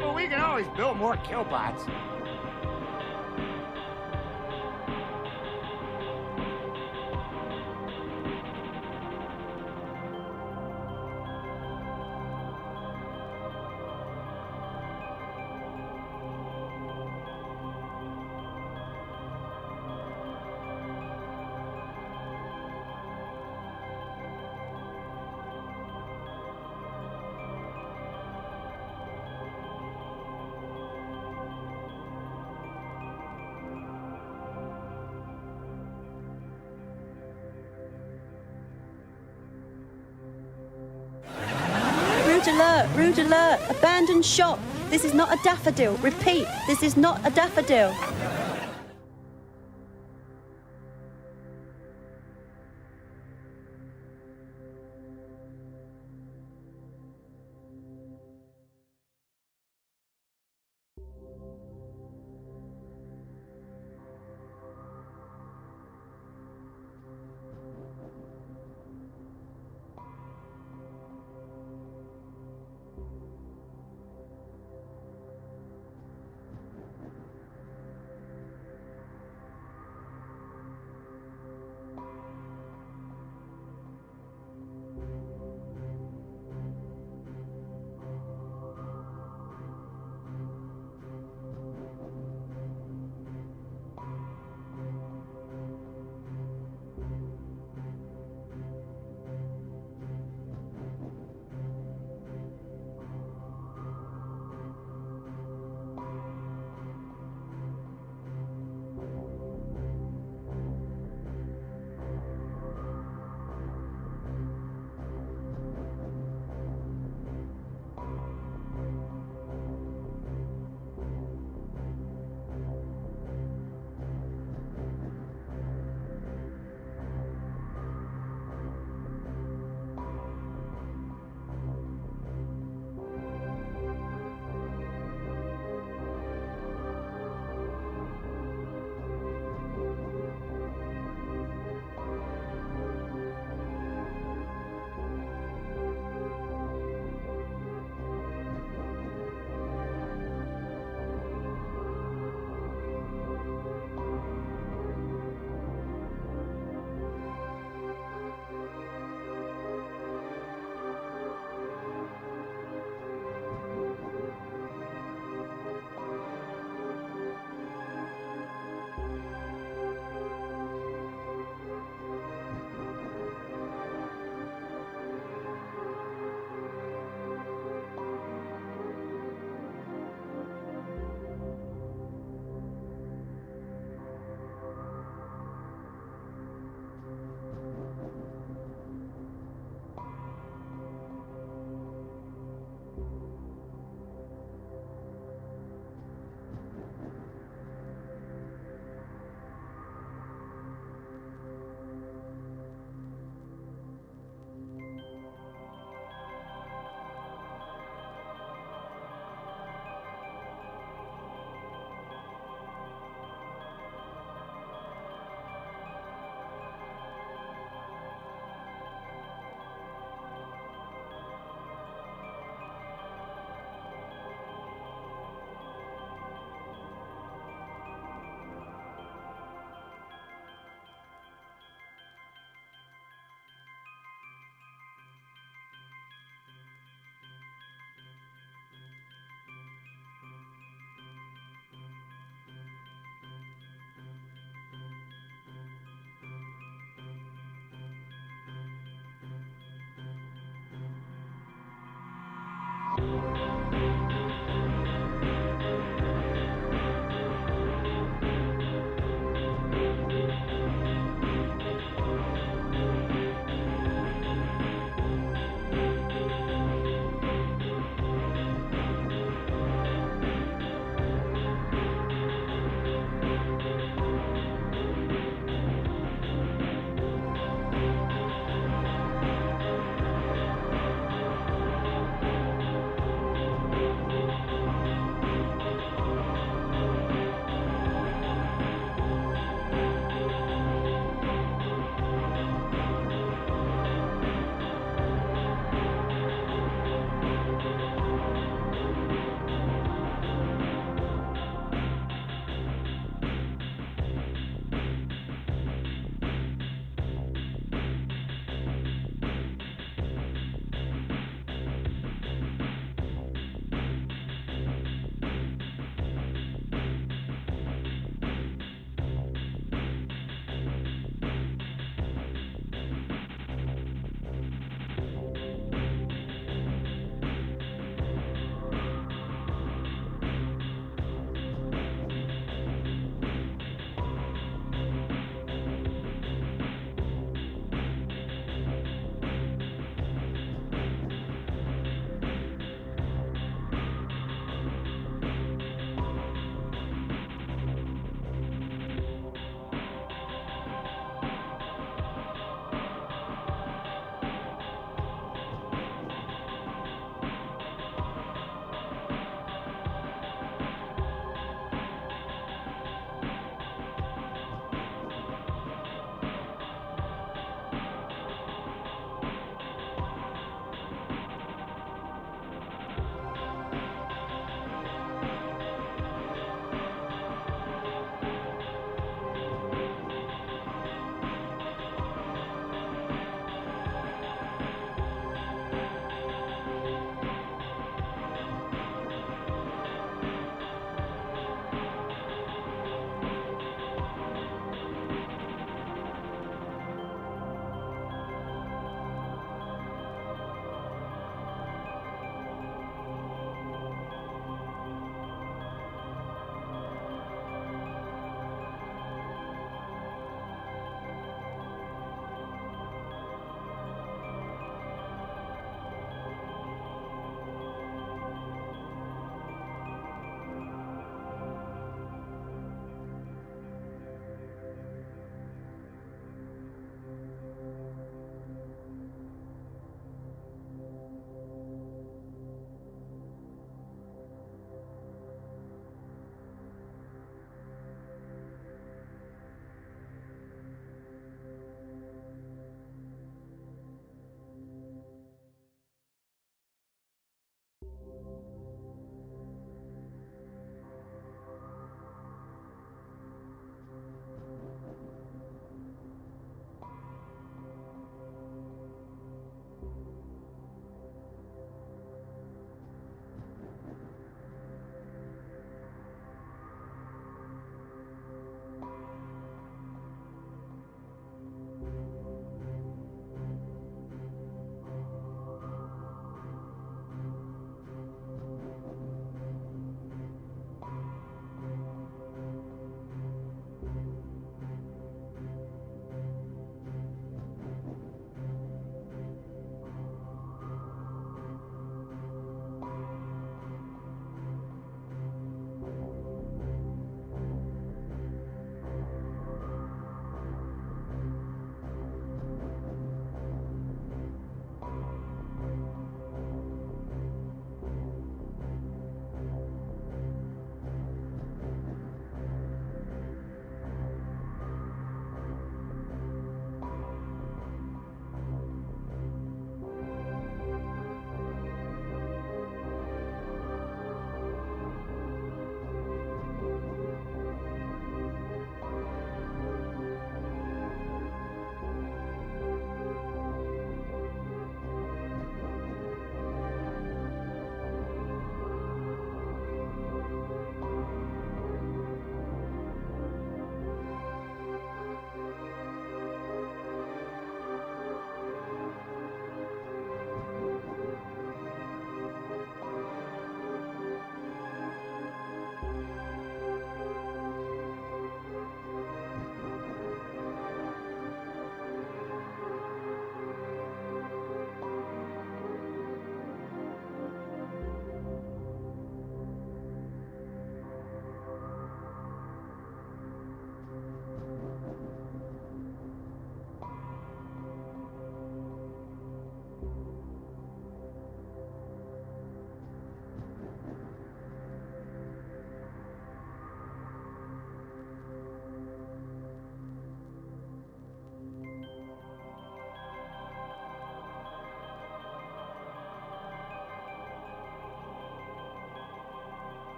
But we can always build more killbots. Rude alert, abandoned shop. This is not a daffodil. Repeat, this is not a daffodil.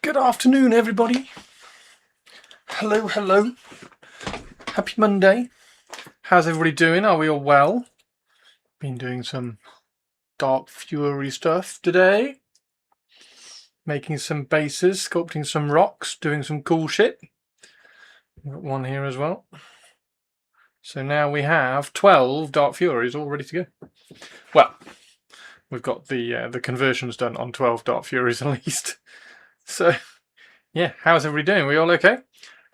Good afternoon, everybody. Hello, hello. Happy Monday. How's everybody doing? Are we all well? Been doing some Dark Fury stuff today. Making some bases, sculpting some rocks, doing some cool shit. We've got one here as well. So now we have 12 Dark Furies all ready to go. Well, we've got the conversions done on 12 Dark Furies at least. So, yeah, how's everybody doing? We all okay?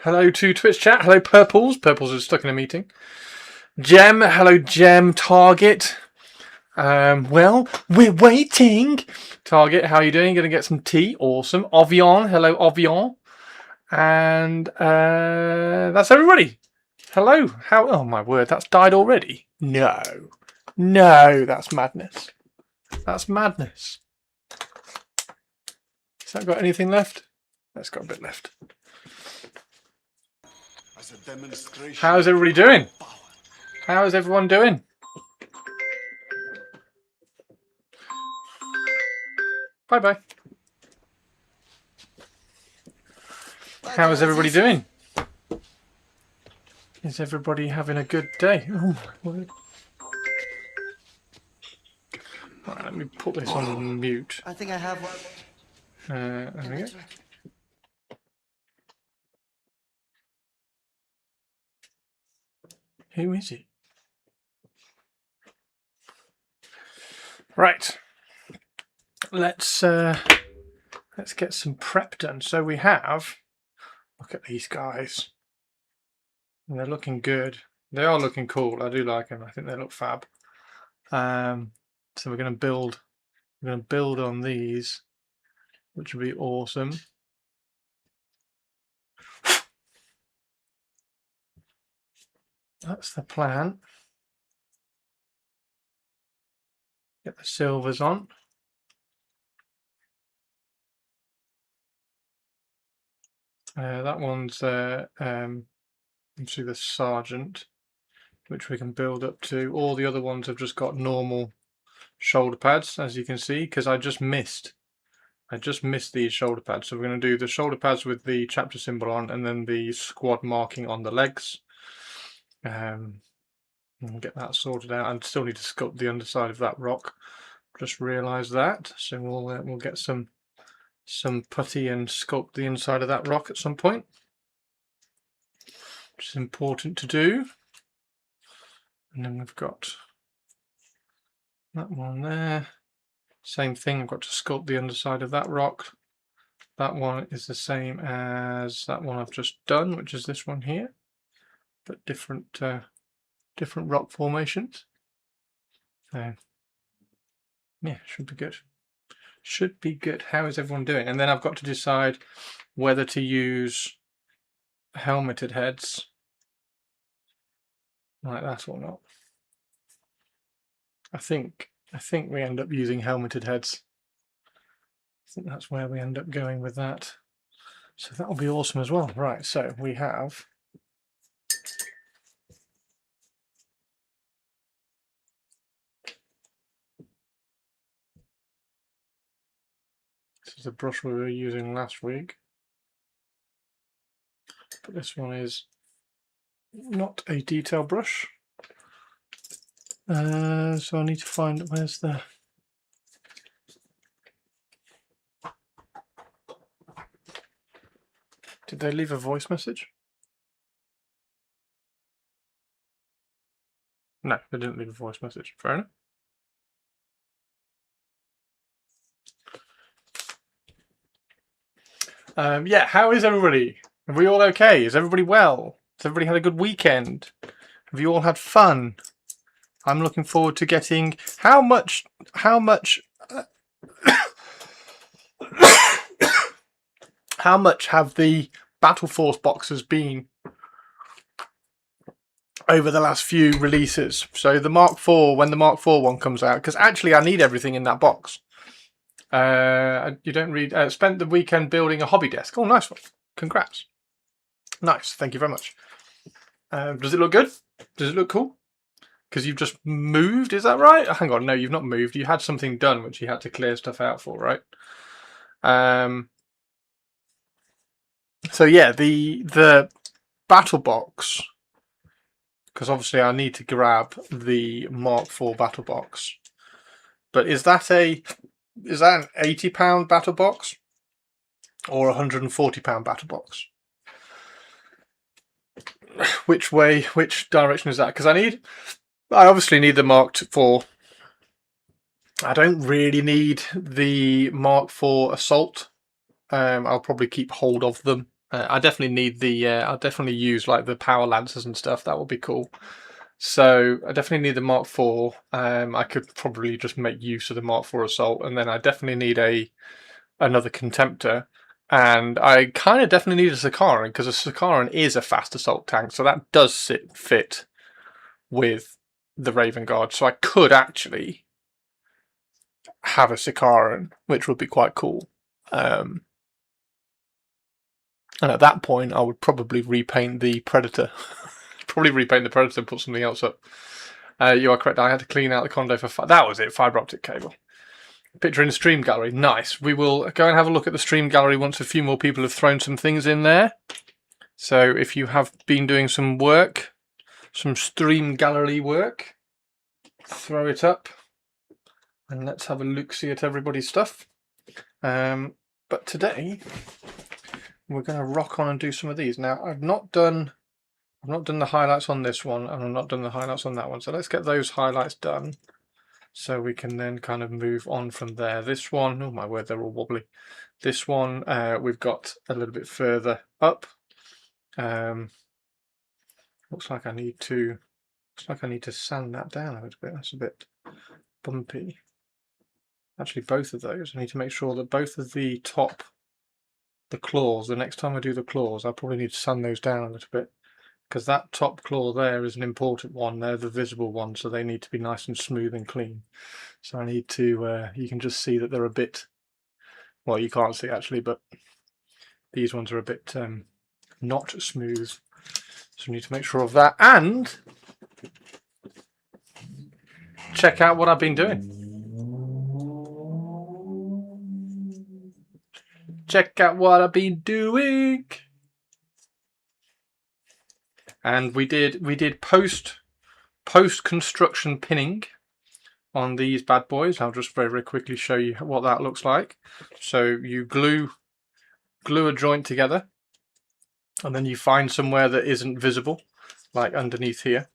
Hello to Twitch chat. Hello, Purples. Purples is stuck in a meeting. Gem. Hello, Gem. Target. Well, we're waiting. Target, how are you doing? Going to get some tea. Awesome. Ovion. Hello, Ovion. And that's everybody. Hello. How? Oh, my word. That's died already? No. No, that's madness. That's madness. Has that got anything left? That's got a bit left. How's everybody doing? How's everyone doing? Bye-bye. How is everybody doing? Is everybody having a good day? Oh my word. Right, let me put this on mute. I think I have one. There we go. Who is it? Right. Let's get some prep done. So we have. Look at these guys. They're looking good. They are looking cool. I do like them. I think they look fab. So we're going to build. We're going to build on these, which will be awesome. That's the plan. Get the silvers on. That one's obviously the sergeant, which we can build up to. All the other ones have just got normal shoulder pads, as you can see, because I just missed these shoulder pads. So we're going to do the shoulder pads with the chapter symbol on, and then the squad marking on the legs. We'll get that sorted out. I still need to sculpt the underside of that rock. Just realised that, so we'll get some putty and sculpt the inside of that rock at some point, which is important to do. And then we've got that one there. Same thing. I've got to sculpt the underside of that rock. That one is the same as that one I've just done, which is this one here, but different rock formations. So yeah, should be good. Should be good. How is everyone doing? And then I've got to decide whether to use helmeted heads like that or not. I think we end up using helmeted heads. I think that's where we end up going with that. So that'll be awesome as well. Right, so we have this is the brush we were using last week. But this one is not a detail brush. So I need to find where's the Did they leave a voice message? No, they didn't leave a voice message. Fair enough. Yeah, how is everybody? Are we all okay? Is everybody well? Has everybody had a good weekend? Have you all had fun? I'm looking forward to getting how much how much have the Battle Force boxes been over the last few releases? So the Mark IV, when the Mark IV one comes out, because actually I need everything in that box. You don't read. Spent the weekend building a hobby desk. Oh, nice one. Congrats. Nice. Thank you very much. Does it look good? Does it look cool? Because you've just moved, is that right? Hang on, no, you've not moved. You had something done which you had to clear stuff out for, right? So yeah, the battle box, because obviously I need to grab the Mark IV battle box. But is that an £80 battle box or a £140 battle box? Which direction is that? Because I obviously need the Mark IV. I don't really need the Mark IV Assault. I'll probably keep hold of them. I definitely need I'll definitely use like the power lancers and stuff. That would be cool. So I definitely need the Mark IV. I could probably just make use of the Mark IV Assault, and then I definitely need another Contemptor, and I kind of definitely need a Sakaran, because a Sakaran is a fast assault tank, so that does fit with the Raven Guard. So I could actually have a Sakaran, which would be quite cool. And at that point, I would probably repaint the Predator. Probably repaint the Predator and put something else up. You are correct. I had to clean out the condo for that was it. Fibre optic cable. Picture in the stream gallery. Nice. We will go and have a look at the stream gallery once a few more people have thrown some things in there. So if you have been doing some work, some stream gallery work, throw it up and let's have a look-see at everybody's stuff. But today we're going to rock on and do some of these. Now I've not done the highlights on this one, and I've not done the highlights on that one. So let's get those highlights done, so we can then kind of move on from there. This one, oh my word, they're all wobbly. This one we've got a little bit further up. Looks like I need to sand that down a little bit. That's a bit bumpy. Actually, both of those. I need to make sure that both of the claws, the next time I do the claws, I probably need to sand those down a little bit, because that top claw there is an important one. They're the visible ones, so they need to be nice and smooth and clean. So I need to, you can just see that they're a bit, well, you can't see actually, but these ones are a bit not smooth. So we need to make sure of that, and check out what I've been doing. Check out what I've been doing. And we did post construction pinning on these bad boys. I'll just very, very quickly show you what that looks like. So you glue a joint together, and then you find somewhere that isn't visible, like underneath here,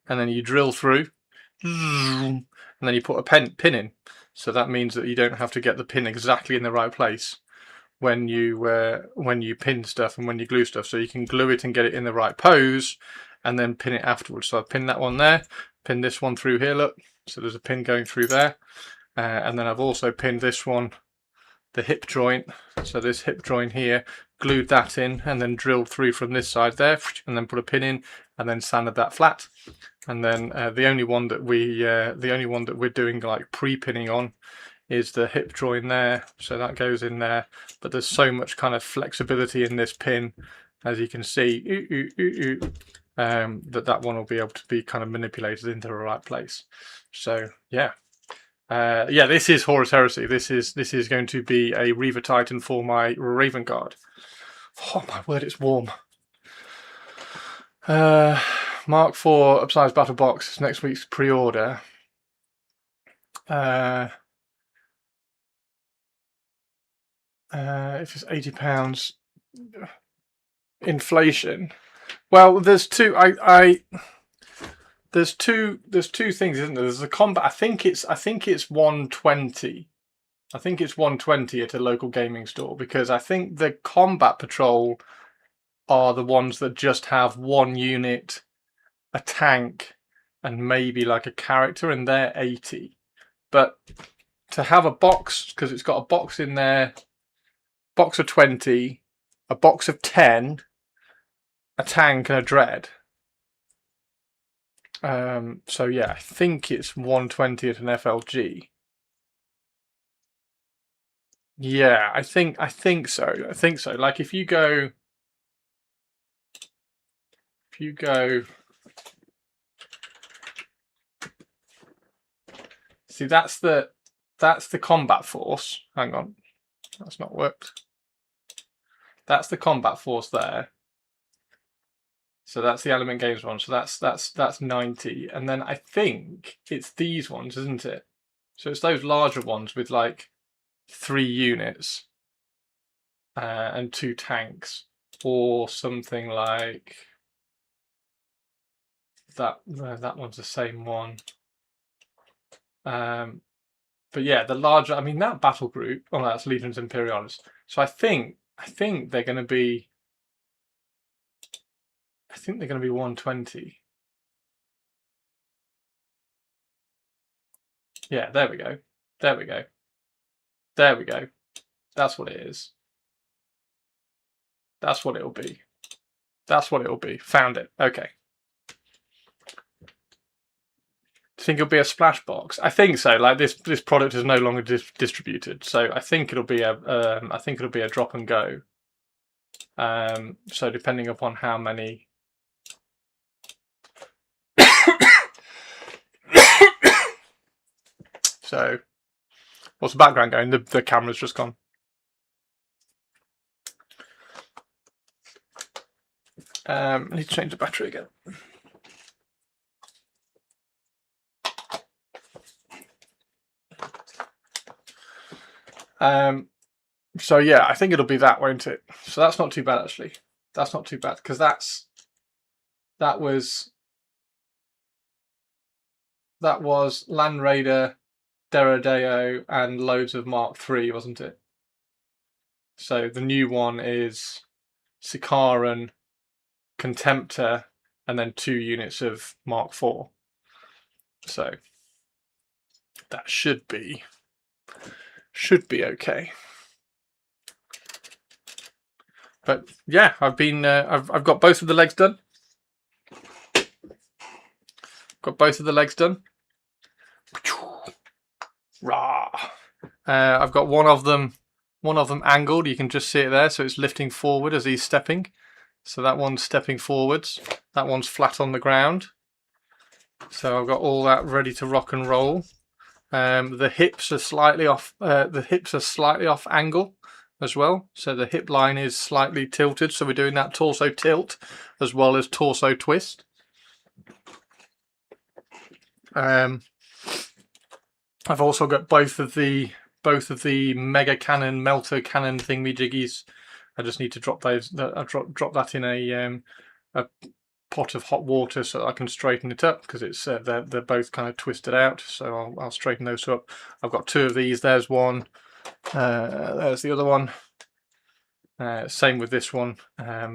and then you drill through, and then you put a pin in. So that means that you don't have to get the pin exactly in the right place when you pin stuff and when you glue stuff. So you can glue it and get it in the right pose, and then pin it afterwards. So I've pinned that one there, pin this one through here, look, so there's a pin going through there, and then I've also pinned this one, the hip joint, so this hip joint here, glued that in, and then drilled through from this side there, and then put a pin in, and then sanded that flat. And then the only one that we're doing like pre-pinning on is the hip joint there, so that goes in there. But there's so much kind of flexibility in this pin, as you can see, that one will be able to be kind of manipulated into the right place. So yeah. Yeah, this is Horus Heresy. This is going to be a Reaver Titan for my Raven Guard. Oh my word, it's warm. Mark IV upsized battle box is next week's pre-order. If it's £80, inflation. Well, there's two. There's two things, isn't there? There's the combat. I think it's 120. I think it's 120 at a local gaming store, because I think the combat patrol are the ones that just have one unit, a tank, and maybe like a character, and they're 80. But to have a box, because it's got a box in there, box of 20, a box of 10, a tank, and a dread. So yeah, I think it's 120 at an FLG. Yeah, I think so. I think so. Like if you go, see, that's the combat force. Hang on, that's not worked. That's the combat force there. So that's the Element Games one. So that's 90, and then I think it's these ones, isn't it? So it's those larger ones with like 3 units and 2 tanks, or something like that. That one's the same one. But yeah, the larger. I mean, that battle group. Oh, that's Legions Imperialis. So I think they're going to be. I think they're going to be 120. Yeah, there we go. There we go. There we go. That's what it is. That's what it'll be. That's what it'll be. Found it. Okay. Do you think it'll be a splash box? I think so. Like this product is no longer distributed, so I think it'll be a drop and go. So depending upon how many. So, what's the background going? The camera's just gone. I need to change the battery again. So yeah, I think it'll be that, won't it? So that's not too bad actually. That's not too bad because that was Land Raider, Derodeo, and loads of Mark III, wasn't it? So the new one is Sikaran, Contemptor, and then 2 units of Mark IV. So that should be okay. But yeah, I've got both of the legs done. Got both of the legs done. Rah. I've got one of them angled. You can just see it there, so it's lifting forward as he's stepping. So that one's stepping forwards. That one's flat on the ground. So I've got all that ready to rock and roll. The hips are slightly off. The hips are slightly off angle as well. So the hip line is slightly tilted. So we're doing that torso tilt as well as torso twist. I've also got both of the mega cannon, melter cannon thingy-jiggies. I just need to drop those. Drop that in a pot of hot water so that I can straighten it up because it's they're both kind of twisted out. So I'll straighten those up. I've got 2 of these. There's one. There's the other one. Same with this one.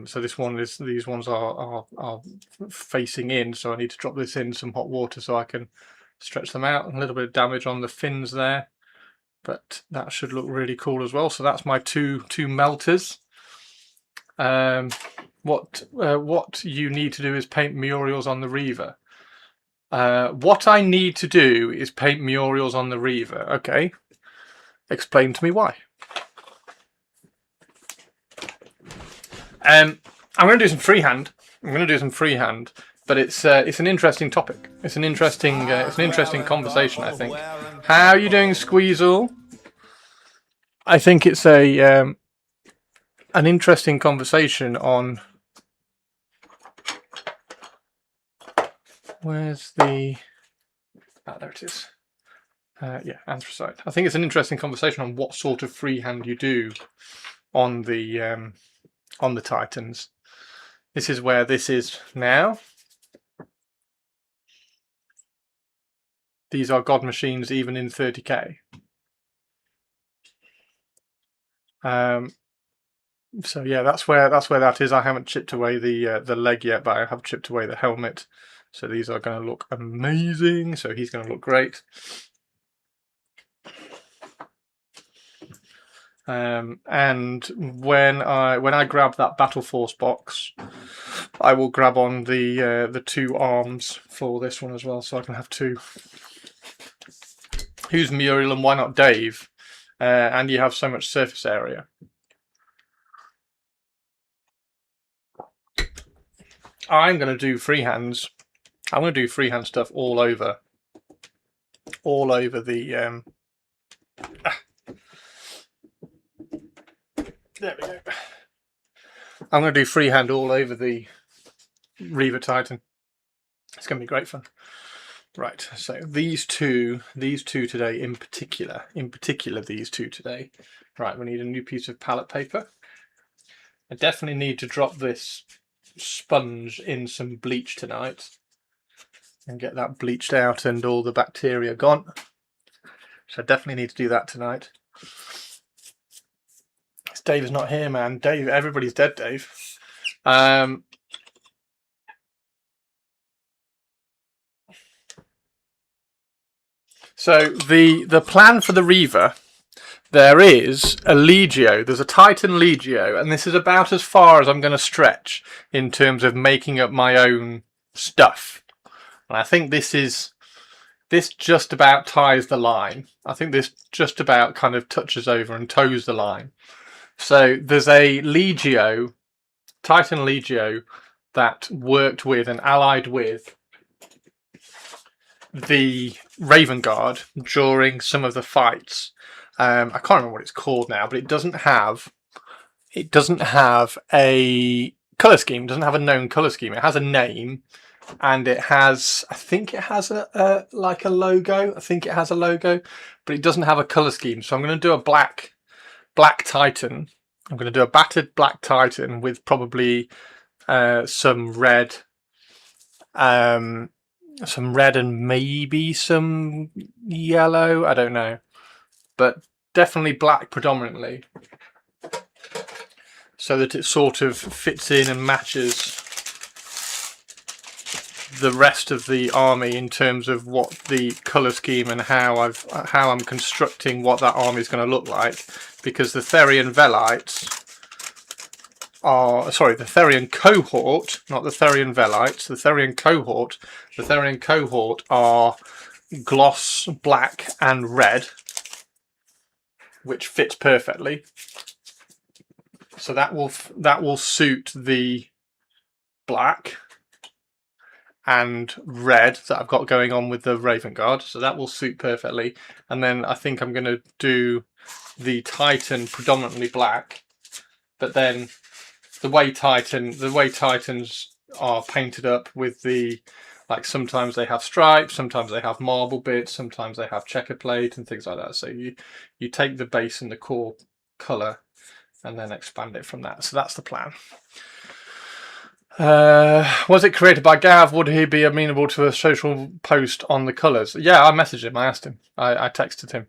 So this one is these ones are facing in. So I need to drop this in some hot water so I can stretch them out. A little bit of damage on the fins there, but that should look really cool as well. So that's my two melters. What you need to do is paint Muriels on the Reaver. What I need to do is paint Muriels on the Reaver. Okay, explain to me why. I'm going to do some freehand. But it's an interesting topic. It's an interesting conversation, I think. How are you doing, Squeezle? I think it's an interesting conversation on. Where's the? Ah, there it is. Yeah, anthracite. I think it's an interesting conversation on what sort of freehand you do on the Titans. This is where this is now. These are God machines even in 30k. So yeah, that's where that is. I haven't chipped away the leg yet, but I have chipped away the helmet. So these are going to look amazing. So he's going to look great. And when I grab that Battle Force box, I will grab on the 2 arms for this one as well, so I can have 2. Who's Muriel and why not Dave? And you have so much surface area. I'm going to do freehands. I'm going to do freehand stuff all over the. There we go. I'm going to do freehand all over the Reaver Titan. It's going to be great fun. Right, so these two today in particular these two today. Right, we need a new piece of palette paper. I definitely need to drop this sponge in some bleach tonight and get that bleached out and all the bacteria gone. So I definitely need to do that tonight. Dave's not here, man. Dave, everybody's dead, Dave. So the plan for the Reaver, there is a Legio. There's a Titan Legio, and this is about as far as I'm going to stretch in terms of making up my own stuff. And I think this just about ties the line. I think this just about kind of touches over and toes the line. So there's a Legio, Titan Legio, that worked with and allied with the Raven Guard during some of the fights. I can't remember what it's called now, but it doesn't have a color scheme. It doesn't have a known color scheme. It has a name, and it has, I think it has a like a logo. I think it has a logo, but it doesn't have a color scheme. So I'm going to do a black Titan. I'm going to do a battered black Titan with probably some red. Some red and maybe some yellow, I don't know, but definitely black predominantly, so that it sort of fits in and matches the rest of the army in terms of what the colour scheme and how I'm constructing what that army is going to look like, because the Therian Velites are, sorry, the Therian cohort, not the Therian Velites, the Therian cohort are gloss black and red, which fits perfectly. So that will suit the black and red that I've got going on with the Raven Guard. So that will suit perfectly. And then I think I'm going to do the Titan predominantly black, but then the way Titans are painted up with the, like, sometimes they have stripes, sometimes they have marble bits, sometimes they have checker plate and things like that. So you take the base and the core colour and then expand it from that. So that's the plan. Was it created by Gav? Would he be amenable to a social post on the colours? Yeah, I messaged him. I asked him. I texted him.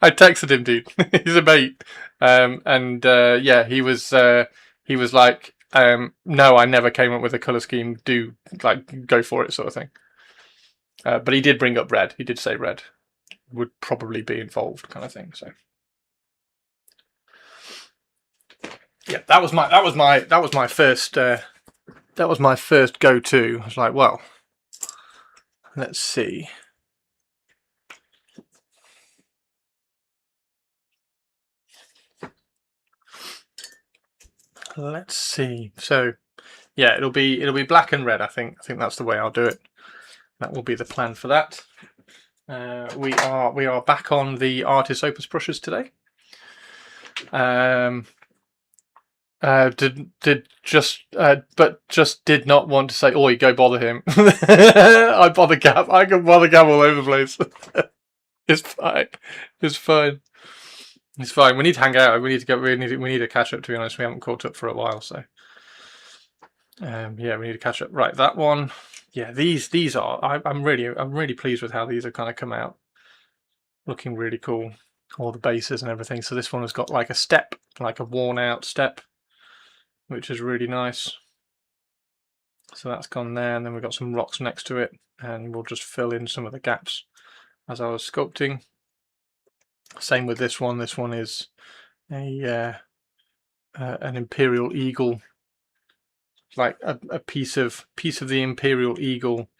I texted him, dude. He's a mate. Yeah, he was like, no, I never came up with a colour scheme. Do, like, go for it, sort of thing. But he did bring up red. He did say red would probably be involved, kind of thing. So yeah, that was my first go-to. I was like, well, let's see. Let's see. So yeah, it'll be black and red. I think that's the way I'll do it. That will be the plan for that. We are back on the Artis Opus brushes today. But just did not want to say, "Oi, go bother him." I can bother Gav all over the place. It's fine. It's fine. It's fine. We need to hang out. We need to catch up. To be honest, we haven't caught up for a while. So, yeah, we need to catch up. Right, that one. Yeah, these are. I'm really pleased with how these have kind of come out. Looking really cool. All the bases and everything. So this one has got like a step, like a worn out step, which is really nice. So that's gone there, and then we've got some rocks next to it, and we'll just fill in some of the gaps as I was sculpting. Same with this one. This one is a an Imperial Eagle, like a piece of the Imperial Eagle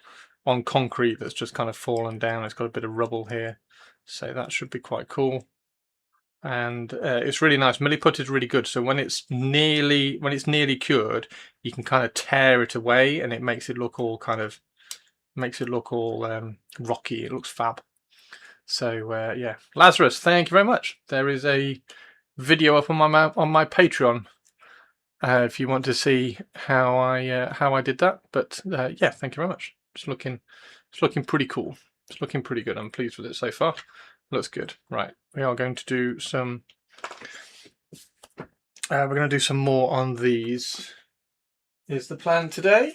on concrete that's just kind of fallen down. It's got a bit of rubble here, so that should be quite cool. And it's really nice. Milliput is really good. So when it's nearly cured, you can kind of tear it away, and it makes it look all rocky. It looks fab. So yeah, Lazarus, thank you very much. There is a video up on my Patreon if you want to see how I did that. But yeah, thank you very much. It's looking pretty cool. It's looking pretty good. I'm pleased with it so far. Looks good. Right, we are going to do some. We're going to do some more on these. Is the plan today?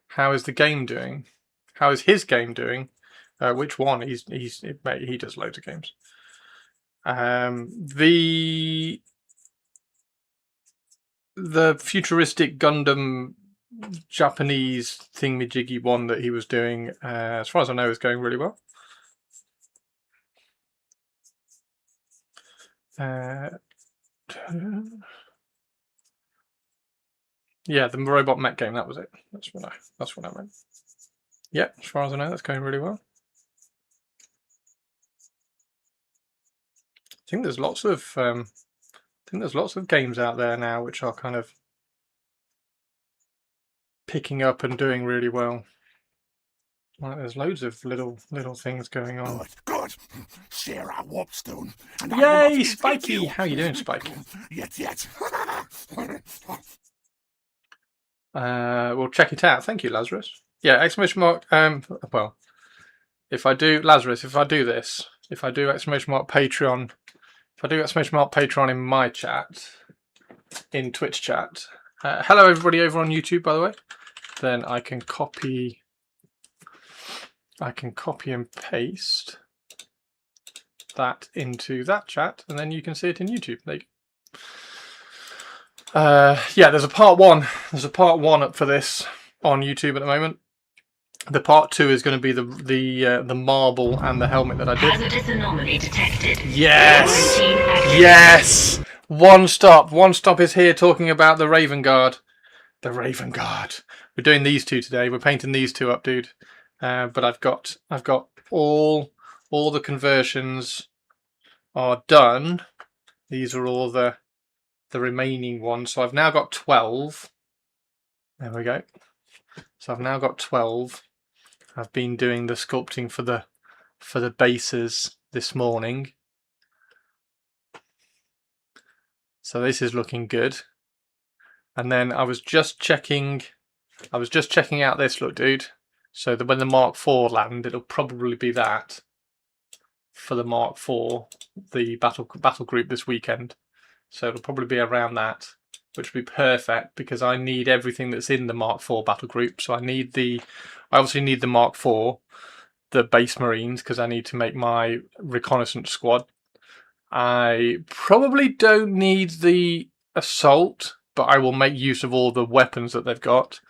How is the game doing? How is his game doing? Which one? Mate, he does loads of games. The futuristic Gundam Japanese thingamajiggy one that he was doing, as far as I know, is going really well. Yeah, the robot mech game, that was it. That's what I meant. Yeah, as far as I know, that's going really well. I think there's lots of games out there now which are kind of picking up and doing really well. Like, there's loads of little things going on. Good. Share our warp stone. And yay, Spiky! How you doing, Spike? Yet. We'll check it out. Thank you, Lazarus. Yeah, exclamation mark. Well, if I do Lazarus, if I do exclamation mark Patreon, if I do exclamation mark Patreon in my chat, in Twitch chat. Hello, everybody over on YouTube, by the way. Then I can copy and paste that into that chat, and then you can see it in YouTube. There you go. Yeah, there's a part one. There's a part one up for this on YouTube at the moment. The part two is going to be the marble and the helmet that I did. Hazardous anomaly detected. Yes, yes. One stop is here talking about the Raven Guard. The Raven Guard. We're doing these two today. We're painting these two up, dude. But I've got all the conversions are done. These are all the remaining ones. So I've now got 12. There we go. So I've now got 12. I've been doing the sculpting for the bases this morning. So this is looking good. And then I was just checking out this look, dude. So that when the Mark IV land, it'll probably be that for the Mark IV, the battle group this weekend. So it'll probably be around that, which would be perfect because I need everything that's in the Mark IV battle group. So I obviously need the Mark IV, the base Marines, because I need to make my reconnaissance squad. I probably don't need the assault, but I will make use of all the weapons that they've got.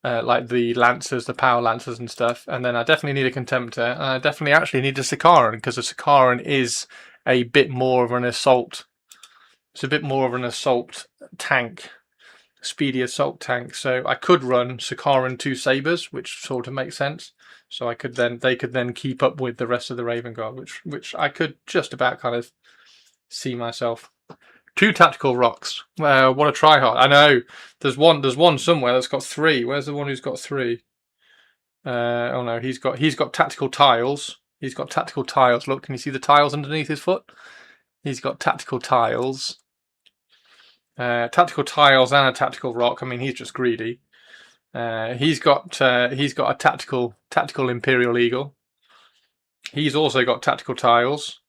Like the Lancers, the Power Lancers and stuff. And then I definitely need a Contemptor. And I definitely actually need a Sikaran, because the Sikaran is a bit more of an assault. It's a bit more of an assault tank. Speedy assault tank. So I could run Sikaran 2 Sabres, which sort of makes sense. So they could then keep up with the rest of the Raven Guard, which I could just about kind of see myself. 2 tactical rocks. What a tryhard! I know. There's one somewhere that's got 3. Where's the one who's got 3? Oh no, he's got tactical tiles. He's got tactical tiles. Look, can you see the tiles underneath his foot? He's got tactical tiles. Tactical tiles and a tactical rock. I mean, he's just greedy. He's got a tactical Imperial Eagle. He's also got tactical tiles.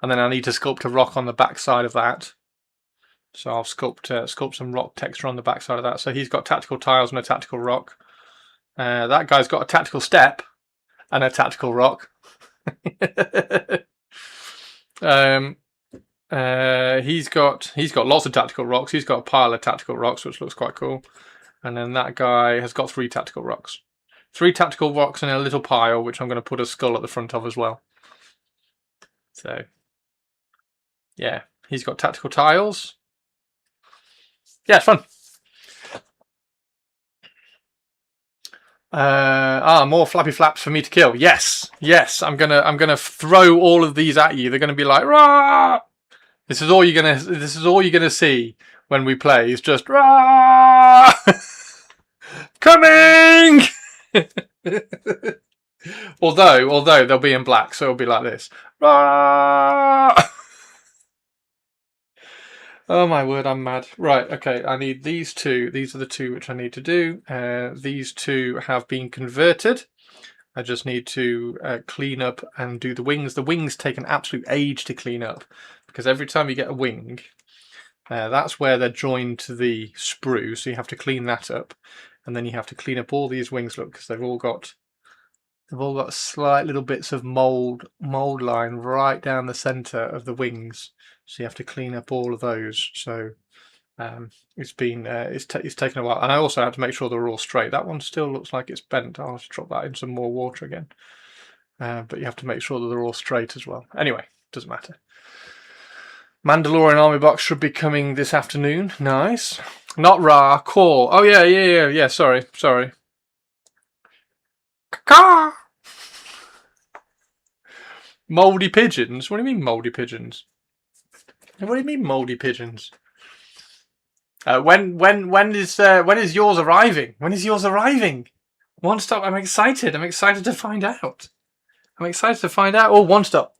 And then I need to sculpt a rock on the back side of that. So I'll sculpt some rock texture on the back side of that. So he's got tactical tiles and a tactical rock. That guy's got a tactical step and a tactical rock. He's got lots of tactical rocks. He's got a pile of tactical rocks, which looks quite cool. And then that guy has got 3 tactical rocks. 3 tactical rocks in a little pile, which I'm going to put a skull at the front of as well. So, yeah, he's got tactical tiles. Yeah, it's fun. More flappy flaps for me to kill. Yes, I'm gonna throw all of these at you. They're gonna be like, rah! This is all you're gonna see when we play. Is just rah! Coming. Although they'll be in black, so it'll be like this. Ah! Oh my word, I'm mad. Right, okay, I need these two. These are the two which I need to do. These two have been converted. I just need to clean up and do the wings. The wings take an absolute age to clean up because every time you get a wing, that's where they're joined to the sprue, so you have to clean that up. And then you have to clean up all these wings, look, because they've all got slight little bits of mold line right down the center of the wings. So you have to clean up all of those. So it's been it's taken a while, and I also had to make sure they're all straight. That one still looks like it's bent. I'll have to drop that in some more water again. But you have to make sure that they're all straight as well. Anyway, doesn't matter. Mandalorian Army Box should be coming this afternoon. Nice. Not Ra, Call. Oh yeah. Sorry. Caw. Mouldy pigeons? What do you mean mouldy pigeons? What do you mean mouldy pigeons? When is yours arriving? When is yours arriving? One stop. I'm excited. I'm excited to find out. Oh, one stop.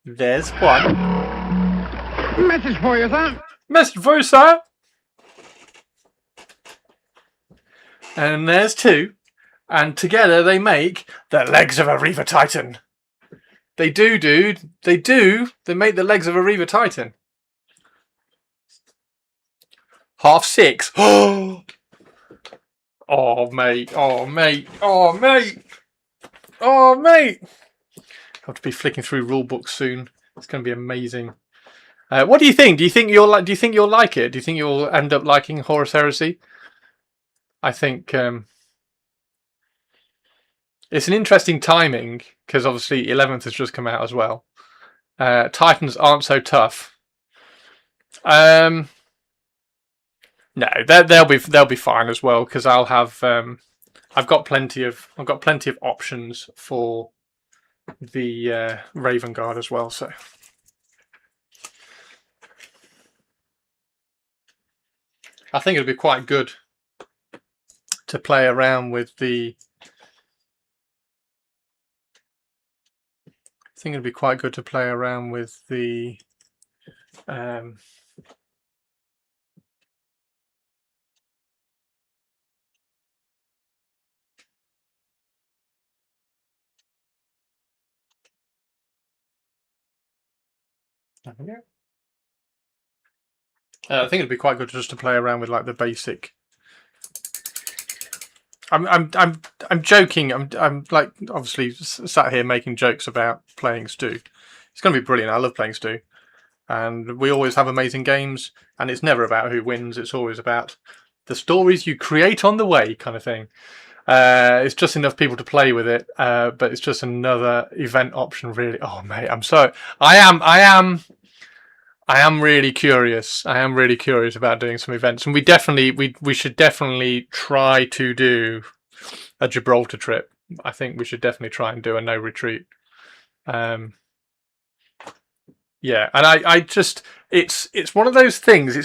There's one. Message for you, sir. Message for you, sir. And there's two. And together they make the legs of a Reaver Titan. They do, dude. They do. They make the legs of a Reaver Titan. 6:30. Oh, mate. Oh, mate. Oh, mate. Oh, mate. I'll have to be flicking through rule books soon. It's going to be amazing. What do you think? Do you think you'll like it? Do you think you'll end up liking Horus Heresy? I think it's an interesting timing because obviously 11th has just come out as well. Titans aren't so tough. No, they'll be fine as well because I'll have I've got plenty of options for the Raven Guard as well. So I think it'll be quite good to play around with the. I think it'd be quite good to play around with the I think it'd be quite good just to play around with like the basic. I'm joking. I'm like obviously sat here making jokes about playing Stu. It's going to be brilliant. I love playing Stu, and we always have amazing games. And it's never about who wins. It's always about the stories you create on the way, kind of thing. It's just enough people to play with it, but it's just another event option, really. Oh, mate, I am really curious. I am really curious about doing some events, and we should definitely try to do a Gibraltar trip. I think we should definitely try and do a no retreat. Yeah, and I just it's one of those things.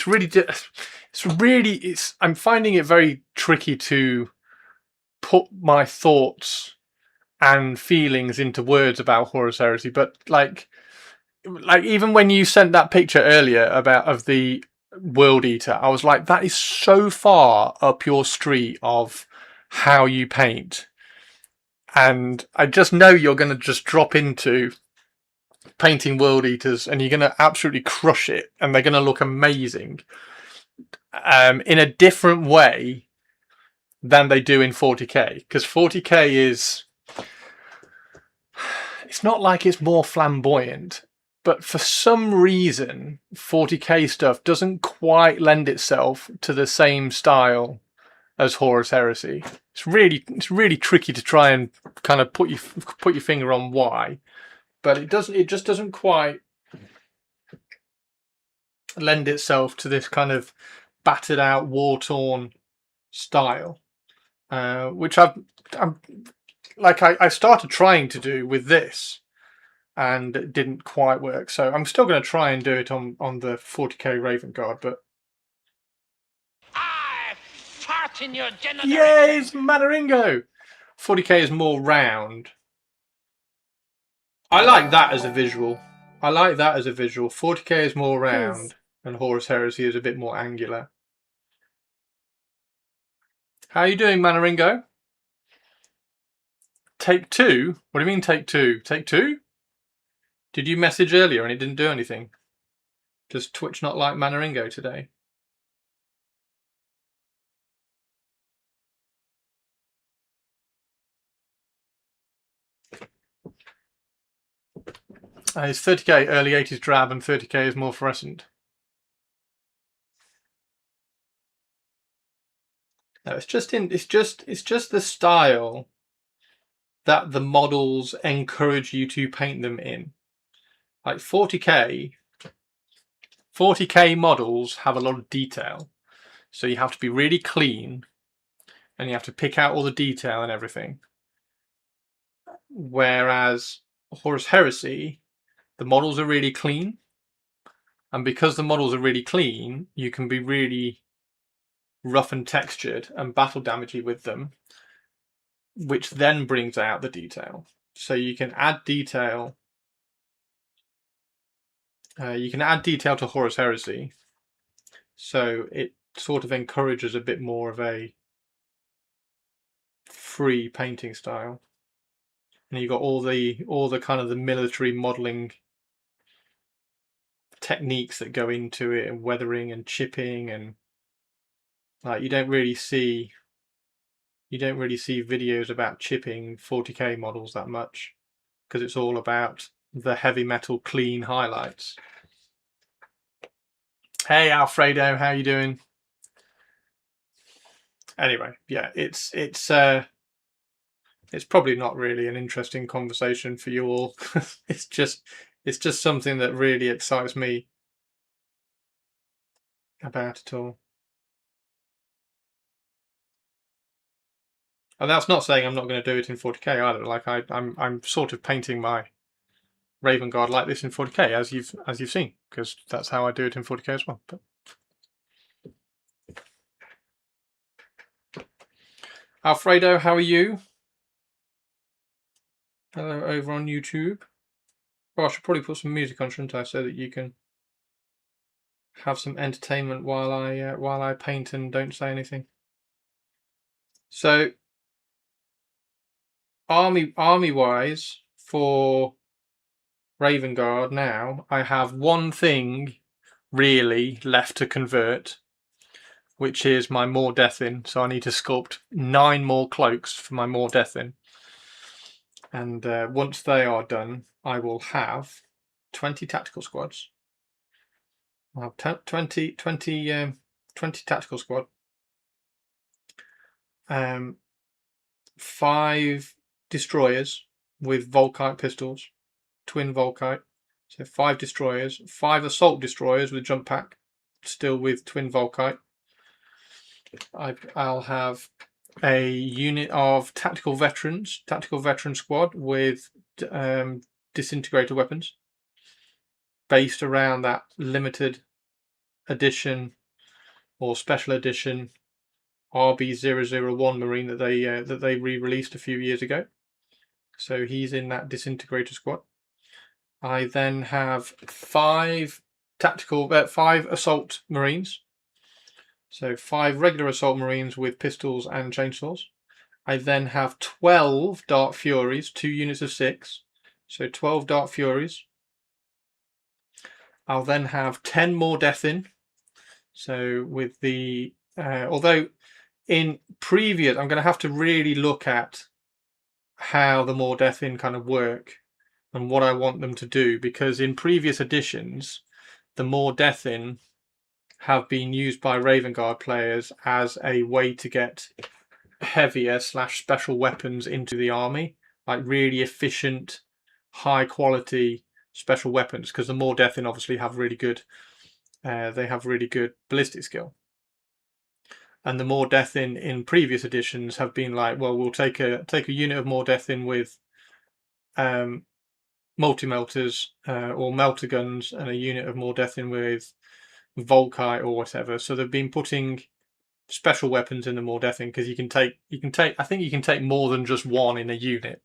I'm finding it very tricky to put my thoughts and feelings into words about Horus Heresy, but like even when you sent that picture earlier of the World Eater, I was like, that is so far up your street of how you paint, and I just know you're going to just drop into painting World Eaters and you're going to absolutely crush it, and they're going to look amazing in a different way than they do in 40k, because 40k is, it's not like it's more flamboyant, but for some reason 40k stuff doesn't quite lend itself to the same style as Horus Heresy. It's really tricky to try and kind of put your finger on why, but it just doesn't quite lend itself to this kind of battered out, war-torn style, which I started trying to do with this, and it didn't quite work. So I'm still going to try and do it on the 40k Raven Guard, but I fart in your genital. yay, it's Manaringo! 40k is more round. I like that as a visual. 40k is more round, and Horus Heresy is a bit more angular. How are you doing, Manaringo? Take two? What do you mean take two? Take two? Did you message earlier and it didn't do anything? Does Twitch not like Manaringo today? It's 30k early 80s drab and 30k is more fluorescent. No, it's just the style that the models encourage you to paint them in. Like 40k models have a lot of detail, so you have to be really clean and you have to pick out all the detail and everything. Whereas Horus Heresy, the models are really clean, and because the models are really clean, you can be really rough and textured and battle damagey with them, which then brings out the detail. So you can add detail. You can add detail to Horus Heresy, so it sort of encourages a bit more of a free painting style. And you've got all the kind of the military modelling techniques that go into it, and weathering and chipping, and like you don't really see videos about chipping 40k models that much, because it's all about the heavy metal clean highlights. Hey Alfredo, how you doing? Anyway, yeah, it's probably not really an interesting conversation for you all. it's just something that really excites me about it all. And that's not saying I'm not going to do it in 40k either. Like I'm sort of painting my Raven Guard like this in 40k, as you've seen, because that's how I do it in 40k as well. But Alfredo, how are you? Hello over on YouTube. Well, I should probably put some music on, shouldn't I, so that you can have some entertainment while I paint and don't say anything. So army wise for Raven Guard now, I have one thing really left to convert, which is my More Deathin. So I need to sculpt 9 more cloaks for my More Deathin. And once they are done, I will have 20 tactical squads. I'll have 20 tactical squad. 5 destroyers with Volkite pistols, twin Volkite. So 5 destroyers, 5 assault destroyers with jump pack, still with twin Volkite. I'll have a unit of tactical veteran squad with disintegrator weapons, based around that limited edition or special edition RB001 Marine that they re-released a few years ago. So he's in that disintegrator squad. I then have 5 assault Marines. So 5 regular assault Marines with pistols and chainsaws. I then have 12 Dark Furies, 2 units of 6. So 12 Dark Furies. I'll then have 10 more Deathin. So with the although in previous, I'm going to have to really look at how the More Deathin kind of work and what I want them to do, because in previous editions, the More Deathin have been used by Raven Guard players as a way to get heavier / special weapons into the army, like really efficient, high quality special weapons, because the More Deathin obviously have really good ballistic skill. And the More Deathin in previous editions have been like, well, we'll take a unit of More Deathin with multi-melters or melter guns, and a unit of More Deathin with Volkite or whatever. So they've been putting special weapons in the more death in, because you can take I think you can take more than just one in a unit,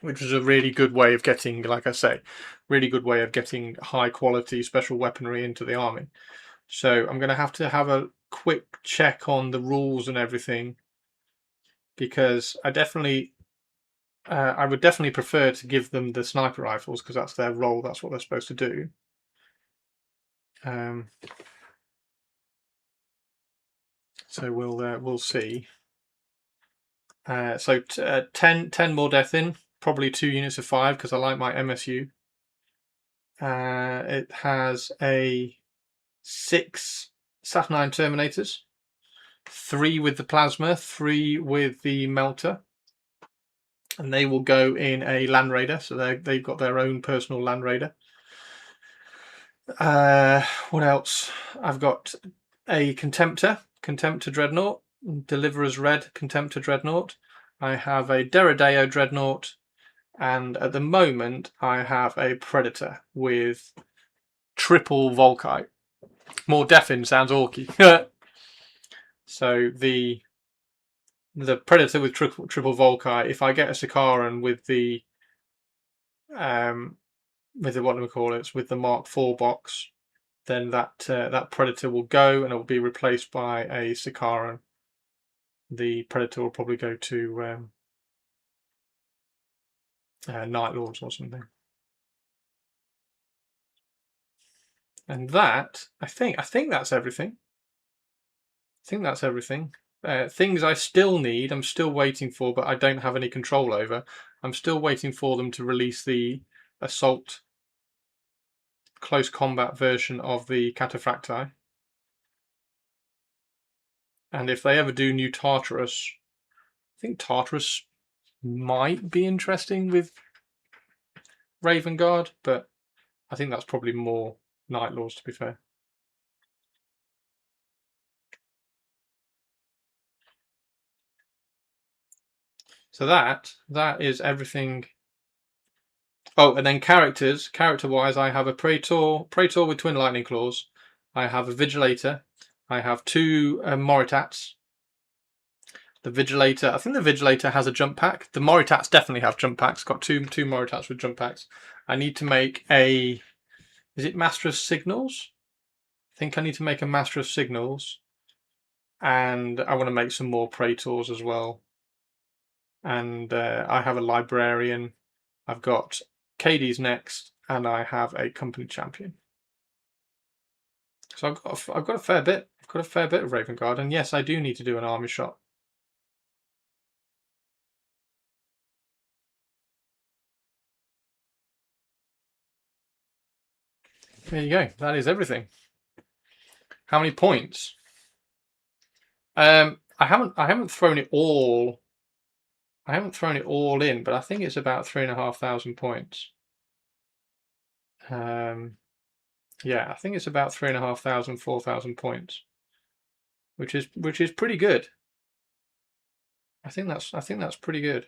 which is a really good way of getting, like I say, really good way of getting high quality special weaponry into the army. So I'm going to have a quick check on the rules and everything, because I would definitely prefer to give them the sniper rifles, because that's their role, that's what they're supposed to do. So we'll see. So 10 more death in, probably 2 units of 5, because I like my MSU. It has 6 Saturnine Terminators, 3 with the plasma, 3 with the melter, and they will go in a Land Raider, so they've got their own personal Land Raider. What else? I've got a Contemptor Dreadnought, Deliverer's Red Contemptor Dreadnought. I have a Deredeo Dreadnought, and at the moment I have a Predator with triple Volkite. More Deafin sounds orky. So the Predator with triple Volkite. If I get a Sikaran with the what do we call it? With the Mark IV box, then that Predator will go and it will be replaced by a Sikaran. The Predator will probably go to Night Lords or something. And that, I think that's everything. I think that's everything. Things I still need, I'm still waiting for, but I don't have any control over. I'm still waiting for them to release the Assault close combat version of the Cataphracti. And if they ever do new Tartarus, I think Tartarus might be interesting with Raven Guard, but I think that's probably more Night Lords, to be fair. So that is everything. Oh, and then character-wise, I have a Praetor with Twin Lightning Claws. I have a Vigilator. I have 2 Moritats. The Vigilator, I think the Vigilator has a jump pack. The Moritats definitely have jump packs. Got two Moritats with jump packs. I need to make a, is it Master of Signals? I think I need to make a Master of Signals. And I want to make some more Praetors as well. And I have a Librarian. I've got KD's next, and I have a Company Champion. So I've got a fair bit. I've got a fair bit of Raven Guard, and yes, I do need to do an army shot. There you go. That is everything. How many points? I haven't thrown it all. I haven't thrown it all in, but I think it's about 3,500 points. Yeah, I think it's about 3,500, 4,000 points, which is pretty good. I think that's pretty good.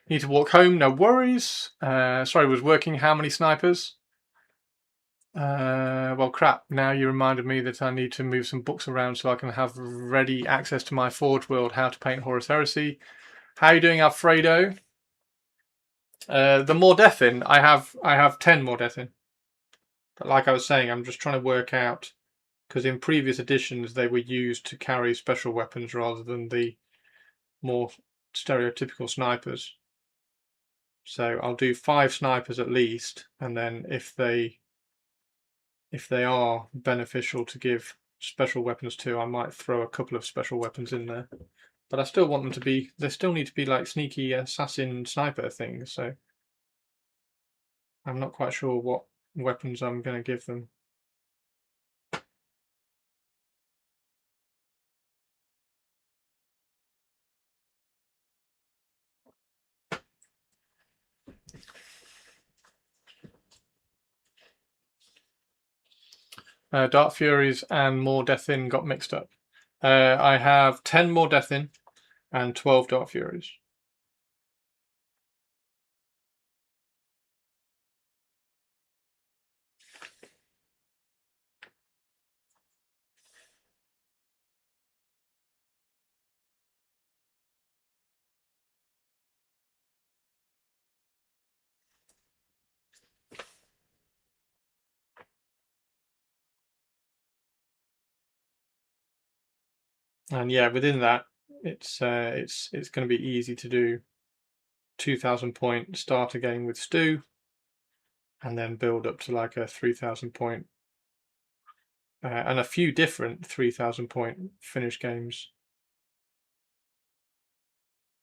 Need to walk home, no worries. Sorry, was working how many snipers? Well, crap. Now you reminded me that I need to move some books around so I can have ready access to my Forge World, How to Paint Horus Heresy. How are you doing, Alfredo? The more death in, I have 10 more death in. But like I was saying, I'm just trying to work out, because in previous editions they were used to carry special weapons rather than the more stereotypical snipers. So I'll do 5 snipers at least, and then if they are beneficial to give special weapons to, I might throw a couple of special weapons in there. But I still want them to be, they still need to be like sneaky assassin sniper things, so I'm not quite sure what weapons I'm going to give them. Dark Furies and more Death In got mixed up. I have 10 more Death In and 12 Dark Furies. And yeah, within that, it's going to be easy to do 2,000 point starter game with Stu, and then build up to like a 3,000 point and a few different 3,000 point finish games,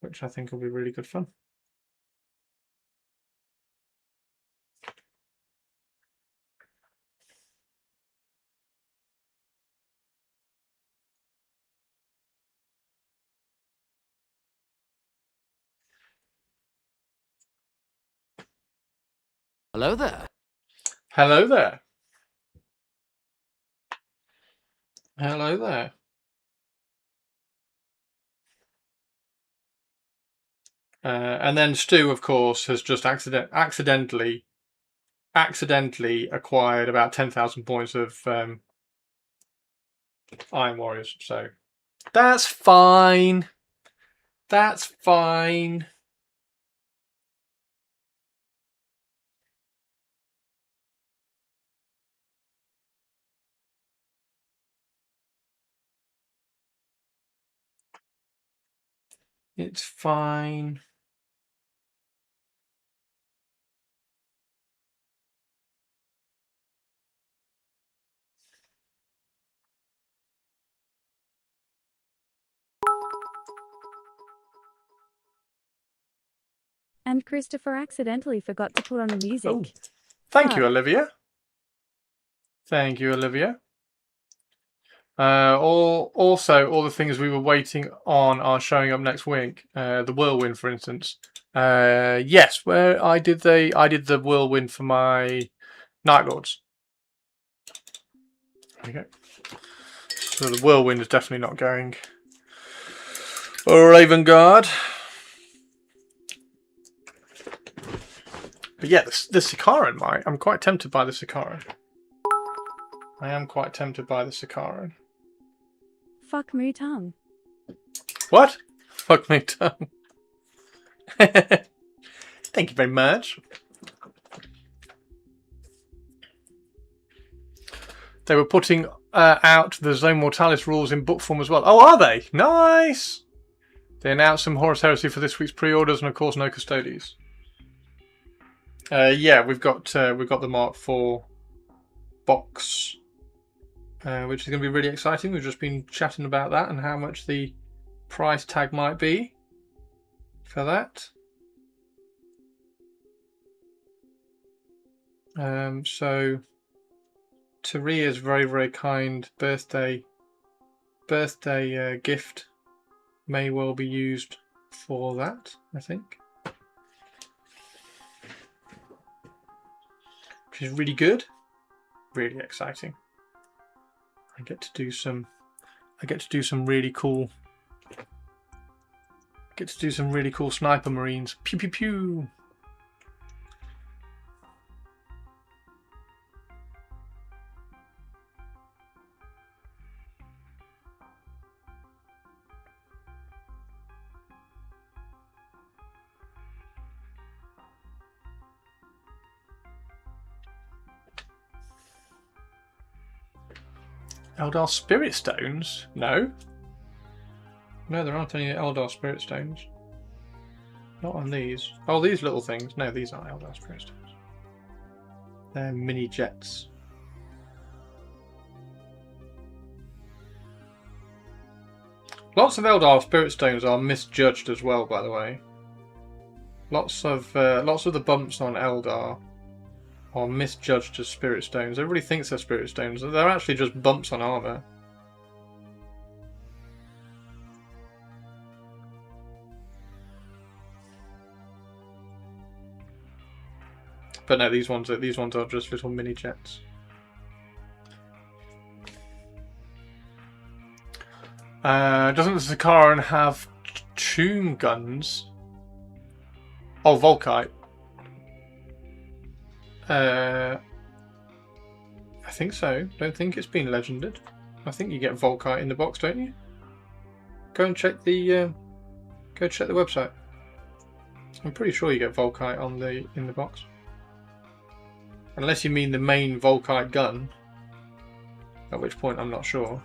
which I think will be really good fun. Hello there. Hello there. Hello there. And then Stu, of course, has just accidentally acquired about 10,000 points of Iron Warriors. So that's fine. That's fine. It's fine. And Christopher accidentally forgot to put on the music. Oh, thank you, Fuck. Olivia. Thank you, Olivia. Also, all the things we were waiting on are showing up next week. The whirlwind, for instance. Yes, where I did the whirlwind for my Night Lords. There you go. So the whirlwind is definitely not going. Raven Guard. But yeah, the Sikaran, I'm quite tempted by the Sikaran. I am quite tempted by the Sikaran. Fuck Moo Tongue. What? Fuck me tongue. Thank you very much. They were putting out the Zone Mortalis rules in book form as well. Oh, are they? Nice! They announced some Horus Heresy for this week's pre-orders, and of course no Custodies. Yeah, we've got the Mark IV box, which is going to be really exciting. We've just been chatting about that and how much the price tag might be for that. So Taria's very, very kind birthday gift may well be used for that, I think. Which is really good. Really exciting. I get to do some really cool sniper marines. Pew pew pew. Eldar Spirit Stones? No. No, there aren't any Eldar Spirit Stones. Not on these. Oh, these little things. No, these aren't Eldar Spirit Stones. They're mini jets. Lots of Eldar Spirit Stones are misjudged as well, by the way. Lots of the bumps on Eldar are misjudged as Spirit Stones. Everybody thinks they're Spirit Stones. They're actually just bumps on armor. But no, these ones are just little mini jets. Doesn't the Sakaran have tomb guns? Oh, Volkite. I think so. Don't think it's been legended. I think you get Volkite in the box, don't you? Go and check the website. I'm pretty sure you get Volkite in the box. Unless you mean the main Volkite gun, at which point I'm not sure.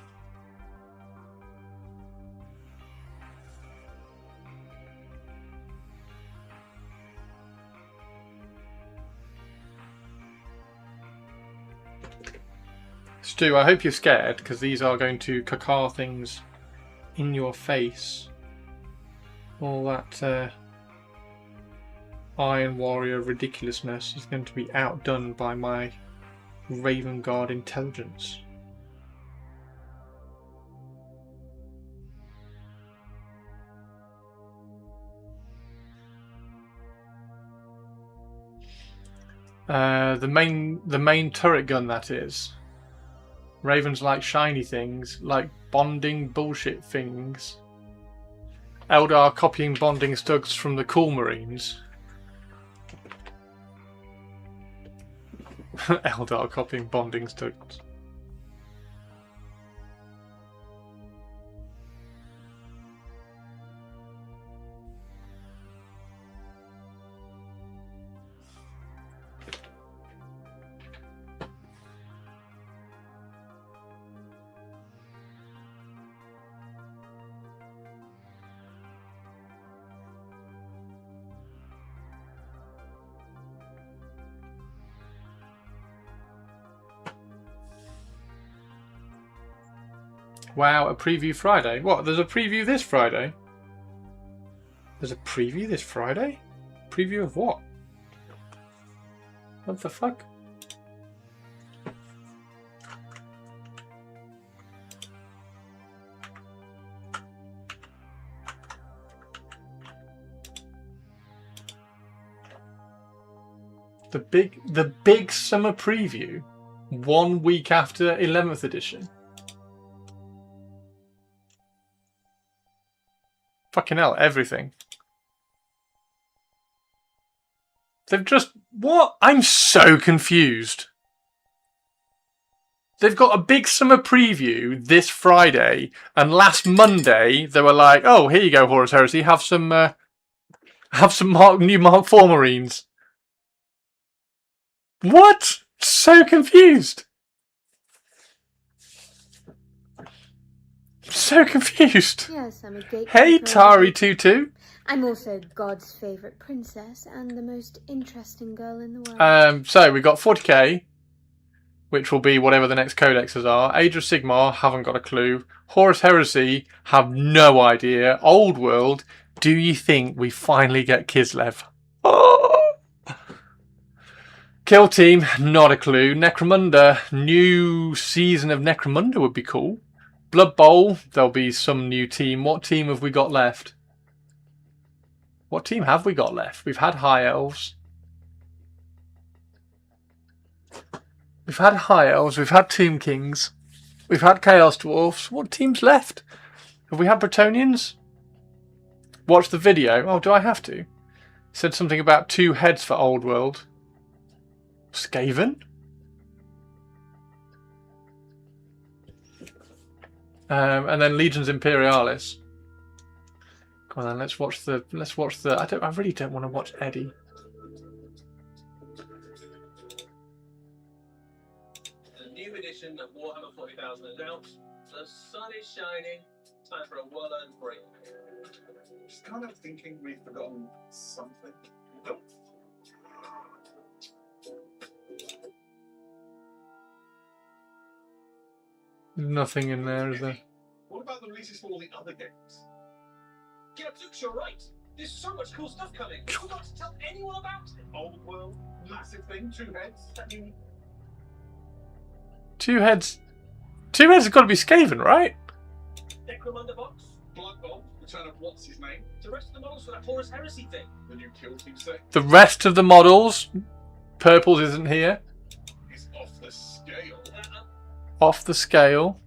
Stu, I hope you're scared, because these are going to caca things in your face. All that Iron Warrior ridiculousness is going to be outdone by my Raven Guard intelligence. The main turret gun, that is. Ravens like shiny things, like bonding bullshit things. Eldar copying bonding studs from the Cool Marines. Eldar copying bonding studs. Wow, a preview Friday. What? There's a preview this Friday? There's a preview this Friday? Preview of what? What the fuck? The big summer preview 1 week after 11th edition. Fucking hell, everything. They've just... What? I'm so confused. They've got a big summer preview this Friday, and last Monday they were like, "Oh, here you go, Horus Heresy. Have some new Mark IV Marines." What? So confused. So confused. Yes, I'm a gatekeeper. Hey, Tari22. I'm also God's favourite princess and the most interesting girl in the world. So we got 40k, which will be whatever the next codexes are. Age of Sigmar, haven't got a clue. Horus Heresy, have no idea. Old World, do you think we finally get Kislev? Oh! Kill Team, not a clue. Necromunda, new season of Necromunda would be cool. Blood Bowl, there'll be some new team. What team have we got left? What team have we got left? We've had High Elves. We've had High Elves. We've had Tomb Kings. We've had Chaos Dwarfs. What team's left? Have we had Bretonnians? Watch the video. Oh, do I have to? Said something about 2 heads for Old World. Skaven? And then Legions Imperialis. Come on then, let's watch the I really don't want to watch Eddie. A new edition of Warhammer 40,000 announced. The sun is shining. Time for a well-earned break. Just kind of thinking we've forgotten something. Nope. Nothing in there, is there? What about the releases for all the other games? Yeah, Duke, you're right. There's so much cool stuff coming. We forgot to tell anyone about it. Old World, massive thing, 2 heads. I mean, 2 heads. 2 heads have got to be Skaven, right? Necromunda box. Blood Bowl, return of what's his name? The rest of the models for that Horus Heresy thing. The new Kill Team set. The rest of the models, Purples isn't here. He's off the scale. Off the scale.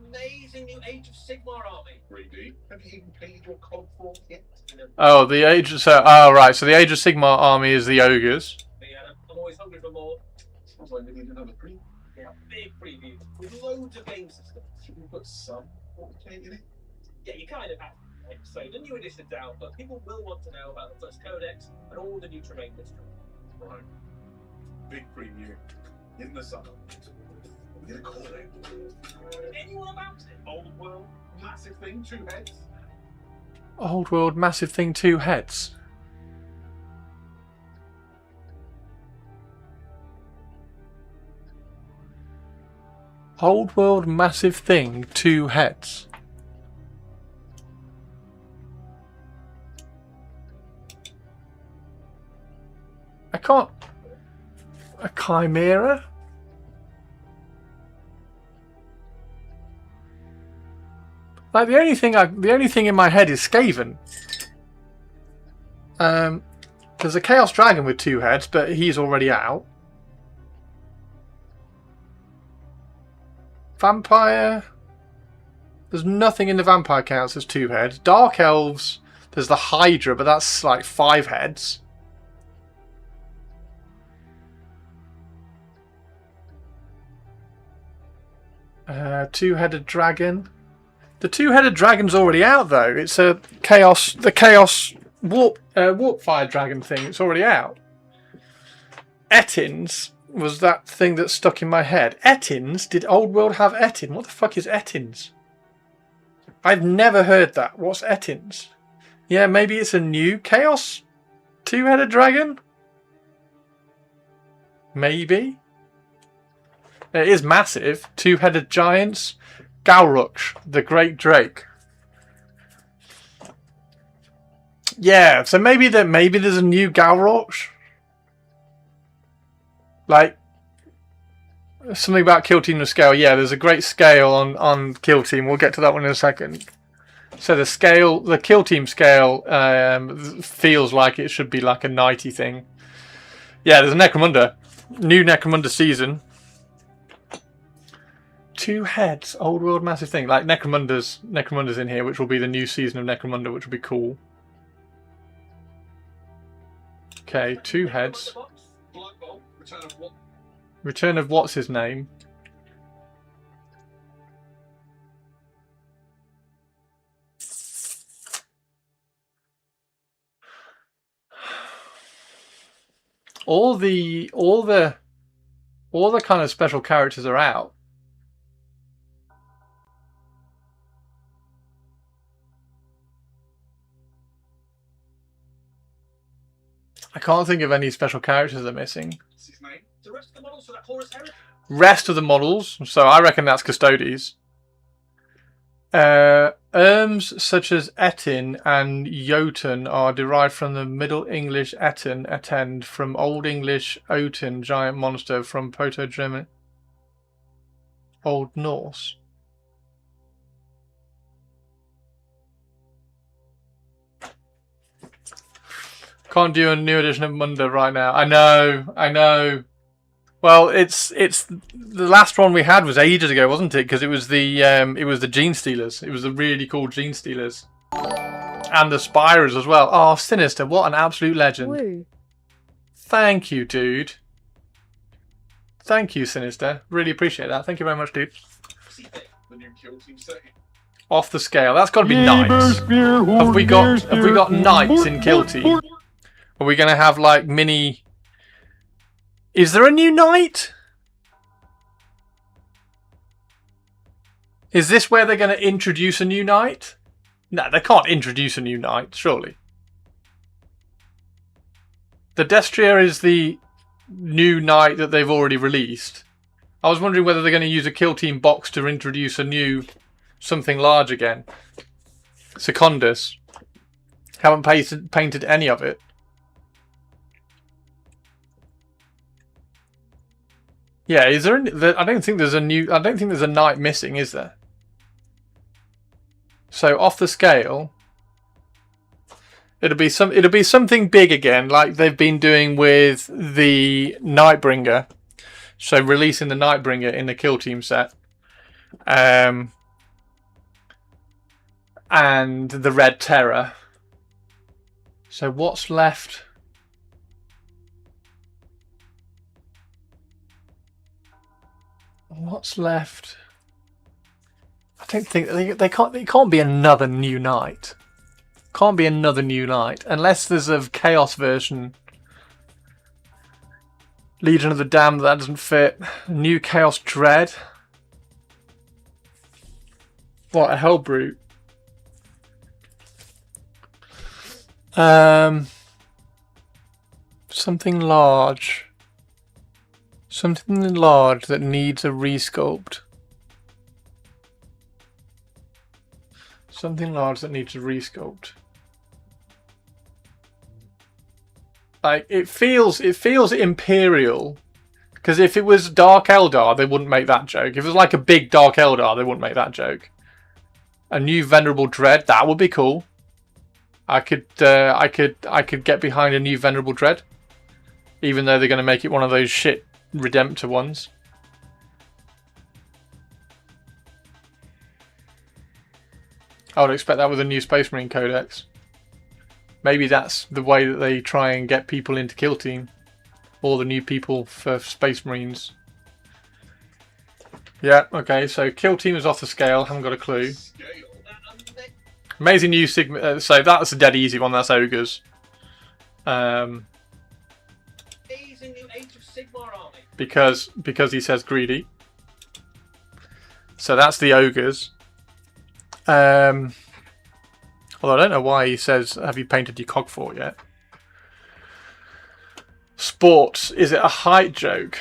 Amazing new Age of Sigmar army. 3D. Have you even paid your cog for it yet? Oh, the Age of... right, so the Age of Sigmar army is the Ogres. Yeah, I'm always hungry for more. Sounds like we need another preview. Yeah, big preview with loads of game systems. Should we put some 40k in it? Yeah, you kind of have to. Right? So the new edition's out, but people will want to know about the first codex and all the new terrain mystery. Right. Big preview. In the summer. We're gonna call it. Anyone about it? Old World, massive thing, 2 heads. Old World, massive thing, 2 heads. Old world massive thing, 2 heads. I can't. A chimera? Like the only thing in my head is Skaven. There's a Chaos Dragon with 2 heads, but he's already out. Vampire. There's nothing in the vampire counts as 2 heads. Dark Elves. There's the Hydra, but that's like 5 heads. Two-headed dragon. The 2-headed dragon's already out though. It's the chaos warp fire dragon thing. It's already out. Ettins was that thing that stuck in my head. Ettins? Did Old World have Ettin? What the fuck is Ettins? I've never heard that. What's Ettins? Yeah, maybe it's a new chaos 2-headed dragon? Maybe. It is massive. 2-headed giants. Galruksh, the Great Drake. Yeah, so maybe there's a new Galruksh. Like something about Kill Team the scale. Yeah, there's a great scale on Kill Team. We'll get to that one in a second. So the Kill Team scale feels like it should be like a nighty thing. Yeah, there's a Necromunda. New Necromunda season. 2 heads, old world massive thing. Like Necromunda's in here, which will be the new season of Necromunda, which will be cool. Okay, 2 heads. Return of what's his name? All the kind of special characters are out. I can't think of any special characters that are missing. Rest of the models, so I reckon that's Custodes. Erms such as Ettin and Jotun are derived from the Middle English Etten, attend, from Old English Oten, giant monster, from Proto-German Old Norse. Can't do a new edition of Munda right now. I know. Well, it's the last one we had was ages ago, wasn't it? Because it was the Gene Stealers. It was the really cool Gene Stealers, and the Spirers as well. Oh, Sinister! What an absolute legend! Woo. Thank you, dude. Thank you, Sinister. Really appreciate that. Thank you very much, dude. Off the scale. That's got to be knights. Have we got knights in Kill Team? Are we going to have like mini... Is there a new knight? Is this where they're going to introduce a new knight? No, they can't introduce a new knight, surely. The Destria is the new knight that they've already released. I was wondering whether they're going to use a Kill Team box to introduce a new something large again. Secundus. Haven't painted any of it. Yeah, is there? I don't think there's a knight missing, is there? So off the scale, it'll be something big again, like they've been doing with the Nightbringer. So releasing the Nightbringer in the Kill Team set, and the Red Terror. So what's left? What's left? I don't think they can't. It can't be another new knight. Can't be another new knight unless there's a chaos version. Legion of the Damned, that doesn't fit. New Chaos Dread. What, a Hellbrute? Something large. Something large that needs a resculpt. Something large that needs to resculpt. Like it feels imperial. Because if it was Dark Eldar, they wouldn't make that joke. If it was like a big Dark Eldar, they wouldn't make that joke. A new Venerable Dread, that would be cool. I could get behind a new Venerable Dread, even though they're going to make it one of those shit Redemptor ones. I would expect that with a new Space Marine Codex. Maybe that's the way that they try and get people into Kill Team. All the new people for Space Marines. Yeah, okay, so Kill Team is off the scale, haven't got a clue. Amazing new Sigma, so that's a dead easy one, that's Ogres. Because he says greedy. So that's the Ogres. Although I don't know why he says, have you painted your Cogfort yet? Sports, is it a height joke?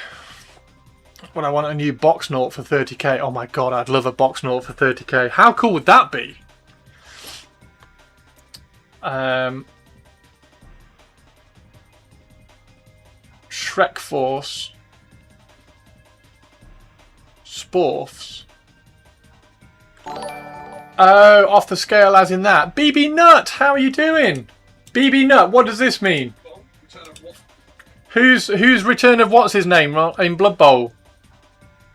When I want a new box Naught for 30k. Oh my god, I'd love a box Naught for 30k. How cool would that be? Shrek Force. Sporfs. Oh, off the scale as in that. BB Nut, how are you doing? BB Nut, what does this mean? Who's Return of what's his name in Blood Bowl?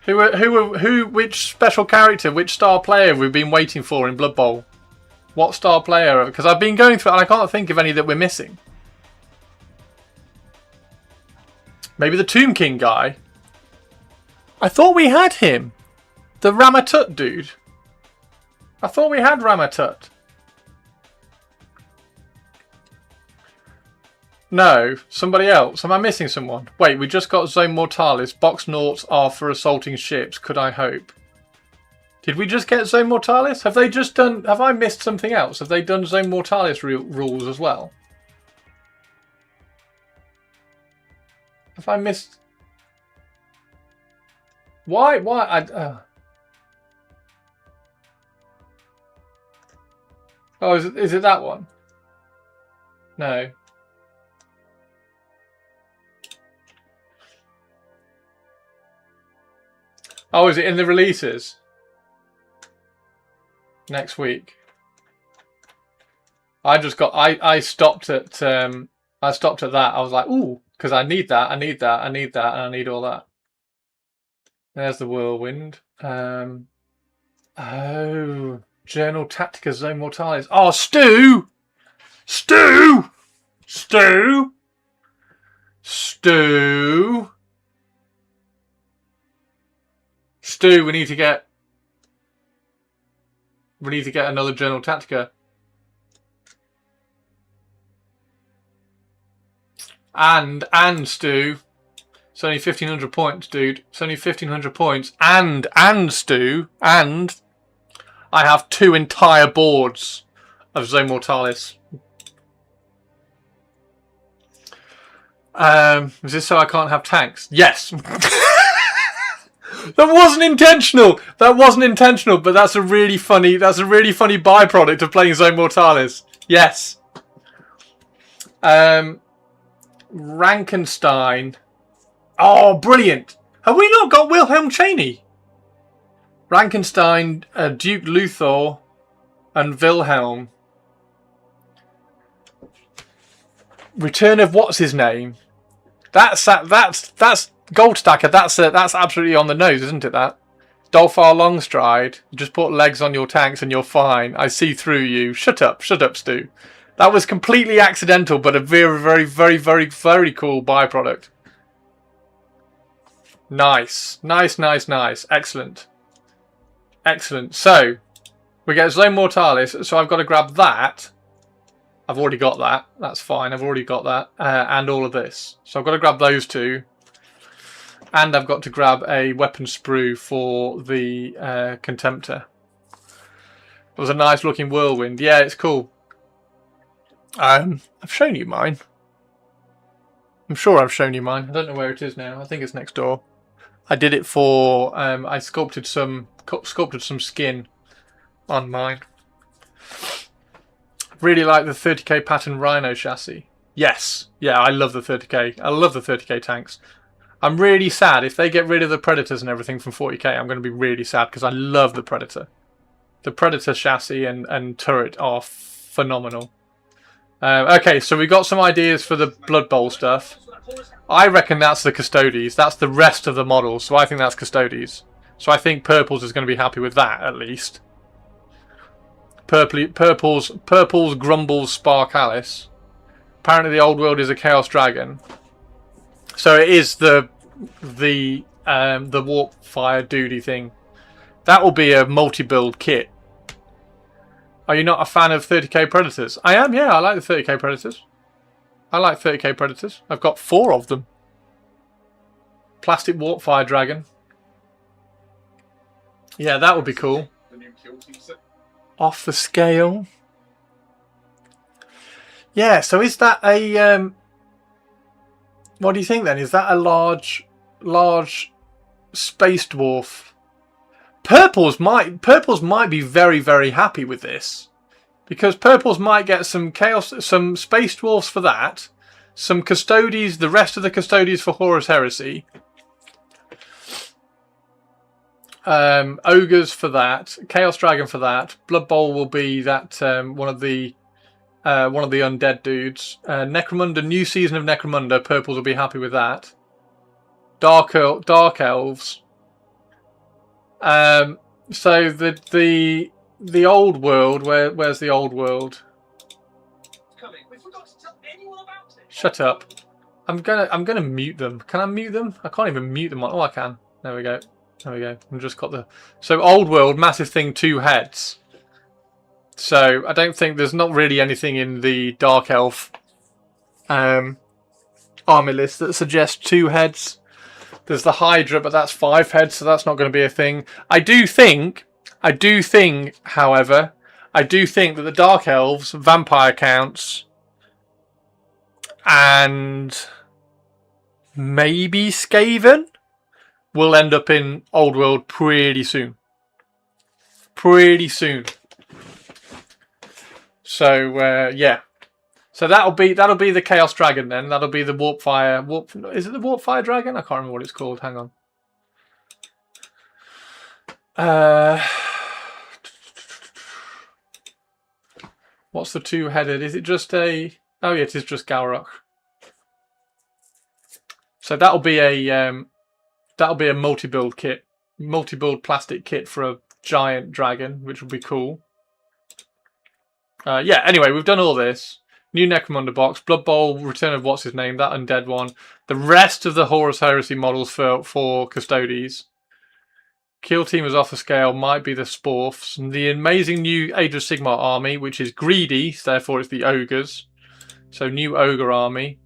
Which special character, which star player have we been waiting for in Blood Bowl? What star player? Because I've been going through it and I can't think of any that we're missing. Maybe the Tomb King guy. I thought we had him. The Ramatut dude. I thought we had Ramatut. No, somebody else. Am I missing someone? Wait, we just got Zone Mortalis. Box Naughts are for assaulting ships. Could I hope? Did we just get Zone Mortalis? Have they just done... Have I missed something else? Have they done Zone Mortalis rules as well? Have I missed... Why? Oh, is it that one? No. Oh, is it in the releases? Next week. I stopped at that. I was like, ooh, because I need that, and I need all that. There's the Whirlwind. Oh, Journal Tactica Zone Mortalis. Oh, Stu! Stu, we need to get another Journal Tactica. And Stu, it's only 1,500 points, dude. It's only 1,500 points. And Stu, and I have 2 entire boards of Zone Mortalis. Is this so I can't have tanks? Yes. That wasn't intentional. But that's a really funny byproduct of playing Zone Mortalis. Yes. Rankenstein. Oh, brilliant. Have we not got Wilhelm Chaney? Rankenstein, Duke Luthor, and Wilhelm. Return of what's his name? That's Gold Stacker. That's absolutely on the nose, isn't it? That Dolphar Longstride. You just put legs on your tanks and you're fine. I see through you. Shut up, Stu. That was completely accidental, but a very, very, very, very, very cool byproduct. Nice. Excellent. So we get Zone Mortalis. So I've got to grab that. I've already got that. That's fine. I've already got that. And all of this. So I've got to grab those 2. And I've got to grab a weapon sprue for the Contemptor. It was a nice looking Whirlwind. Yeah, it's cool. I've shown you mine. I'm sure I've shown you mine. I don't know where it is now. I think it's next door. I did it for... I sculpted some skin on mine. Really like the 30k pattern Rhino chassis. Yes. Yeah, I love the 30k. I love the 30k tanks. I'm really sad if they get rid of the Predators and everything from 40k. I'm going to be really sad because I love the Predator. The Predator chassis and turret are phenomenal. Okay, so we got some ideas for the Blood Bowl stuff. I reckon that's the Custodes. That's the rest of the models, so I think that's Custodes. So I think Purples is going to be happy with that, at least. Purple's Grumbles Spark Alice. Apparently the old world is a Chaos Dragon. So it is the Warp Fire Duty thing. That will be a multi-build kit. Are you not a fan of 30k Predators? I am, yeah, I like the 30k Predators. I like 30k Predators. I've got 4 of them. Plastic Warp Fire Dragon. Yeah, that would be cool. Off the scale. Yeah, so is that a... what do you think then? Is that a large space dwarf? Purples might be very, very happy with this. Because Purples might get some some space dwarfs for that. Some Custodes, the rest of the Custodes for Horus Heresy. Ogres for that. Chaos Dragon for that. Blood Bowl will be that one of the undead dudes. Necromunda, new season of Necromunda. Purples will be happy with that. Dark Elves. So the old world. Where's the old world? We forgot to tell anyone about it. Shut up. I'm gonna mute them. Can I mute them? I can't even mute them. Oh, I can. There we go. There we go. I've just got the... So old world, massive thing, 2 heads. So I don't think there's not really anything in the Dark Elf army list that suggests 2 heads. There's the Hydra, but that's 5 heads, so that's not going to be a thing. I do think, however, I do think that the Dark Elves, vampire counts, and maybe Skaven will end up in Old World pretty soon. Pretty soon. So yeah. So that'll be the Chaos Dragon then. That'll be the Warp Fire. Is it the Warp Fire Dragon? I can't remember what it's called. Hang on. What's the 2-headed? Is it just a... Oh yeah, it is just Galrock. So that'll be a multi-build kit. Multi-build plastic kit for a giant dragon, which will be cool. Yeah, anyway, we've done all this. New Necromunda box, Blood Bowl, Return of what's his name, that undead one. The rest of the Horus Heresy models for Custodes. Kill Team is off the scale, might be the Sporfs. And the amazing new Age of Sigmar army, which is greedy, so therefore it's the Ogres. So new Ogre army.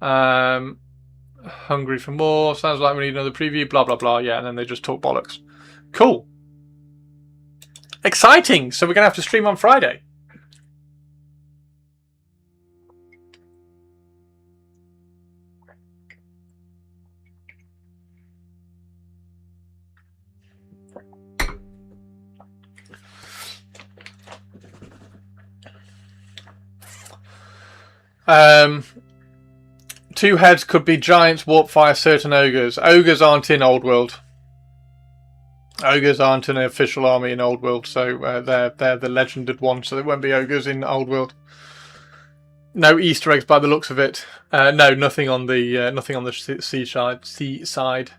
Hungry for more, sounds like we need another preview, blah blah blah, yeah, and then they just talk bollocks. Cool. Exciting! So we're going to have to stream on Friday. Two heads could be giants, warpfire, certain ogres. Ogres aren't in Old World. Ogres aren't an official army in Old World, so they're the legended one, so there won't be ogres in Old World. No Easter eggs by the looks of it. No, nothing on the seaside.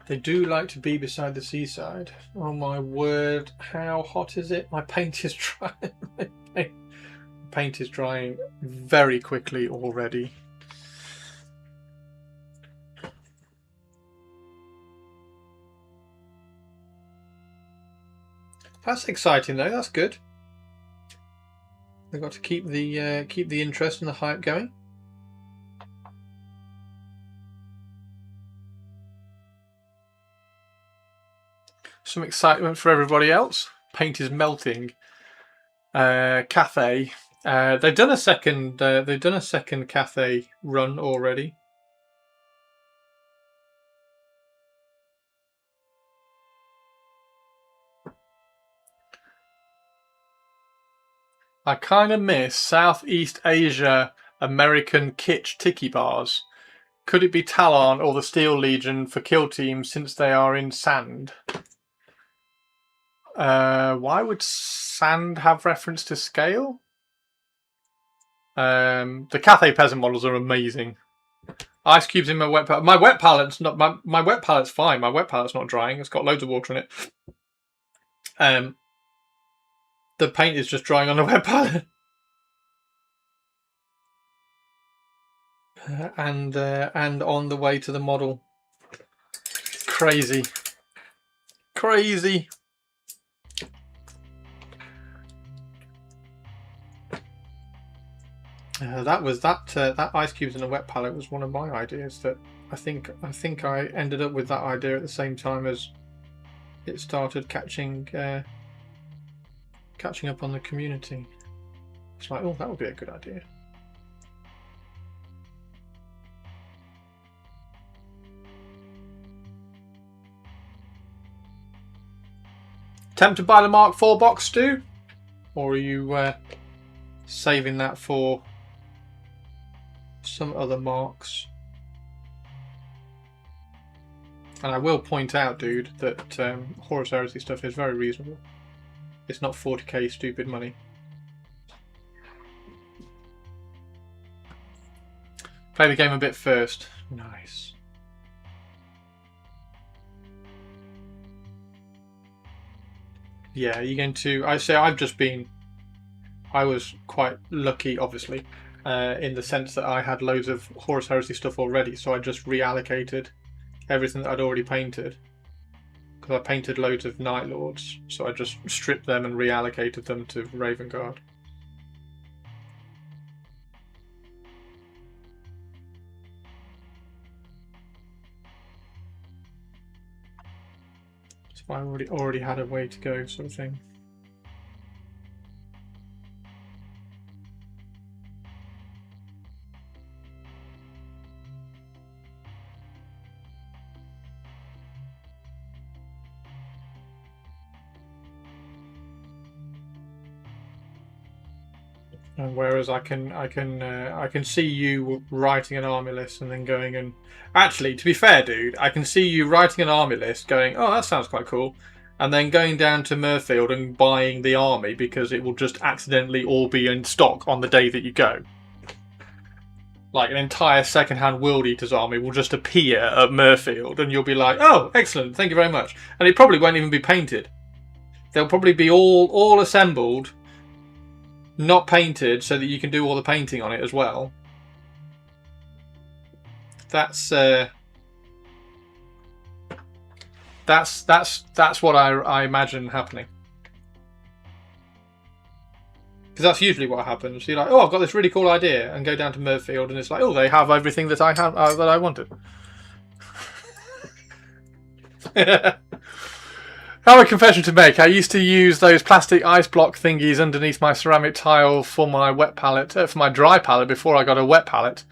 They do like to be beside the seaside. Oh my word, how hot is it? My paint is drying. My paint is drying very quickly already. That's exciting though, that's good. They've got to keep the interest and the hype going. Some excitement for everybody else. Paint is melting. Cathay, They've done a second. They've done a second Cathay run already. I kind of miss Southeast Asia American kitsch tiki bars. Could it be Talon or the Steel Legion for kill teams since they are in sand? Why would sand have reference to scale? The Cathay Peasant models are amazing. Ice cubes in my wet palette. My wet palette's not my wet palette's fine. My wet palette's not drying. It's got loads of water in it. The paint is just drying on the wet palette. And on the way to the model. Crazy. Crazy. That ice cubes in a wet palette was one of my ideas. That I think I ended up with that idea at the same time as it started catching up on the community. It's like, oh, that would be a good idea. Tempted to buy the Mark IV box, Stu? Or are you saving that for some other marks? And I will point out, dude, that Horus Heresy stuff is very reasonable. It's not 40k stupid money. Play the game a bit first. Nice. Yeah, you're going to... I was quite lucky, obviously, in the sense that I had loads of Horus Heresy stuff already, so I just reallocated everything that I'd already painted. Because I painted loads of Night Lords, so I just stripped them and reallocated them to Raven Guard. So I already had a way to go, sort of thing. And whereas I can see you writing an army list and then going and actually, to be fair, dude, I can see you writing an army list, going, oh, that sounds quite cool, and then going down to Murfield and buying the army because it will just accidentally all be in stock on the day that you go. Like an entire second-hand World Eaters army will just appear at Murfield, and you'll be like, oh, excellent, thank you very much, and it probably won't even be painted. They'll probably be all assembled, not painted, so that you can do all the painting on it as well. That's what I imagine happening. Because that's usually what happens. You're like, oh, I've got this really cool idea, and go down to Murfield, and it's like, oh, they have everything that I wanted. I have a confession to make. I used to use those plastic ice block thingies underneath my ceramic tile for my wet palette, for my dry palette before I got a wet palette.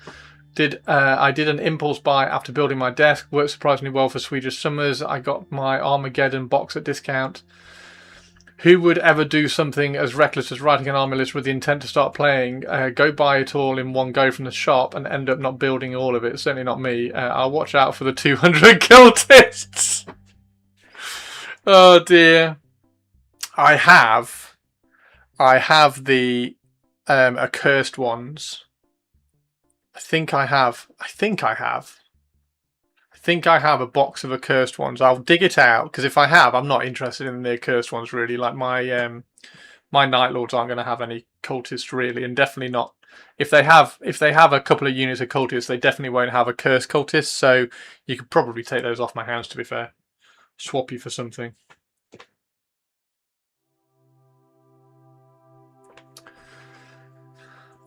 I did an impulse buy after building my desk. Worked surprisingly well for Swedish summers. I got my Armageddon box at discount. Who would ever do something as reckless as writing an army list with the intent to start playing, go buy it all in one go from the shop and end up not building all of it? Certainly not me. I'll watch out for the 200 cultists. Oh dear. I have the accursed ones. I think I have a box of accursed ones. I'll dig it out, because if I have, I'm not interested in the accursed ones really. Like my my Night Lords aren't going to have any cultists really, and definitely not. If they have a couple of units of cultists, they definitely won't have accursed cultists. So you could probably take those off my hands, to be fair. Swap you for something.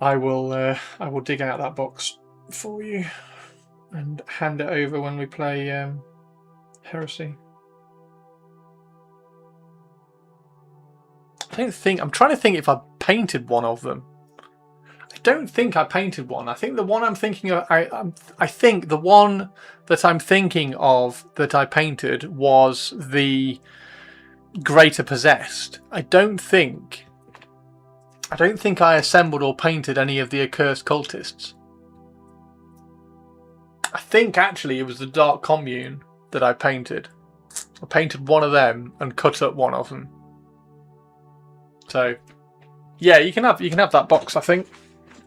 I will dig out that box for you and hand it over when we play Heresy. I'm trying to think if I painted one of them. don't think I painted one. I think the one I'm thinking of, I think the one that I'm thinking of that I painted was the Greater Possessed. I don't think I assembled or painted any of the Accursed Cultists. I think actually it was the Dark Commune that I painted. I painted one of them and cut up one of them. So yeah, you can have that box, I think.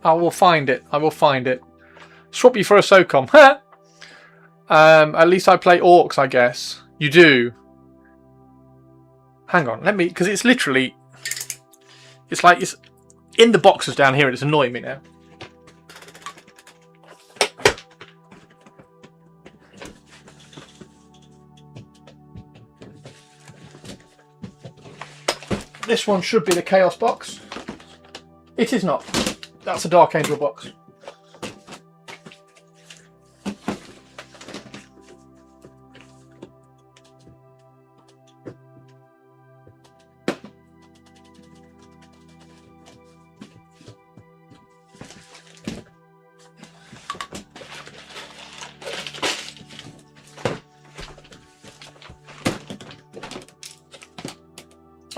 I will find it. Swap you for a SOCOM. At least I play orcs, I guess. You do. Hang on, because it's literally, it's like it's in the boxes down here and it's annoying me now. This one should be the Chaos box. It is not. That's a Dark Angel box.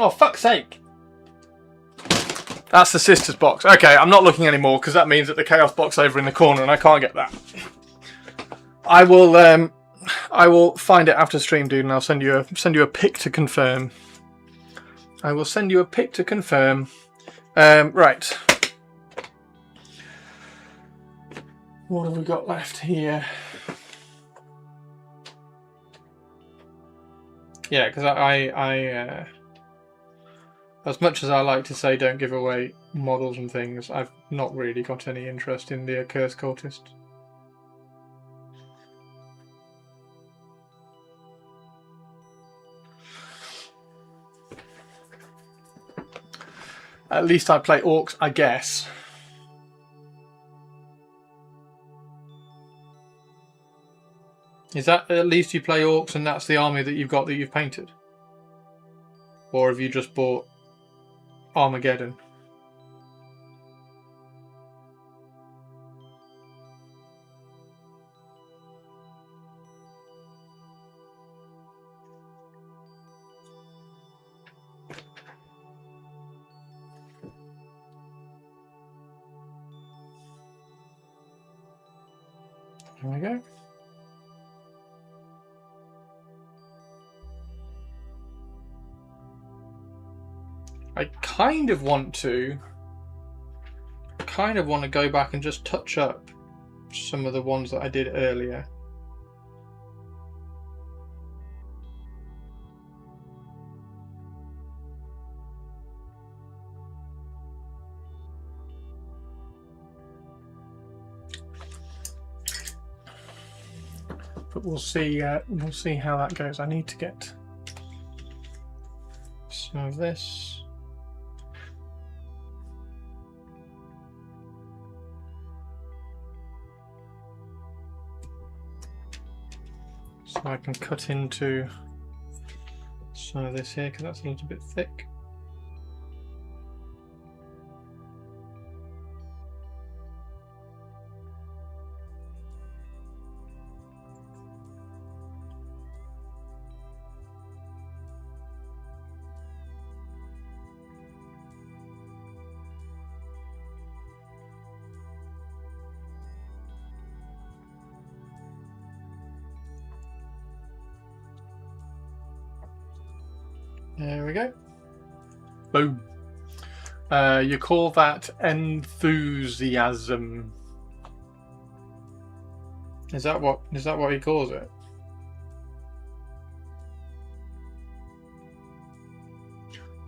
Oh, fuck's sake. That's the Sisters box. Okay, I'm not looking anymore because that means that the Chaos box over in the corner and I can't get that. I will find it after stream, dude, and I'll send you a pic to confirm. I will send you a pic to confirm. Right. What have we got left here? Yeah, because I as much as I like to say don't give away models and things, I've not really got any interest in the Accursed Cultist. At least I play orcs, I guess. Is that at least you play orcs and that's the army that you've got that you've painted? Or have you just bought Armageddon? There we go. I kind of want to go back and just touch up some of the ones that I did earlier. But we'll see how that goes. I need to get some of this. So I can cut into some of this here because that's a little bit thick. There we go. Boom. You call that enthusiasm? Is that what he calls it?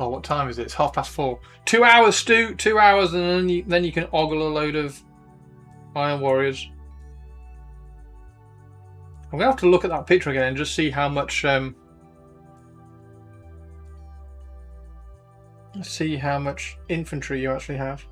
Oh, what time is it? It's 4:30. 2 hours, Stu. 2 hours, and then you can ogle a load of Iron Warriors. I'm gonna have to look at that picture again and just see how much. See how much infantry you actually have.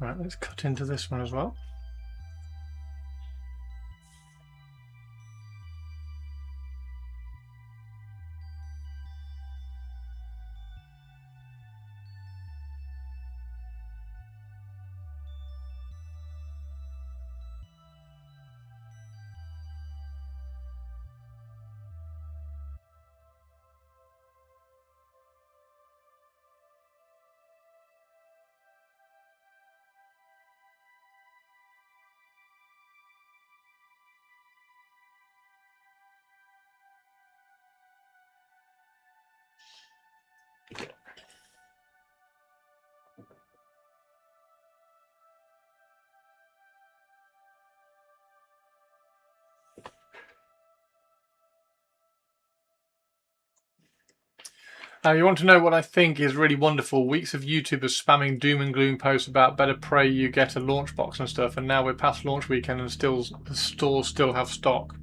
Right, let's cut into this one as well. You want to know what I think is really wonderful? Weeks of YouTubers spamming doom and gloom posts about better pray you get a launch box and stuff, and now we're past launch weekend and still the stores still have stock.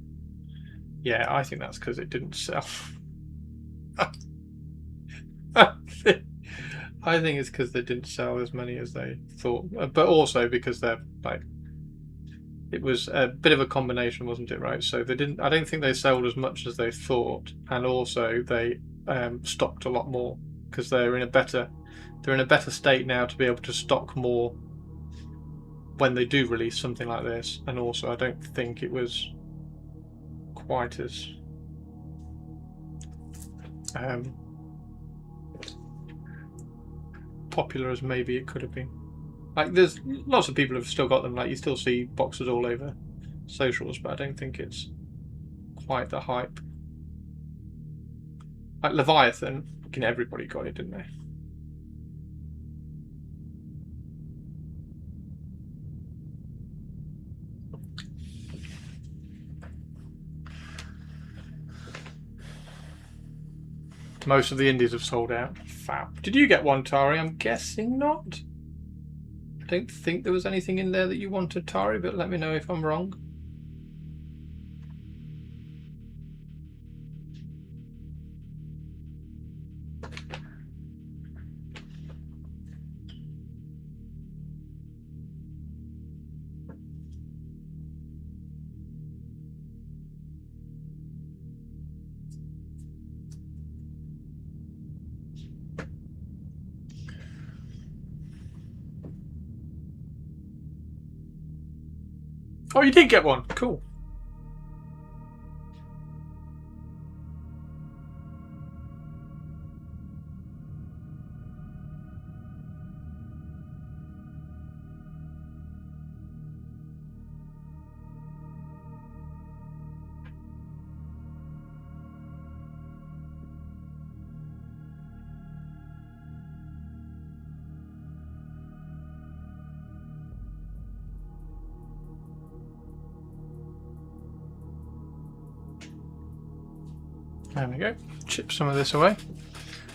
Yeah, I think that's because it didn't sell. I think it's because they didn't sell as many as they thought, but also because they're like, it was a bit of a combination, wasn't it? Right, so they didn't. I don't think they sold as much as they thought, and also they stocked a lot more because they're in a better state now to be able to stock more when they do release something like this. And also, I don't think it was quite as popular as maybe it could have been. Like, there's lots of people who've still got them. Like, you still see boxes all over socials, but I don't think it's quite the hype. Like Leviathan, everybody got it, didn't they? Most of the indies have sold out. Fab. Did you get one, Tari? I'm guessing not. I don't think there was anything in there that you wanted, Tari, but let me know if I'm wrong. Oh, you did get one. Cool. There we go. Chip some of this away.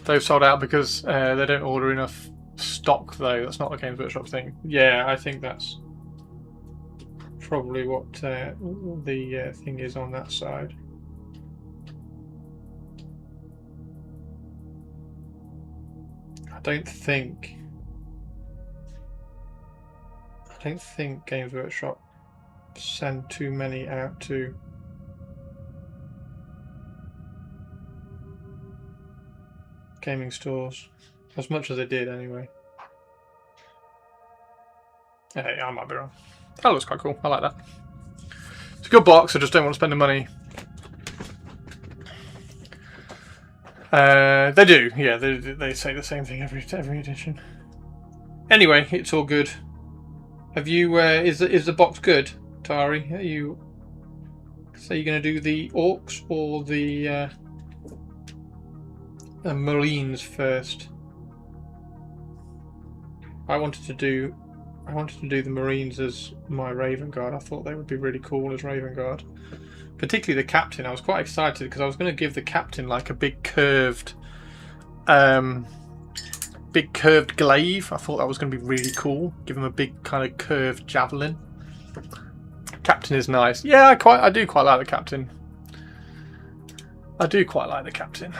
They've sold out because they don't order enough stock, though. That's not a Games Workshop thing. Yeah, I think that's probably what the thing is on that side. I don't think Games Workshop send too many out to gaming stores, as much as they did anyway. Hey, I might be wrong. That looks quite cool. I like that. It's a good box. I just don't want to spend the money. They do, yeah. They say the same thing every edition. Anyway, it's all good. Have you? Is the box good, Tari? Are you? So you're going to do the orcs or the Marines first? I wanted to do the Marines as my Raven Guard. I thought they would be really cool as Raven Guard. Particularly the captain. I was quite excited because I was going to give the captain like a big curved glaive. I thought that was going to be really cool. Give him a big kind of curved javelin. Captain is nice. Yeah, I do quite like the captain. I do quite like the captain.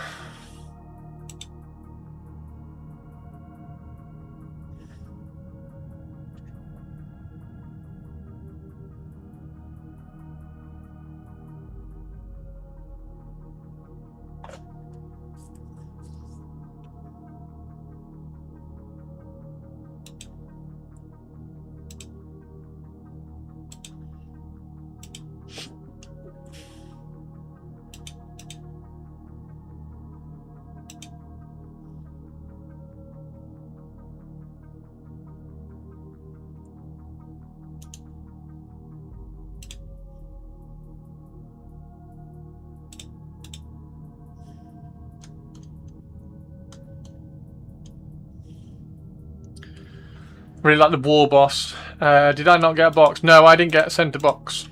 Really like the war boss. Did I not get a box? No, I didn't get sent a box.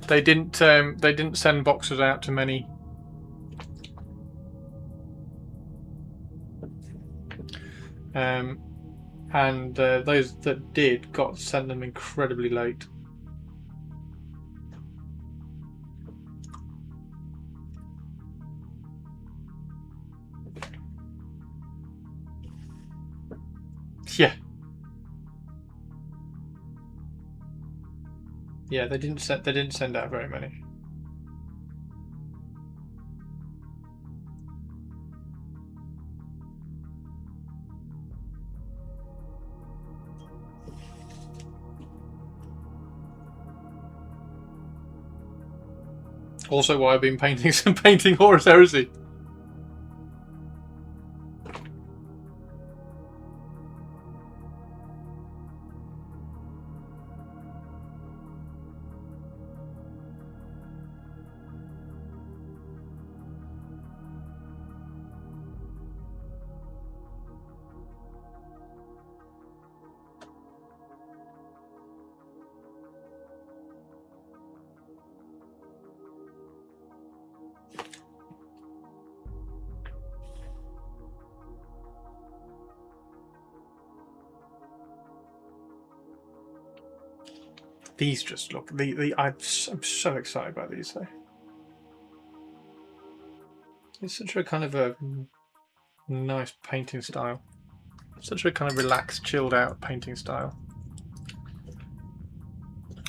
They didn't. They didn't send boxes out to many. And those that did got sent them incredibly late. Yeah. Yeah, they didn't send out very many. Also why I've been painting Horus Heresy. These just look. I'm so excited about these though. It's such a kind of a nice painting style. Such a kind of relaxed, chilled out painting style.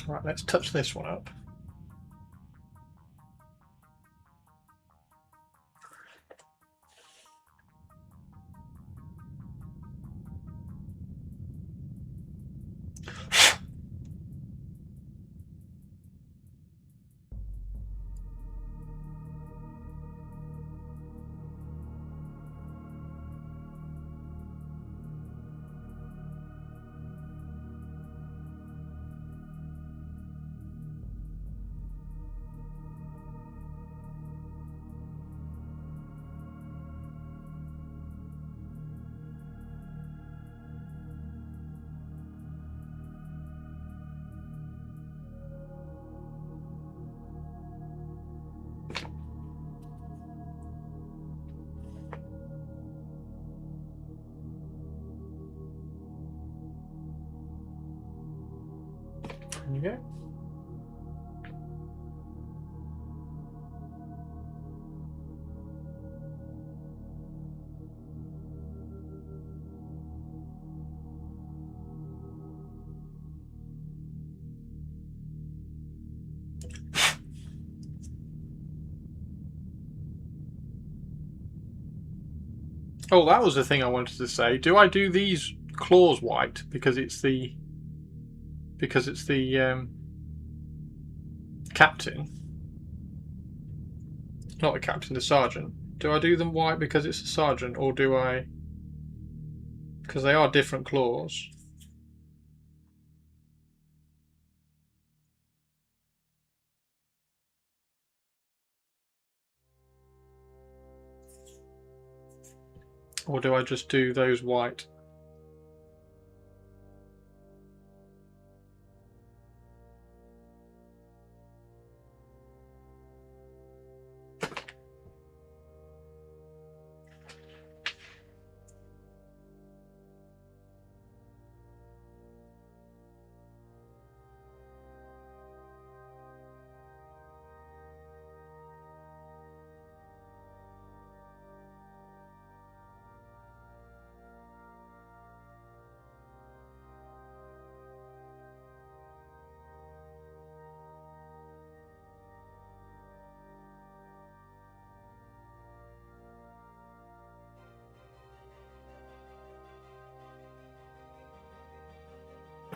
Right, let's touch this one up. There you go. Oh, that was the thing I wanted to say. Do I do these claws white because it's the captain? Not the captain, the sergeant. Do I do them white because it's a sergeant, or do I? Because they are different claws. Or do I just do those white?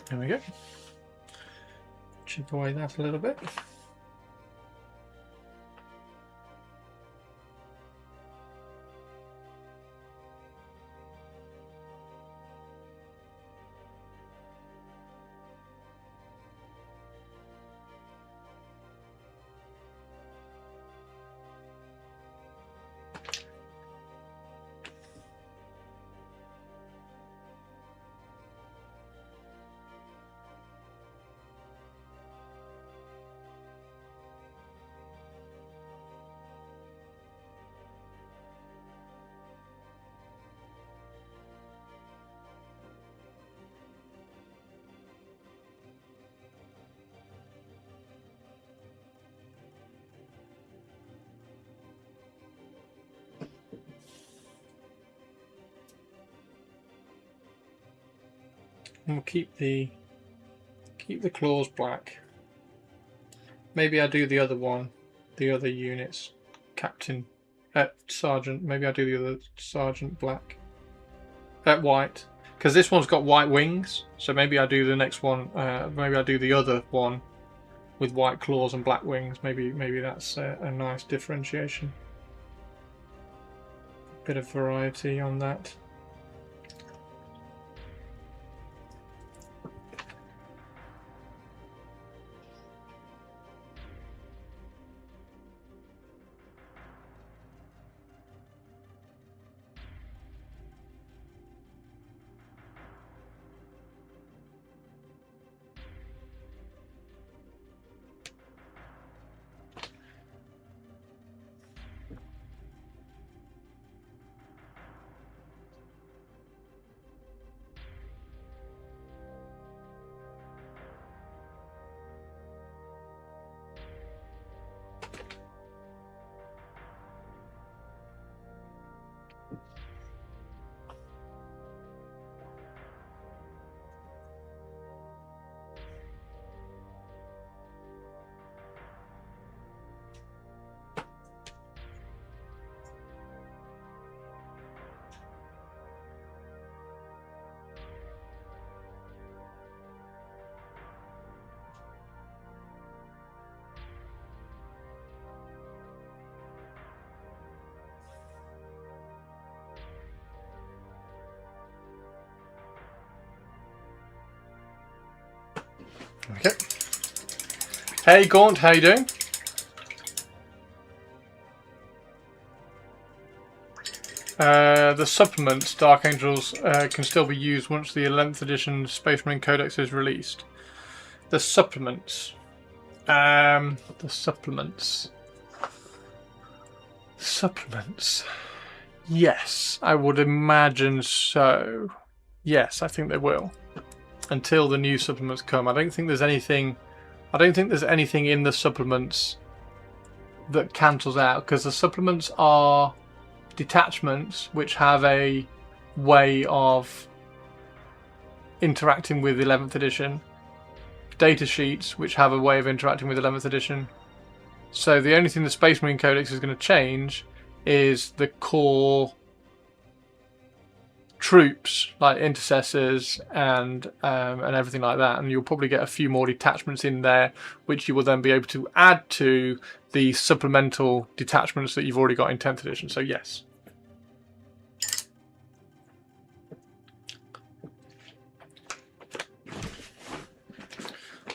There we go. Chip away that a little bit. And we'll keep the claws black. Maybe I do the other one, the other units, Captain, Sergeant. Maybe I do the other Sergeant black, white, because this one's got white wings. So maybe I do the next one. Maybe I do the other one with white claws and black wings. Maybe that's a nice differentiation. Bit of variety on that. Okay. Hey Gaunt, how you doing? The supplements, Dark Angels, can still be used once the 11th edition Space Marine Codex is released. The supplements. Supplements. Yes, I would imagine so. Yes, I think they will. Until the new supplements come. I don't think there's anything in the supplements that cancels out, because the supplements are detachments which have a way of interacting with 11th edition, data sheets which have a way of interacting with 11th edition. So the only thing the Space Marine Codex is going to change is the core troops, like intercessors and everything like that, and you'll probably get a few more detachments in there which you will then be able to add to the supplemental detachments that you've already got in 10th edition. So yes.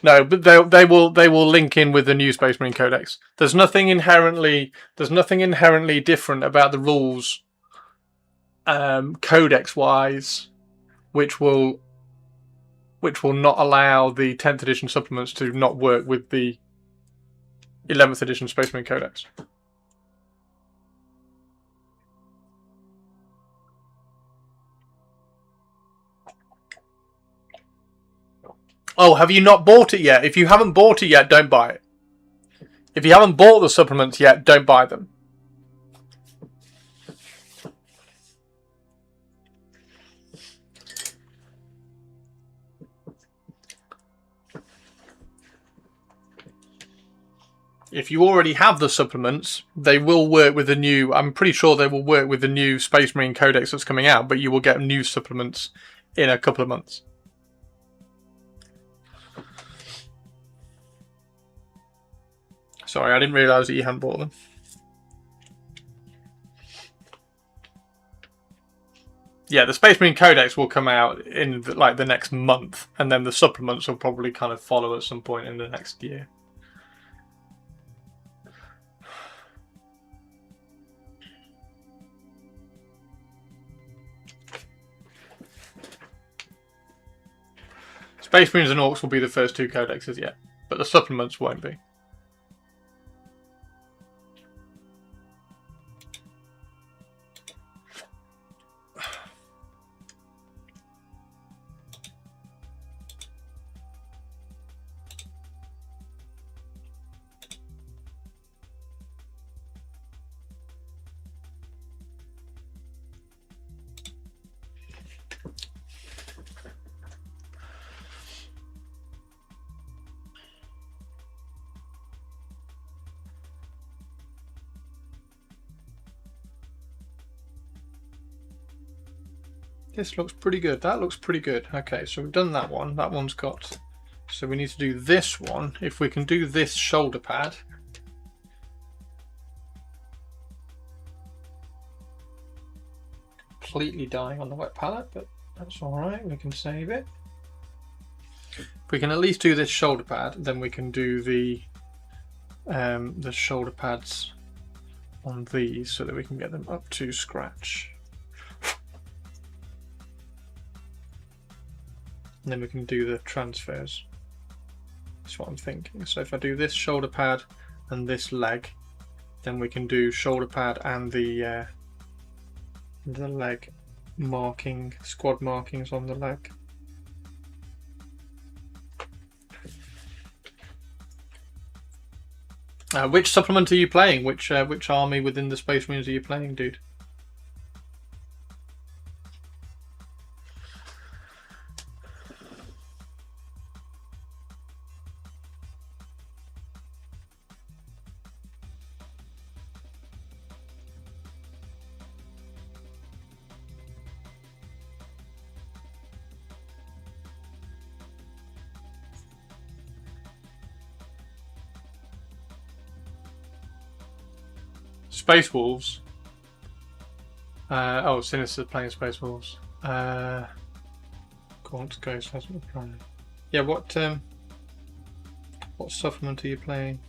No, but they will link in with the new Space Marine Codex. There's nothing inherently different about the rules codex wise which will not allow the 10th edition supplements to not work with the 11th edition Space Marine Codex. Oh, have you not bought it yet? If you haven't bought it yet, don't buy it. If you haven't bought the supplements yet, don't buy them. If you already have the supplements, they will work with the new... I'm pretty sure they will work with the new Space Marine Codex that's coming out, but you will get new supplements in a couple of months. Sorry, I didn't realise that you hadn't bought them. Yeah, the Space Marine Codex will come out in the next month, and then the supplements will probably kind of follow at some point in the next year. Space Marines and Orcs will be the first two codexes, yeah, but the supplements won't be. This looks pretty good. That looks pretty good. Okay, so we've done that one. That one's got... So we need to do this one. If we can do this shoulder pad. Completely dying on the wet palette, but that's alright. We can save it. If we can at least do this shoulder pad, then we can do the shoulder pads on these so that we can get them up to scratch. And then we can do the transfers. That's what I'm thinking. So if I do this shoulder pad and this leg, then we can do shoulder pad and the leg marking, squad markings on the leg. Which supplement are you playing? Which army within the Space Marines are you playing, dude? Space Wolves. Oh, Sinister's playing Space Wolves. Gaunt Ghost hasn't been playing. Yeah, what supplement are you playing?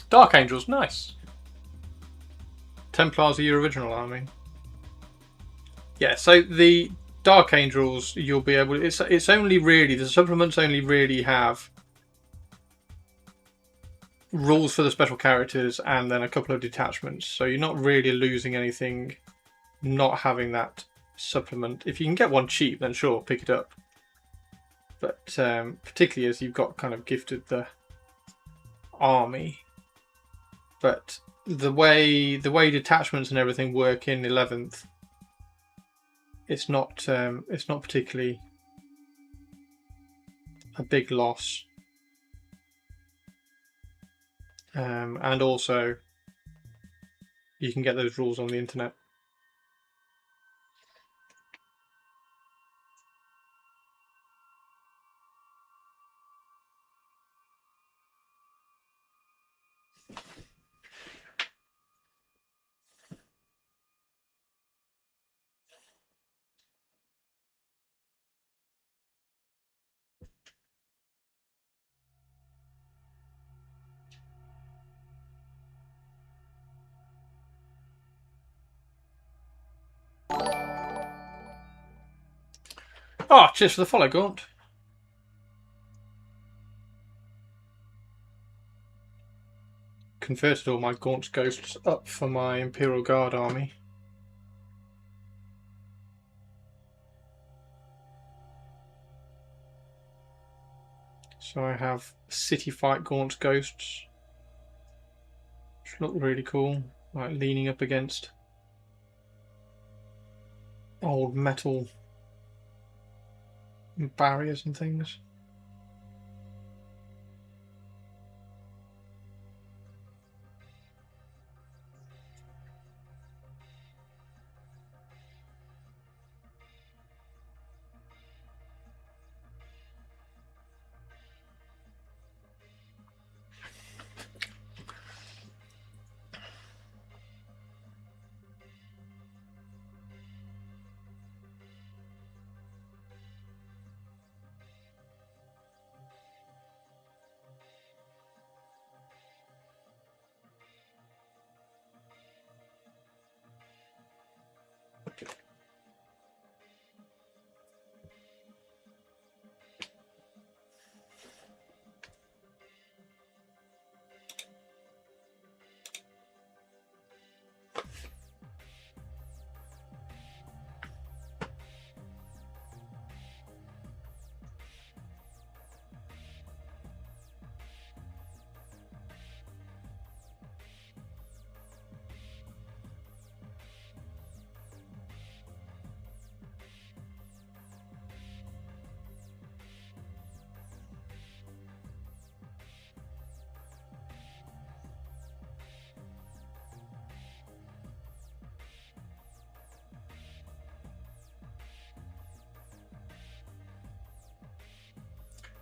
Dark Angels, nice. Templars are your original army. Yeah, so the Dark Angels, you'll be able to, it's only really, the supplements only really have rules for the special characters and then a couple of detachments, so you're not really losing anything not having that supplement. If you can get one cheap, then sure, pick it up, but particularly as you've got kind of gifted the army. But the way detachments and everything work in 11th, it's not particularly a big loss, and also you can get those rules on the internet. Oh, cheers for the follow, Gaunt. Converted all my Gaunt Ghosts up for my Imperial Guard army. So I have City Fight Gaunt Ghosts, which look really cool, like leaning up against old metal barriers and things.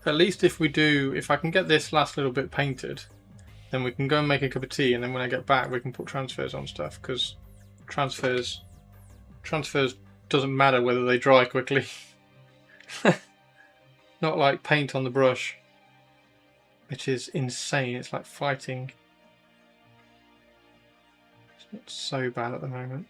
at least if I can get this last little bit painted, then we can go and make a cup of tea, and then when I get back we can put transfers on stuff, because transfers doesn't matter whether they dry quickly. Not like paint on the brush, which is insane. It's like fighting. It's not so bad at the moment.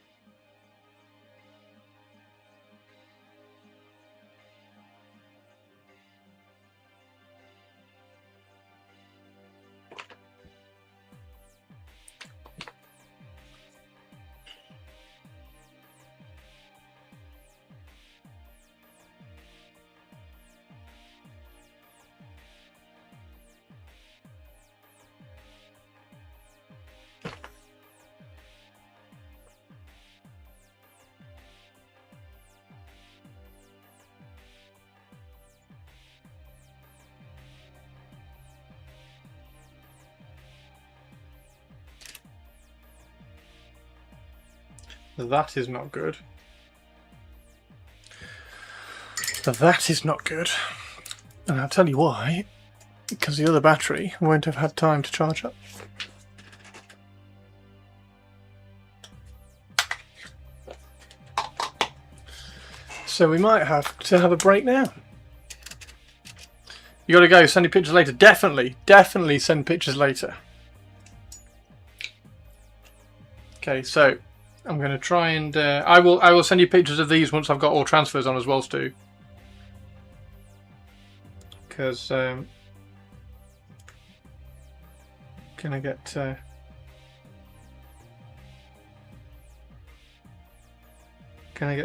That is not good. That is not good. And I'll tell you why. Because the other battery won't have had time to charge up. So we might have to have a break now. You gotta go, send your pictures later. Definitely send pictures later. Okay, so I'm going to try and I will send you pictures of these once I've got all transfers on as well, Stu. Because can I get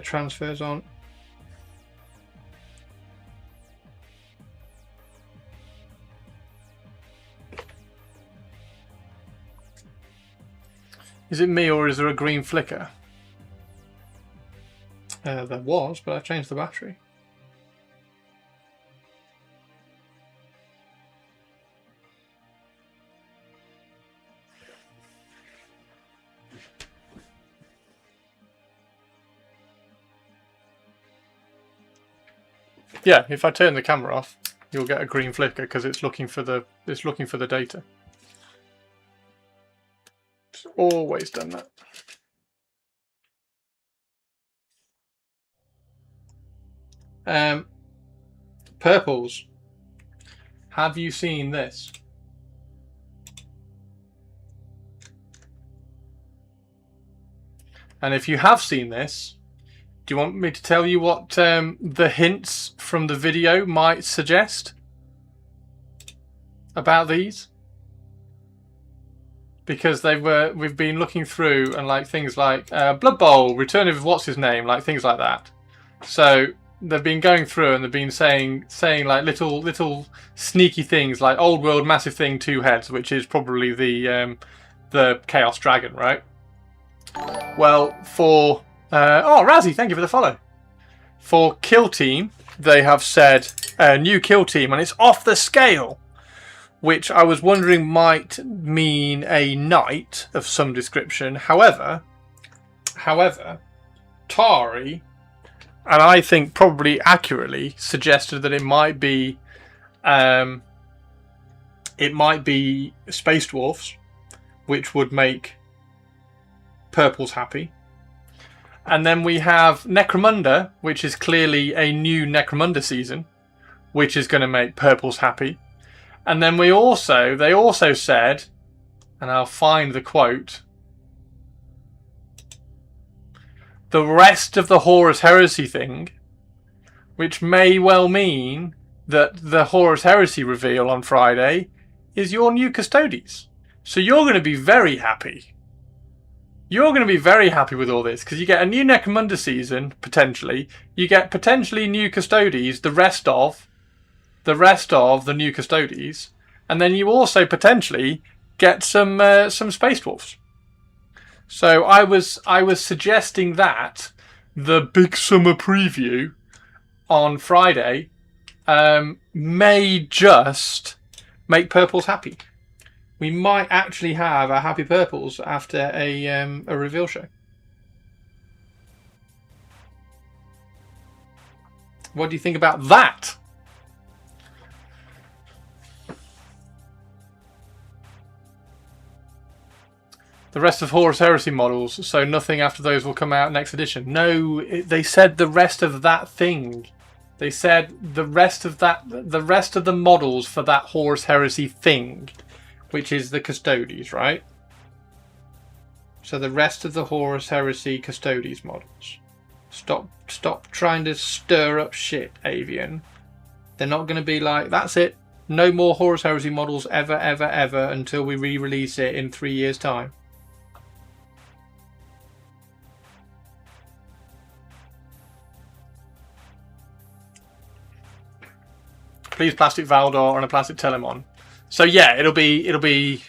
transfers on? Is it me, or is there a green flicker? There was, but I've changed the battery. Yeah, if I turn the camera off, you'll get a green flicker because it's looking for the data. It's always done that. Purples. Have you seen this? And if you have seen this, do you want me to tell you what the hints from the video might suggest about these? Because we've been looking through and like things like Blood Bowl, Return of what's his name, like things like that. So they've been going through and they've been saying like little sneaky things like Old World, Massive Thing, 2 heads, which is probably the Chaos Dragon, right? Well, for oh, Razzie, thank you for the follow. For Kill Team, they have said new Kill Team, and it's off the scale, which I was wondering might mean a knight of some description. However, Tari, and I think probably accurately, suggested that it might be Space Dwarfs, which would make purples happy. And then we have Necromunda, which is clearly a new Necromunda season, which is going to make purples happy. And then they also said, and I'll find the quote, the rest of the Horus Heresy thing, which may well mean that the Horus Heresy reveal on Friday is your new Custodes. So you're going to be very happy. You're going to be very happy with all this, because you get a new Necromunda season, potentially. You get potentially new Custodes, the rest of the new Custodes, and then you also potentially get some Space Dwarfs. So I was suggesting that the big summer preview on Friday may just make purples happy. We might actually have a happy purples after a reveal show. What do you think about that? The rest of Horus Heresy models, so nothing after those will come out next edition. No, they said the rest of that thing. They said the rest of the models for that Horus Heresy thing, which is the Custodes, right? So the rest of the Horus Heresy Custodes models. Stop trying to stir up shit, Avian. They're not going to be like, that's it. No more Horus Heresy models ever until we re-release it in 3 years' time. Please plastic Valdor and a plastic Telemon. So yeah, it'll be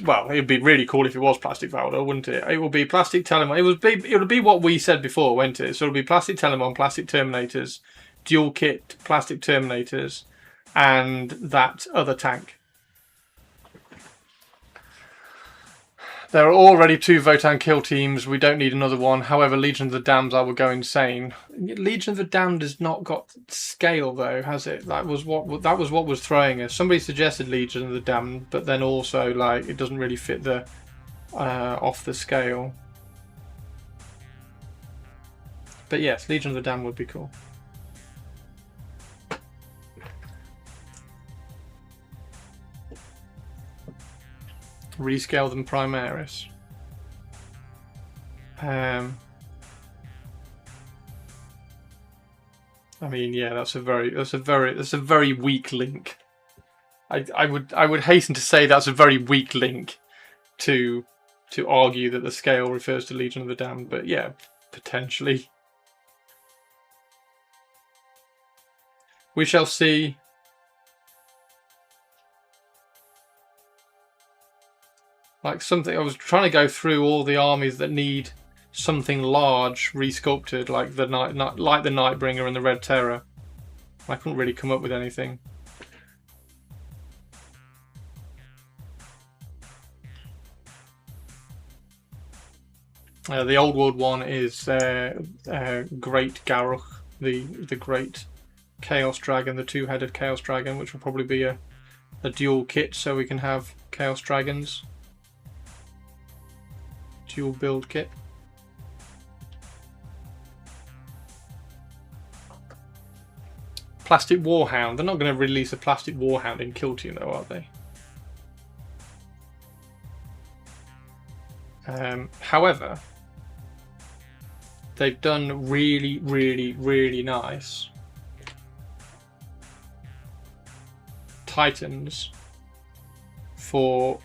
well, it'd be really cool if it was plastic Valdor, wouldn't it? It will be plastic Telemon. It'll be what we said before, won't it? So it'll be plastic Telemon, plastic Terminators, dual kit plastic Terminators, and that other tank. There are already 2 Votan kill teams. We don't need another one. However, Legion of the Damned, I will go insane. Legion of the Damned has not got scale though, has it? That was what was throwing us. Somebody suggested Legion of the Damned, but then also like it doesn't really fit the off the scale. But yes, Legion of the Damned would be cool. Rescale them Primaris. I mean, yeah, that's a very weak link. I would hasten to say that's a very weak link to argue that the scale refers to Legion of the Damned, but yeah, potentially. We shall see. Like something, I was trying to go through all the armies that need something large resculpted, like the Nightbringer and the Red Terror. I couldn't really come up with anything. The Old World one is Great Garruk, the Great Chaos Dragon, the 2-headed Chaos Dragon, which will probably be a dual kit, so we can have Chaos Dragons. Dual build kit. Plastic Warhound. They're not going to release a plastic Warhound in Kill Team though, are they? However, they've done really nice Titans for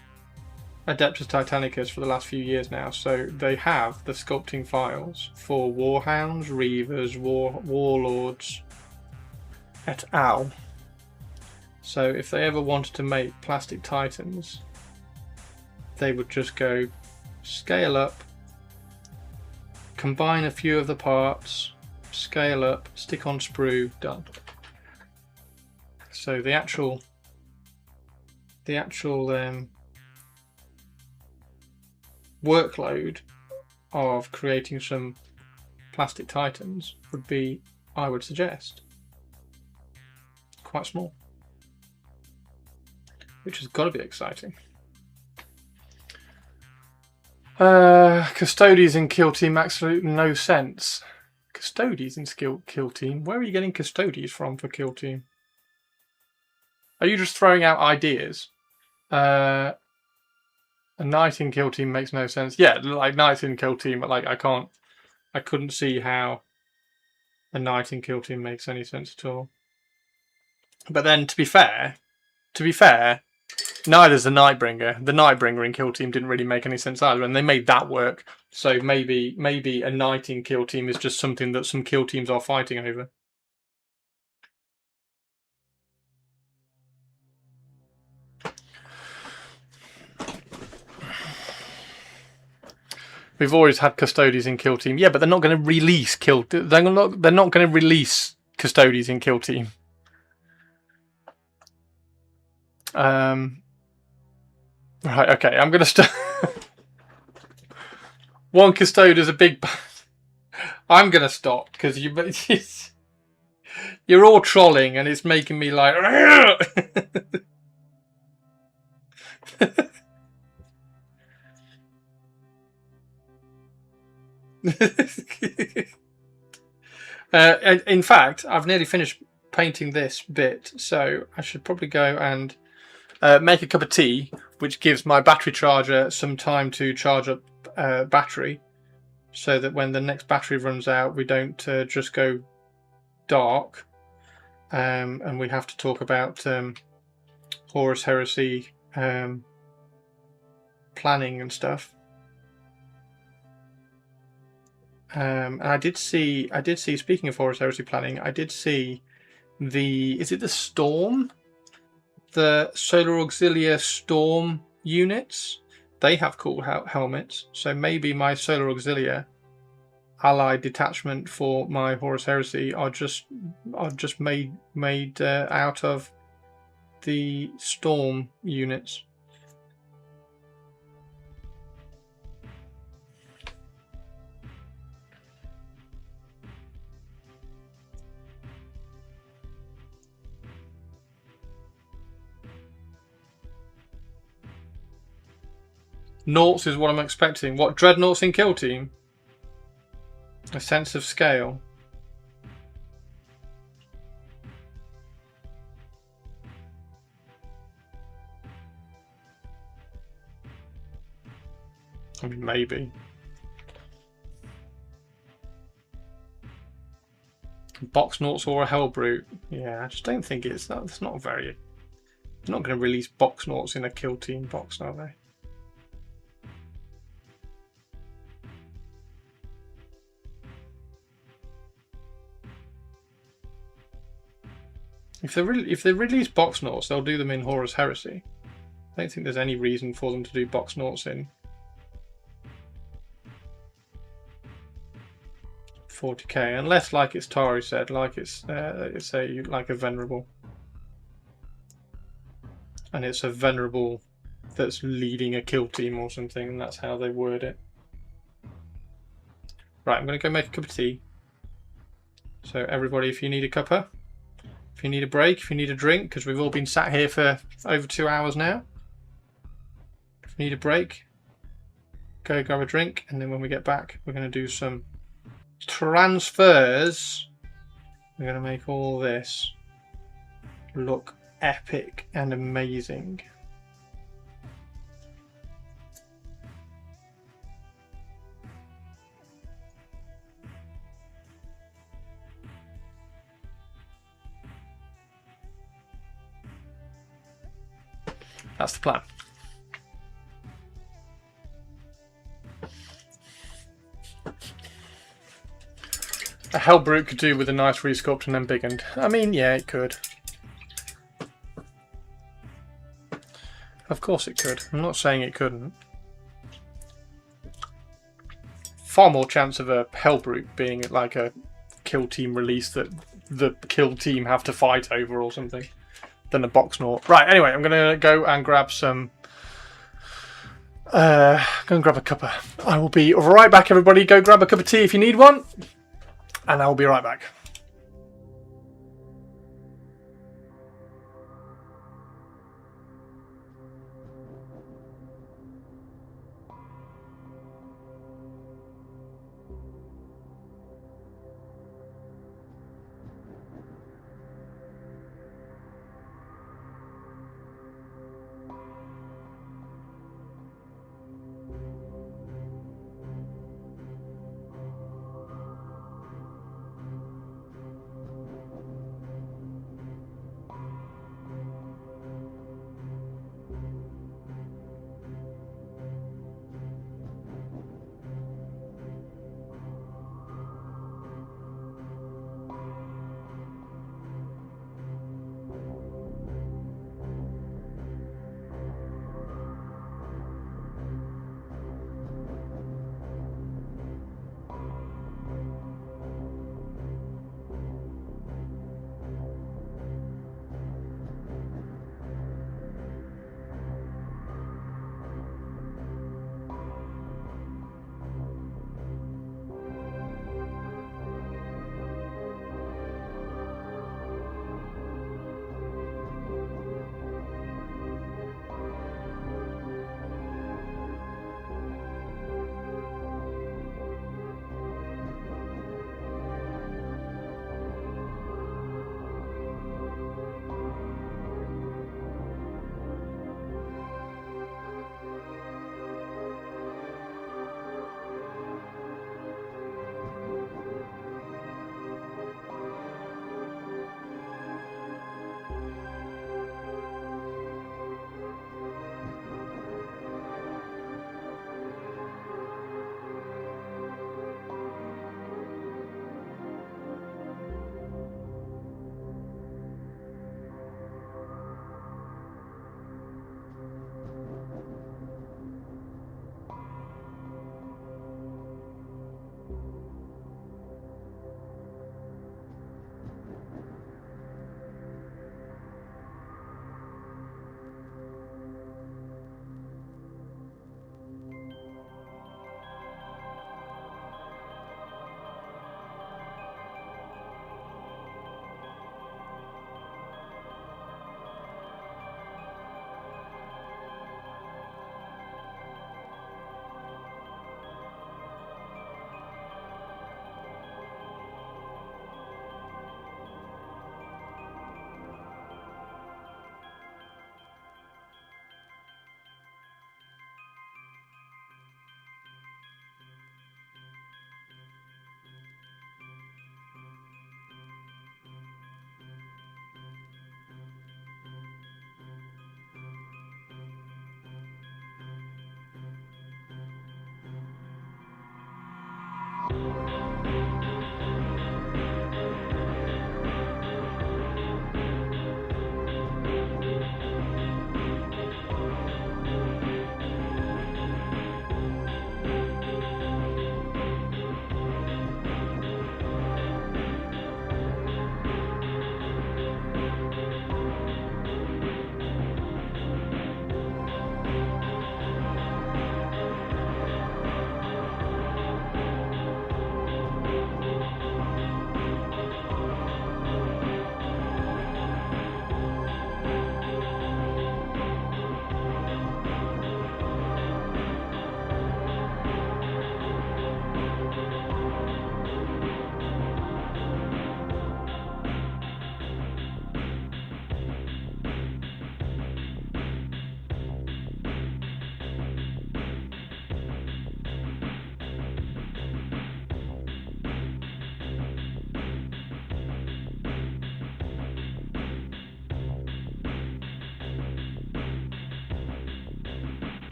Adeptus Titanicus for the last few years now, so they have the sculpting files for Warhounds, Reavers, Warlords, et al. So if they ever wanted to make plastic Titans, they would just go scale up, combine a few of the parts, scale up, stick on sprue, done. So the actual workload of creating some plastic Titans would be, I would suggest, quite small, which has got to be exciting. Custodes in Kill Team, absolutely no sense. Custodes in Kill Team? Where are you getting Custodes from for Kill Team? Are you just throwing out ideas? A Knight in Kill Team makes no sense. Yeah, like Knight in Kill Team, like I couldn't see how a Knight in Kill Team makes any sense at all. But then, to be fair, neither's the Nightbringer. The Nightbringer in Kill Team didn't really make any sense either, and they made that work. So maybe a Knight in Kill Team is just something that some Kill Teams are fighting over. We've always had Custodes in Kill Team. Yeah, but they're not going to release They're not going to release Custodes in Kill Team. Right. Okay. I'm going to start. One Custode is a big. I'm going to stop because you're all trolling and it's making me like. In fact, I've nearly finished painting this bit, so I should probably go and make a cup of tea, which gives my battery charger some time to charge up battery, so that when the next battery runs out, we don't just go dark, and we have to talk about Horus Heresy planning and stuff. And I did see. Speaking of Horus Heresy planning, I did see is it the Storm, the Solar Auxilia Storm units? They have cool helmets, so maybe my Solar Auxilia allied detachment for my Horus Heresy are just made out of the Storm units. Noughts is what I'm expecting. What, Dreadnoughts in Kill Team? A sense of scale. I mean, maybe. Box Noughts or a Hellbrute? Yeah, I just don't think it's not very. They're not going to release Box Noughts in a Kill Team box, are they? If they release Box Noughts, they'll do them in Horus Heresy. I don't think there's any reason for them to do Box Noughts in 40k, unless, like it's Tari said, like it's like a venerable, and it's a venerable that's leading a kill team or something, and that's how they word it. Right, I'm going to go make a cup of tea. So everybody, if you need a cuppa, if you need a break, if you need a drink, because we've all been sat here for over 2 hours now. If you need a break, go grab a drink, and then when we get back, we're going to do some transfers. We're going to make all this look epic and amazing. That's the plan. A Hellbrute could do with a nice resculpt and then biggened. I mean, yeah, it could. Of course it could. I'm not saying it couldn't. Far more chance of a Hellbrute being like a kill team release that the kill team have to fight over or something than a box Nought. Right, anyway, I'm going to go and grab some... go and grab a cuppa. I will be right back, everybody. Go grab a cup of tea if you need one. And I'll be right back.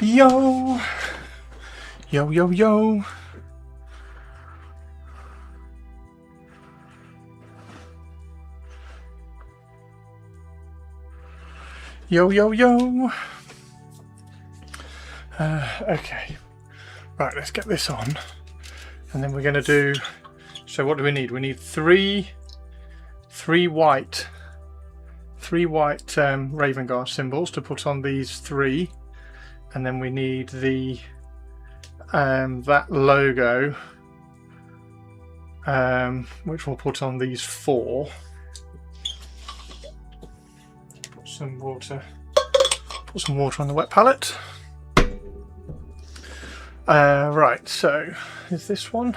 Yo! Yo, yo, yo! Yo, yo, yo! Okay. Right, let's get this on. And then we're going to do... So what do we need? We need three white Raven Guard symbols to put on these 3. And then we need the that logo, which we'll put on these 4. Put some water on the wet palette. Right, so is this one?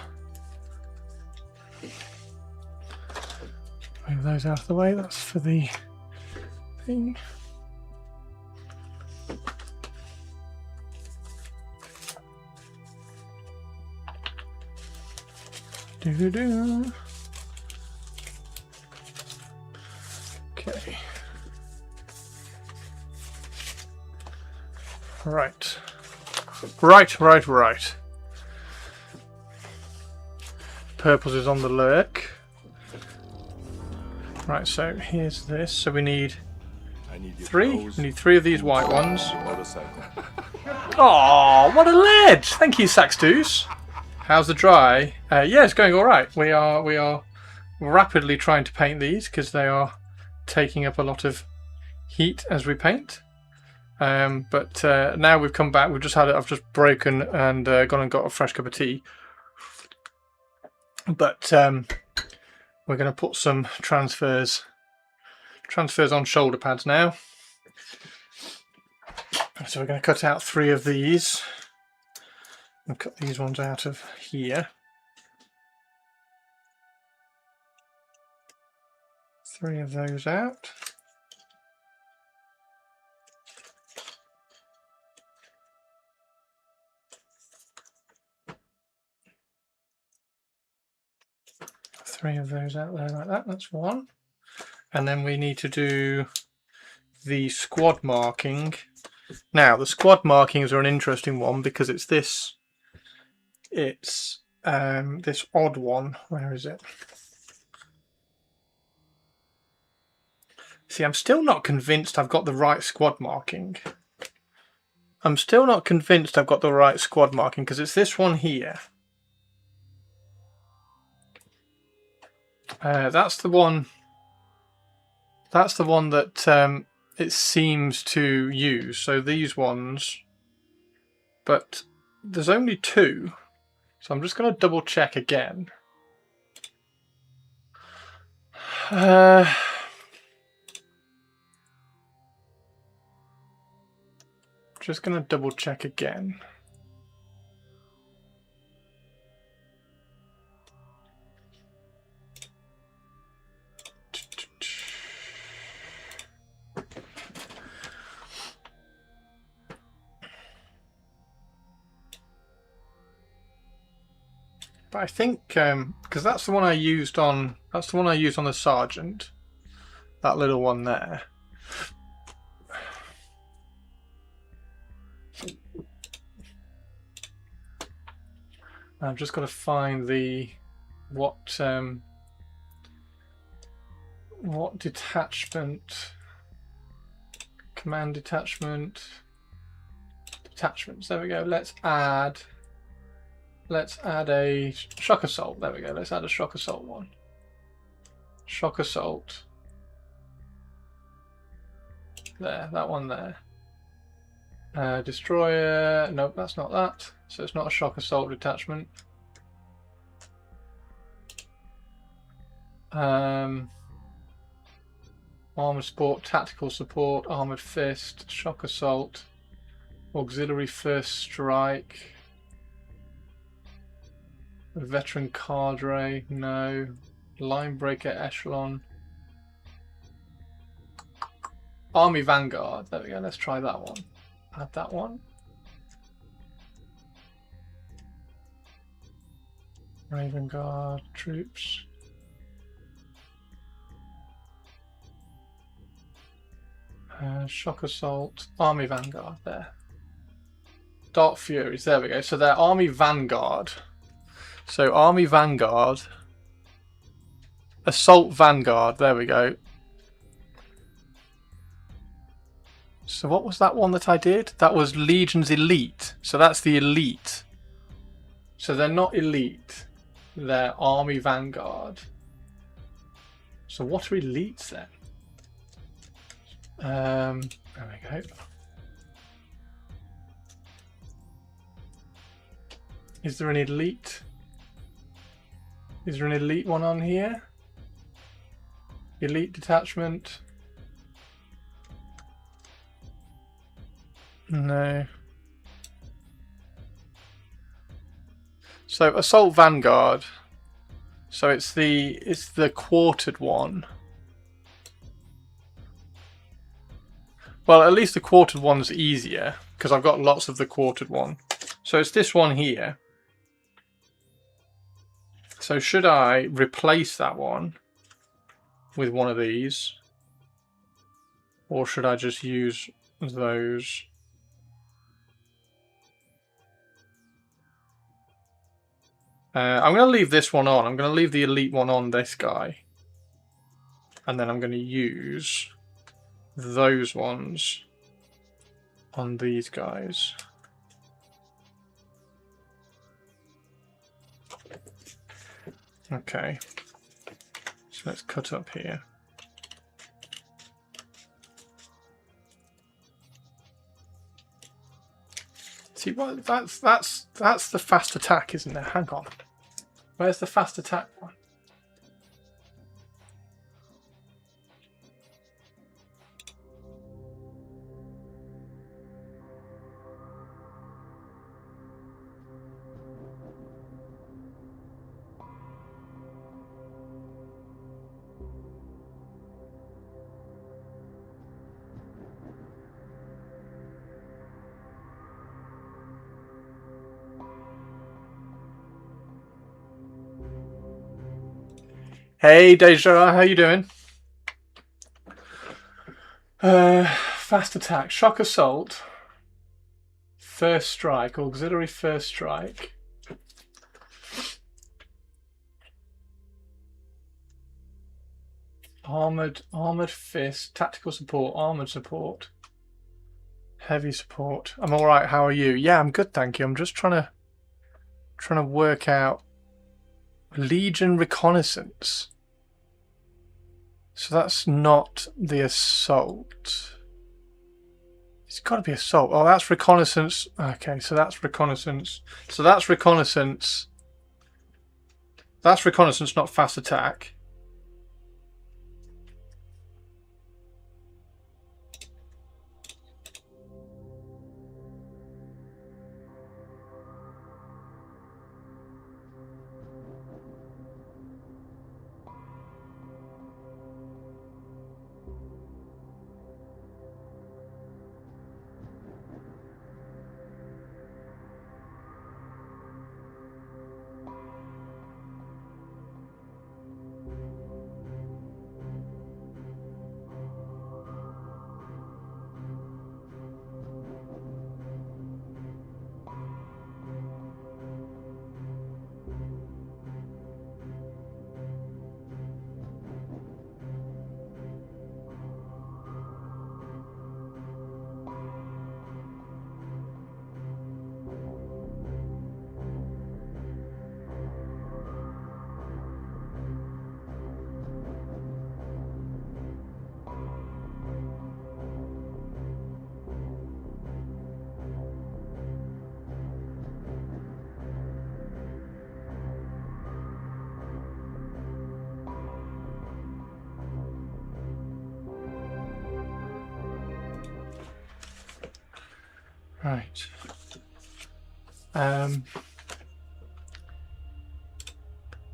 Move those out of the way. That's for the thing. Do. Okay. Right. Purples is on the lurk. Right, so here's this. So we need 3. We need 3 of these white ones. Oh, what a lead! Thank you, Saxdus. How's the dry? Yeah, it's going all right. We are rapidly trying to paint these because they are taking up a lot of heat as we paint. But now we've come back. We've just had it. I've just broken and gone and got a fresh cup of tea. But we're going to put some transfers on shoulder pads now. So we're going to cut out 3 of these and cut these ones out of here. 3 of those out. Three of those out there like that. That's 1. And then we need to do the squad marking. Now the squad markings are an interesting one because it's this odd one. Where is it? See, I'm still not convinced I've got the right squad marking. That's this one here. That's the one that it seems to use. So these ones, but there's only 2, so I'm just going to double check again. Just going to double check again. But I think because that's the one I used on the sergeant, that little one there. I've just got to find what detachment, command detachments. There we go. Let's add a shock assault. There we go. Let's add a shock assault one. Shock assault. There, that one there. Destroyer. Nope, that's not that. So it's not a shock assault detachment. Armored support, tactical support, armored fist, shock assault, auxiliary first strike. Veteran cadre, no. Line breaker echelon. Army vanguard, there we go, let's try that one. Add that one. Raven Guard troops. Shock assault, army vanguard there. Dark Furies, there we go. So they're Army Vanguard. So Army Vanguard. Assault Vanguard, there we go. So what was that one that I did? That was Legion's Elite. So that's the Elite. So they're not Elite. They're Army Vanguard. So what are Elites then? There we go. Is there an Elite? Is there an Elite one on here? Elite detachment? No. So Assault Vanguard. So it's the quartered one. Well, at least the quartered one's easier because I've got lots of the quartered one. So it's this one here. So should I replace that one with one of these? Or should I just use those? I'm going to leave this one on. I'm going to leave the Elite one on this guy. And then I'm going to use those ones on these guys. Okay. So let's cut up here. See, well, that's the fast attack, isn't it? Hang on. Where's the fast attack one? Hey Deja, how you doing? Fast attack, shock assault, first strike, auxiliary first strike. Armored fist, tactical support, armored support, heavy support. I'm all right. How are you? Yeah, I'm good, thank you. I'm just trying to work out Legion reconnaissance. So that's not the assault. It's got to be assault. Oh, that's reconnaissance. Okay, so that's reconnaissance. So that's reconnaissance. That's reconnaissance, not fast attack. Right.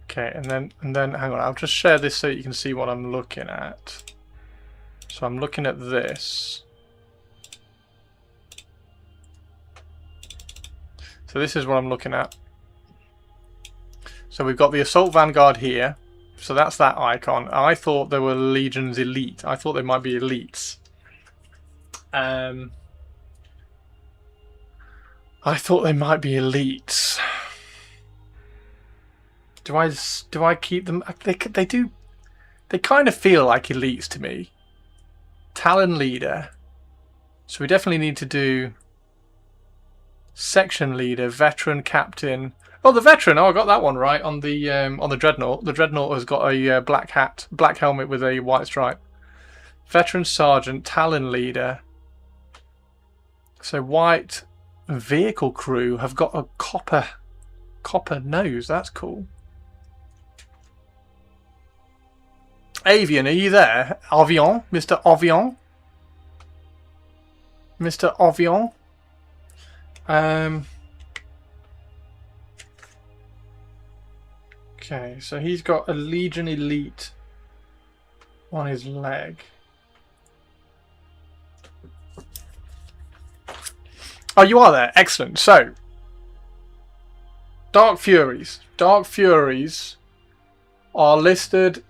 Okay, and then hang on, I'll just share this so you can see what I'm looking at. So I'm looking at this. So this is what I'm looking at. So we've got the Assault Vanguard here. So that's that icon. I thought there were Legion's Elite. I thought they might be Elites. I thought they might be elites. Do I keep them? They do. They kind of feel like elites to me. Talon leader. So we definitely need to do section leader, veteran, captain. Oh, the veteran. Oh, I got that one right on the dreadnought. The dreadnought has got a black hat, black helmet with a white stripe. Veteran sergeant, Talon leader. So white vehicle crew have got a copper nose. That's cool. Avian, are you there? Avion, Mr. Avion, Mr. Avion. Okay, so he's got a Legion Elite on his leg. Oh, you are there. Excellent. So, Dark Furies. Dark Furies are listed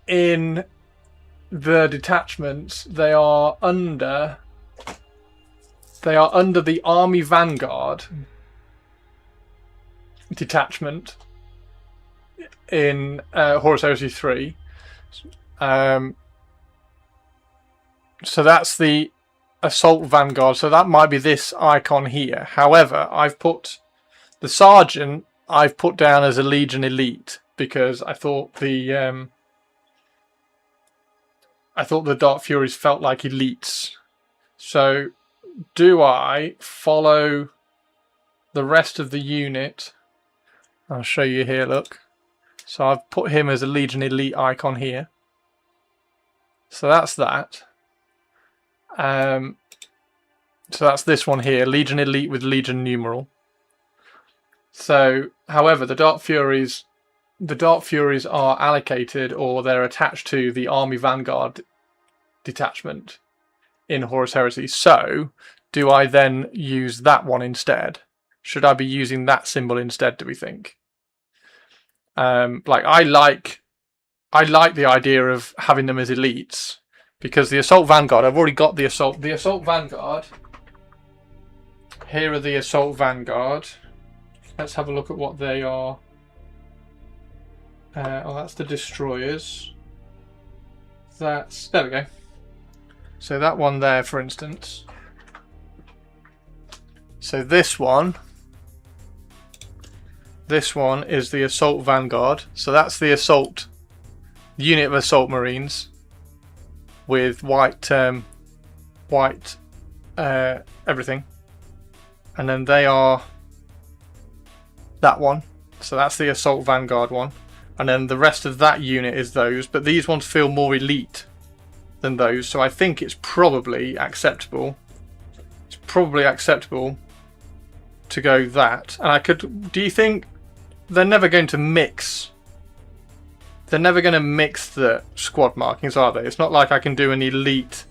in the detachments. They are under the Army Vanguard detachment in Horus Heresy 3. So that's the Assault Vanguard. So that might be this icon here. However, I've put the Sergeant I've put down as a Legion Elite because I thought the Dark Furies felt like elites. So do I follow the rest of the unit? I'll show you here, look. So I've put him as a Legion Elite icon here. So that's that. So that's this one here, Legion Elite with Legion numeral. So, however, the Dark Furies are allocated, or they're attached to the Army Vanguard detachment in Horus Heresy. So, do I then use that one instead? Should I be using that symbol instead, do we think? I like the idea of having them as elites, because the Assault Vanguard, I've already got the Assault Vanguard. Here are the Assault Vanguard. Let's have a look at what they are. Oh, that's the destroyers. There we go. So that one there, for instance. So this one is the Assault Vanguard. So that's the assault unit of Assault Marines with white everything, and then they are that one. So that's the Assault Vanguard one, and then the rest of that unit is those. But these ones feel more elite than those, so I think it's probably acceptable. It's probably acceptable to go that. And I could. Do you think they're never going to mix? They're never going to mix the squad markings, are they? It's not like I can do an elite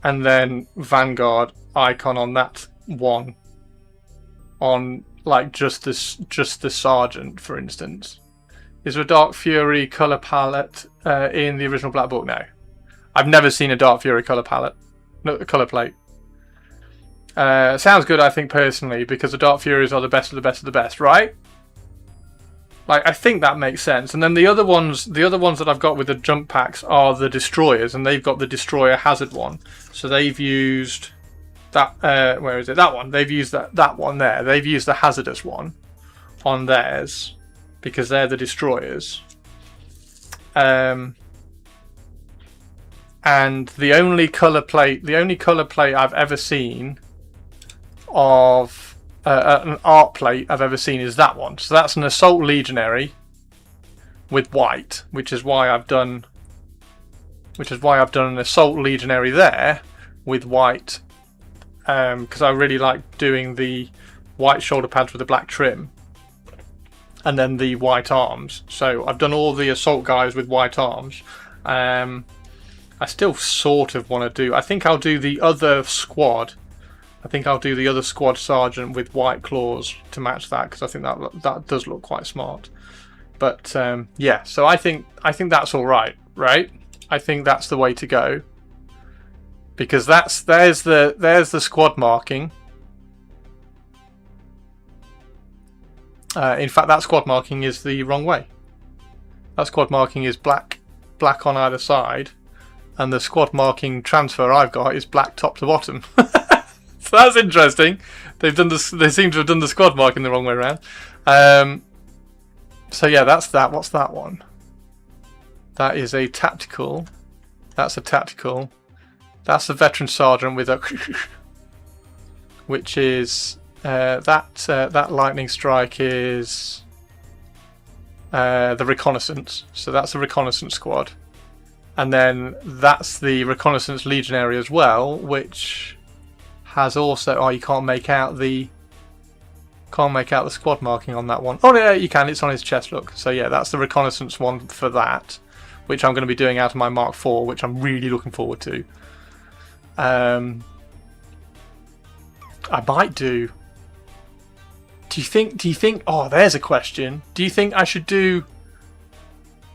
and then Vanguard icon on that one, on like just the Sergeant, for instance. Is there a Dark Fury colour palette in the original Black Book? No. I've never seen a Dark Fury colour palette. No, colour plate. Sounds good, I think, personally, because the Dark Furies are the best of the best of the best, right? Like, I think that makes sense. And then the other ones that I've got with the jump packs are the destroyers, and they've got the destroyer hazard one. So they've used that. Where is it? That one. They've used that one there. They've used the hazardous one on theirs because they're the destroyers. And the only colour plate I've ever seen of an art plate I've ever seen is that one. So that's an Assault Legionary with white, which is why I've done an Assault Legionary there with white, because I really like doing the white shoulder pads with the black trim and then the white arms. So I've done all the assault guys with white arms. I still sort of want to do, I think I'll do the other squad. I think I'll do the other squad sergeant with white claws to match that, because I think that does look quite smart. But yeah, so I think that's all right, right? I think that's the way to go, because there's the squad marking, In fact, that squad marking is the wrong way. That squad marking is black on either side, and the squad marking transfer I've got is black top to bottom. So that's interesting. They've done this. They seem to have done the squad marking the wrong way around. So yeah, that's that. What's that one? That is a tactical. That's a tactical. That's a veteran sergeant with a, which is that lightning strike is the reconnaissance. So that's the reconnaissance squad, and then that's the reconnaissance legionary as well, which has also. Oh, you can't make out the squad marking on that one. Oh yeah, you can. It's on his chest. Look. So yeah, that's the reconnaissance one for that, which I'm going to be doing out of my Mark IV, which I'm really looking forward to. I might do. Do you think? Oh, there's a question. Do you think I should do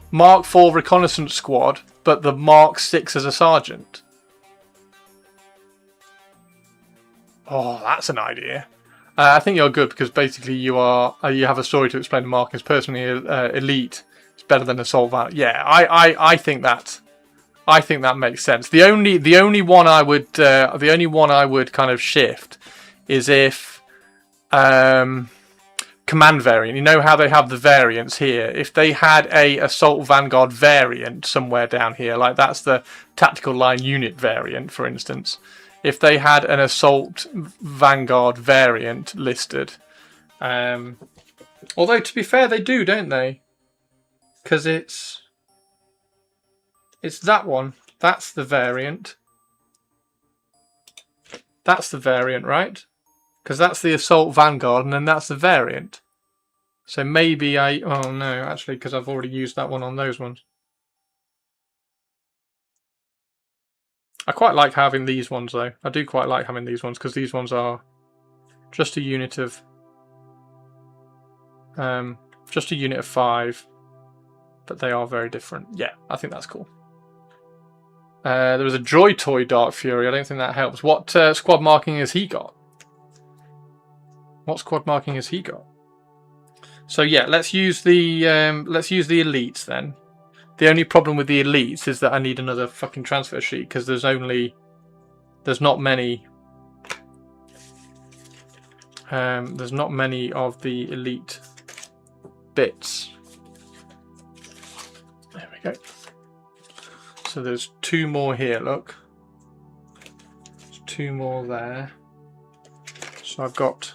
Mark IV reconnaissance squad, but the Mark VI as a sergeant? Oh, that's an idea. I think you're good because basically you have a story to explain. Mark is personally elite. It's better than assault van. Yeah, I think that. I think that makes sense. The only one I would kind of shift is if command variant. You know how they have the variants here. If they had a assault vanguard variant somewhere down here, like that's the tactical line unit variant, for instance. If they had an assault vanguard variant listed, although to be fair, they do, don't they? Because it's that one. That's the variant. That's the variant, right? Because that's the assault vanguard, and then that's the variant. So maybe oh no, actually, because I've already used that one on those ones. I quite like having these ones though. I do quite like having these ones because these ones are just a unit of 5, but they are very different. Yeah, I think that's cool. There was a Droid Toy Dark Fury. I don't think that helps. What squad marking has he got? What squad marking has he got? So yeah, let's use the elites then. The only problem with the elites is that I need another fucking transfer sheet because there's not many of the elite bits. There we go. So there's 2 more here, look. There's 2 more there. So I've got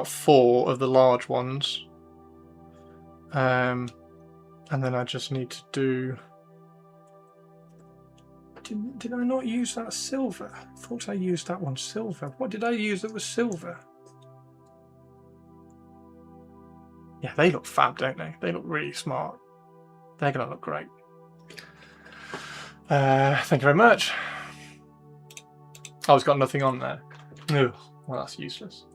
4 of the large ones. And then I just need to do... Did I not use that silver? I thought I used that one silver. What did I use that was silver? Yeah, they look fab, don't they? They look really smart. They're going to look great. Thank you very much. Oh, it's got nothing on there. Ugh, well, that's useless.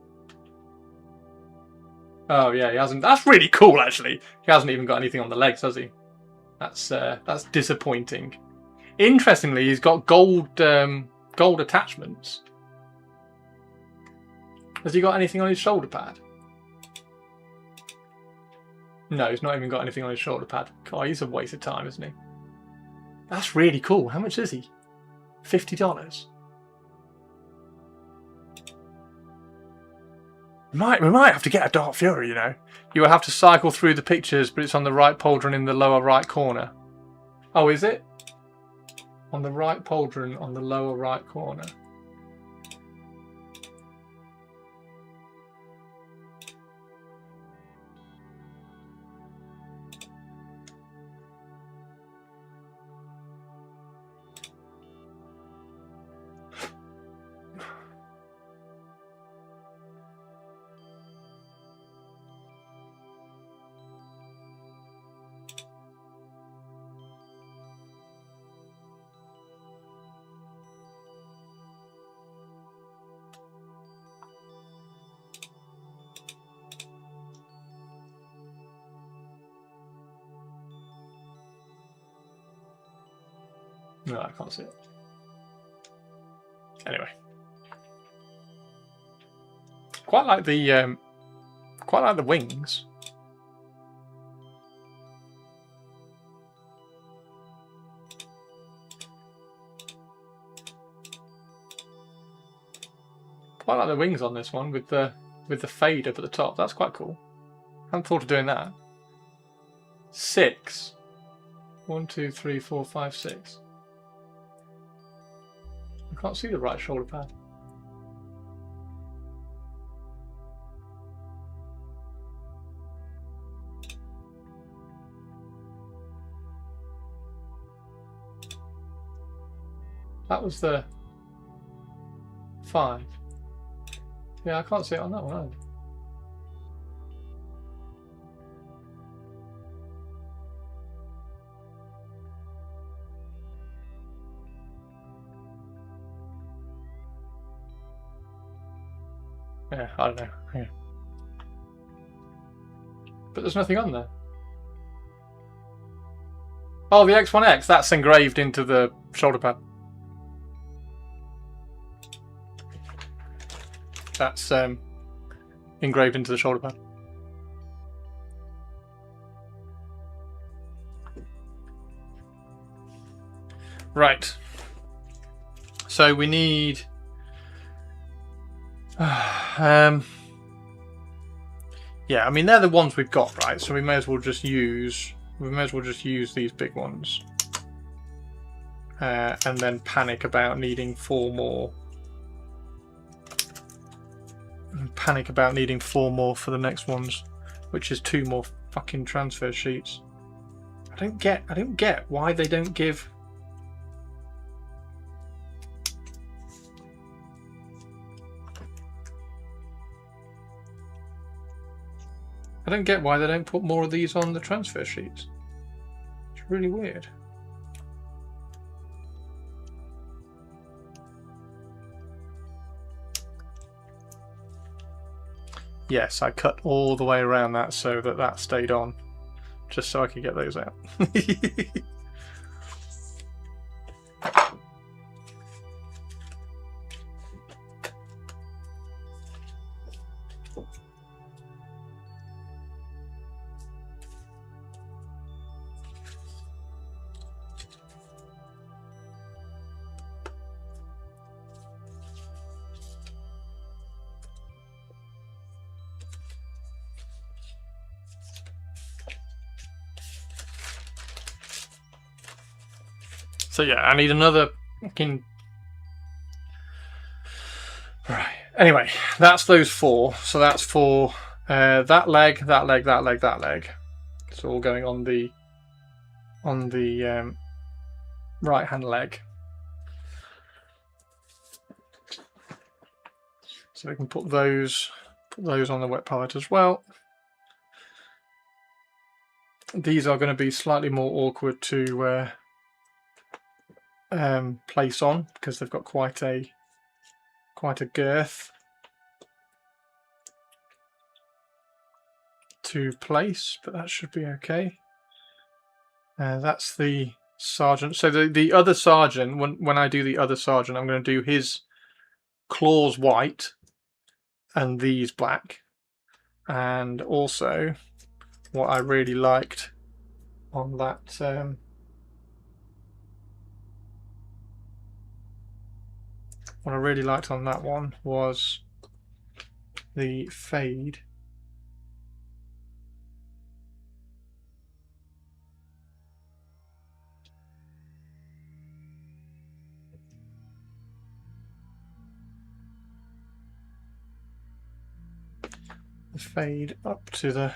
Oh yeah, he hasn't. That's really cool, actually. He hasn't even got anything on the legs, has he? That's disappointing. Interestingly, he's got gold attachments. Has he got anything on his shoulder pad? No, he's not even got anything on his shoulder pad. God, he's a waste of time, isn't he? That's really cool. How much is he? $50. We might have to get a Dark Fury, you know. You will have to cycle through the pictures, but it's on the right pauldron in the lower right corner. Oh, is it? On the right pauldron on the lower right corner. No, I can't see it. Anyway, quite like the wings. quite like the wings on this one with the fade up at the top. That's quite cool. I hadn't thought of doing that. 6. 1, 2, 3, 4, 5, 6. I can't see the right shoulder pad. That was the 5. Yeah, I can't see it on that one either. Yeah, I don't know. Yeah. But there's nothing on there. Oh, the X1X, that's engraved into the shoulder pad. That's engraved into the shoulder pad. Right. So we need yeah, I mean they're the ones we've got, right? So we may as well just use these big ones. And then panic about needing 4 more. And panic about needing 4 more for the next ones, which is 2 more fucking transfer sheets. I don't get why they don't give. I don't get why they don't put more of these on the transfer sheets. It's really weird. Yes, I cut all the way around that so that that stayed on, just so I could get those out. So yeah, I need another fucking... Right. Anyway, that's those 4. So that's for that leg, that leg, that leg, that leg. It's all going on the right hand leg. So we can put those on the wet palette as well. These are going to be slightly more awkward to place on because they've got quite a girth to place, but that should be okay. That's the sergeant. So the other sergeant, when I do the other sergeant, I'm going to do his claws white and these black. And also what I really liked on that what I really liked on that one was the fade. The fade up the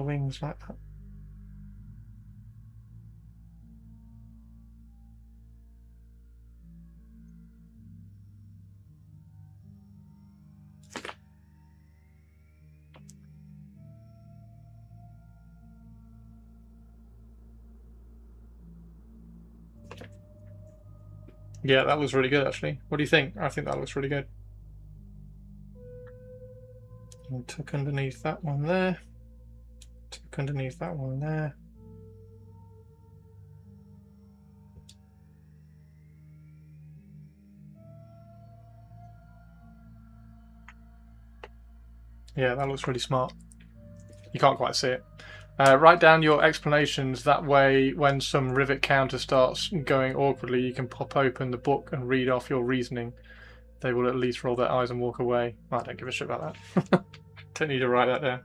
wings like that. Yeah, that looks really good actually. What do you think? I think that looks really good. And tuck underneath that one there. Tuck underneath that one there. Yeah, that looks really smart. You can't quite see it. Write down your explanations. That way, when some rivet counter starts going awkwardly, you can pop open the book and read off your reasoning. They will at least roll their eyes and walk away. I don't give a shit about that. Don't need to write that down.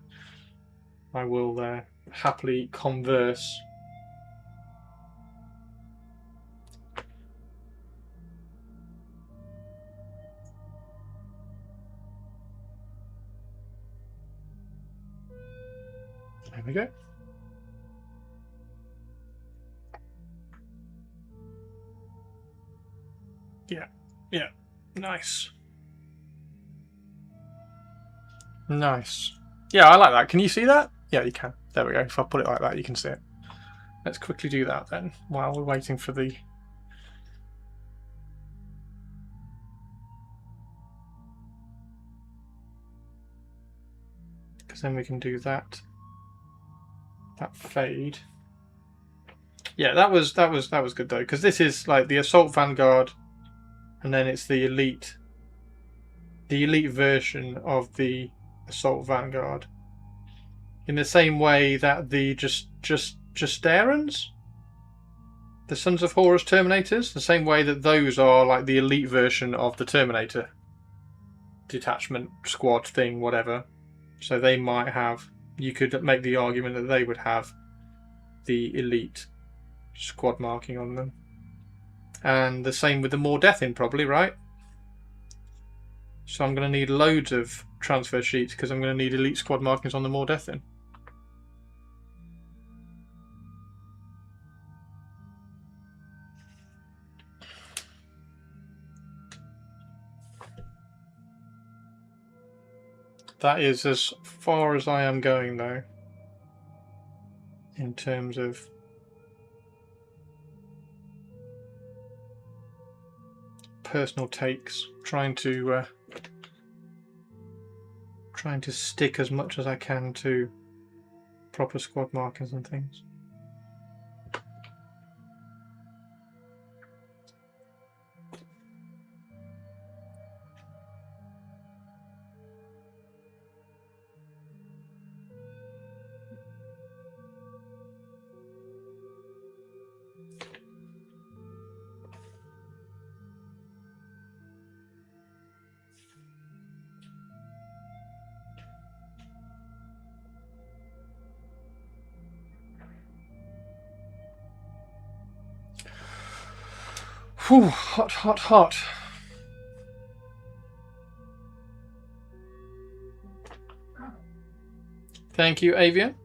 I will happily converse. There we go. Yeah, nice. Nice. Yeah, I like that. Can you see that? Yeah, you can. There we go. If I put it like that, you can see it. Let's quickly do that then, while we're waiting for the... Because then we can do that fade. Yeah, that was good though, because this is like the Assault Vanguard, and then it's the elite version of the Assault Vanguard. In the same way that the Justerans, the Sons of Horus Terminators, the same way that those are like the elite version of the Terminator detachment squad thing, whatever. So they might have, you could make the argument that they would have the elite squad marking on them. And the same with the Mordethin, probably, right? So I'm going to need loads of transfer sheets because I'm going to need elite squad markings on the Mordethin. That is as far as I am going, though, in terms of personal takes. Trying to stick as much as I can to proper squad markers and things. Whew, hot, hot, hot. Thank you, Avian.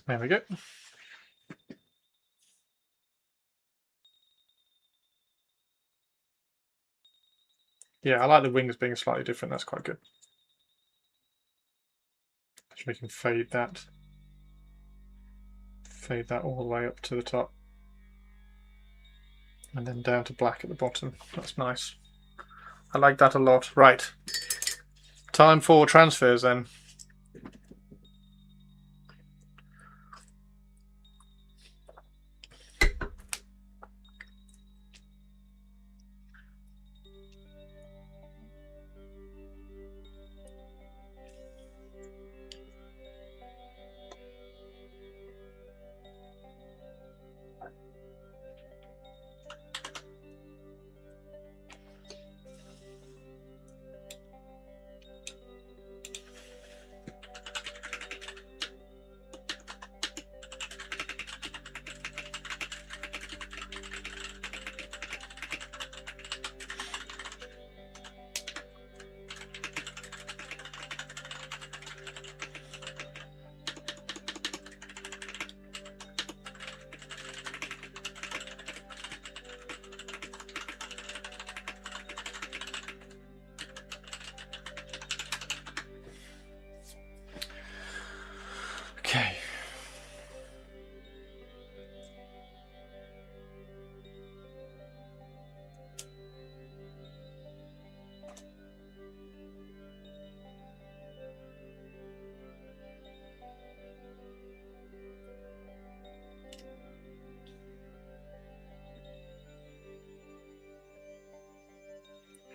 There we go. Yeah, I like the wings being slightly different. That's quite good. So we can fade that all the way up to the top. And then down to black at the bottom. That's nice. I like that a lot. Right. Time for transfers then.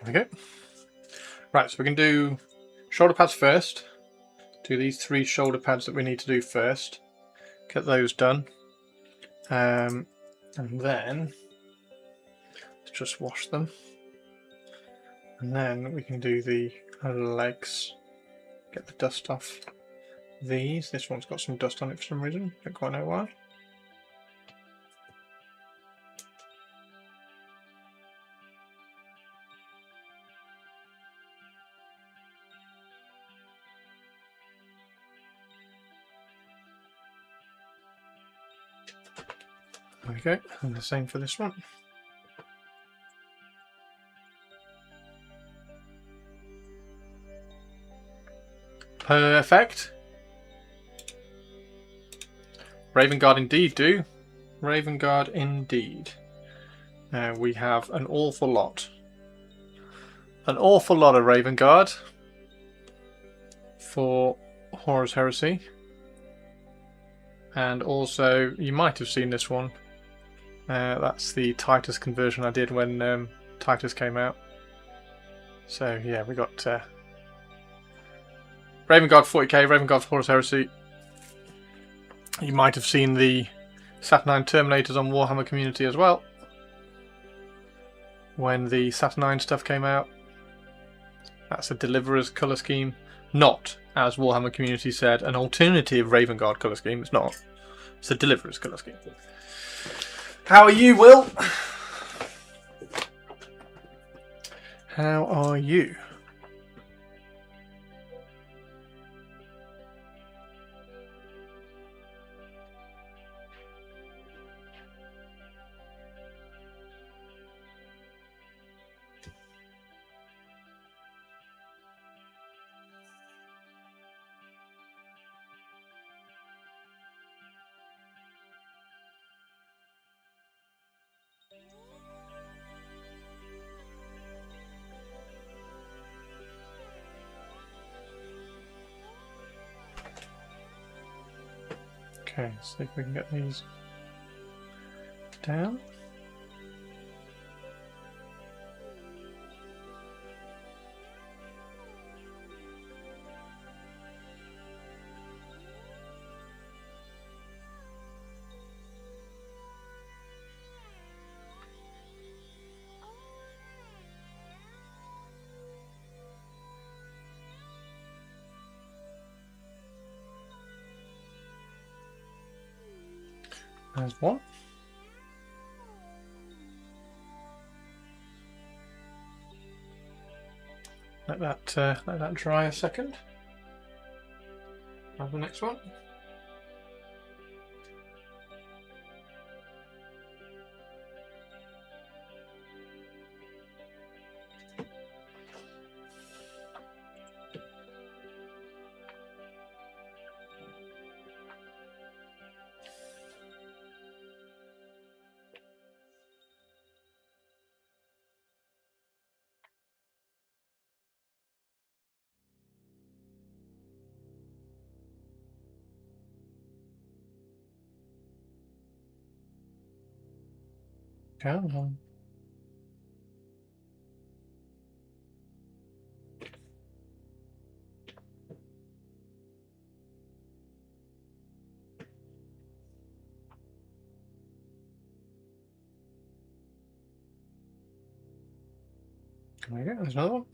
There we go. Right, so we can do shoulder pads first. Do these 3 shoulder pads that we need to do first. Get those done. And then let's just wash them. And then we can do the legs. Get the dust off these. This one's got some dust on it for some reason. Don't quite know why. There we go, and the same for this one. Perfect. Raven Guard indeed do. Raven Guard indeed. We have an awful lot. An awful lot of Raven Guard for Horus Heresy. And also, you might have seen this one. That's the Titus conversion I did when Titus came out. So yeah, we got Raven Guard 40k, Raven Guard Horus Heresy. You might have seen the Saturnine Terminators on Warhammer Community as well. When the Saturnine stuff came out. That's a Deliverer's colour scheme. Not, as Warhammer Community said, an alternative Raven Guard colour scheme. It's not. It's a Deliverer's colour scheme. How are you, Will? How are you? Okay, see if we can get these down. There's one. Let that dry a second. Have the next one. Come on. There we go, there's another one.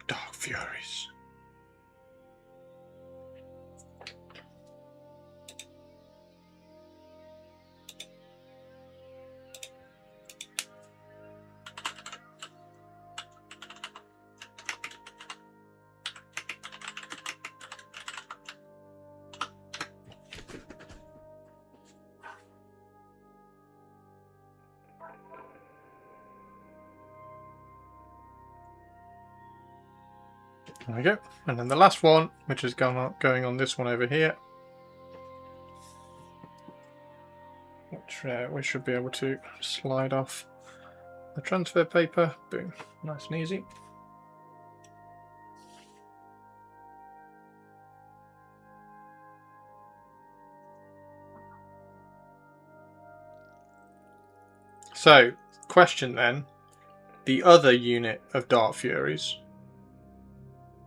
Dark Furies. There we go. And then the last one, which is going on this one over here. which we should be able to slide off the transfer paper. Boom, nice and easy. So, question then, the other unit of Dark Furies,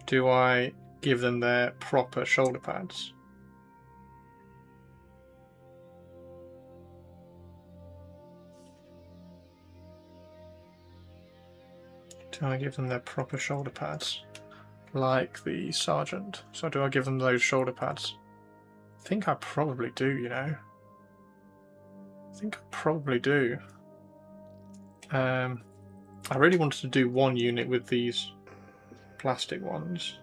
do I give them their proper shoulder pads? Do I give them their proper shoulder pads? Like the Sergeant. So do I give them those shoulder pads? I think I probably do, you know. I think I probably do. I really wanted to do one unit with these plastic ones.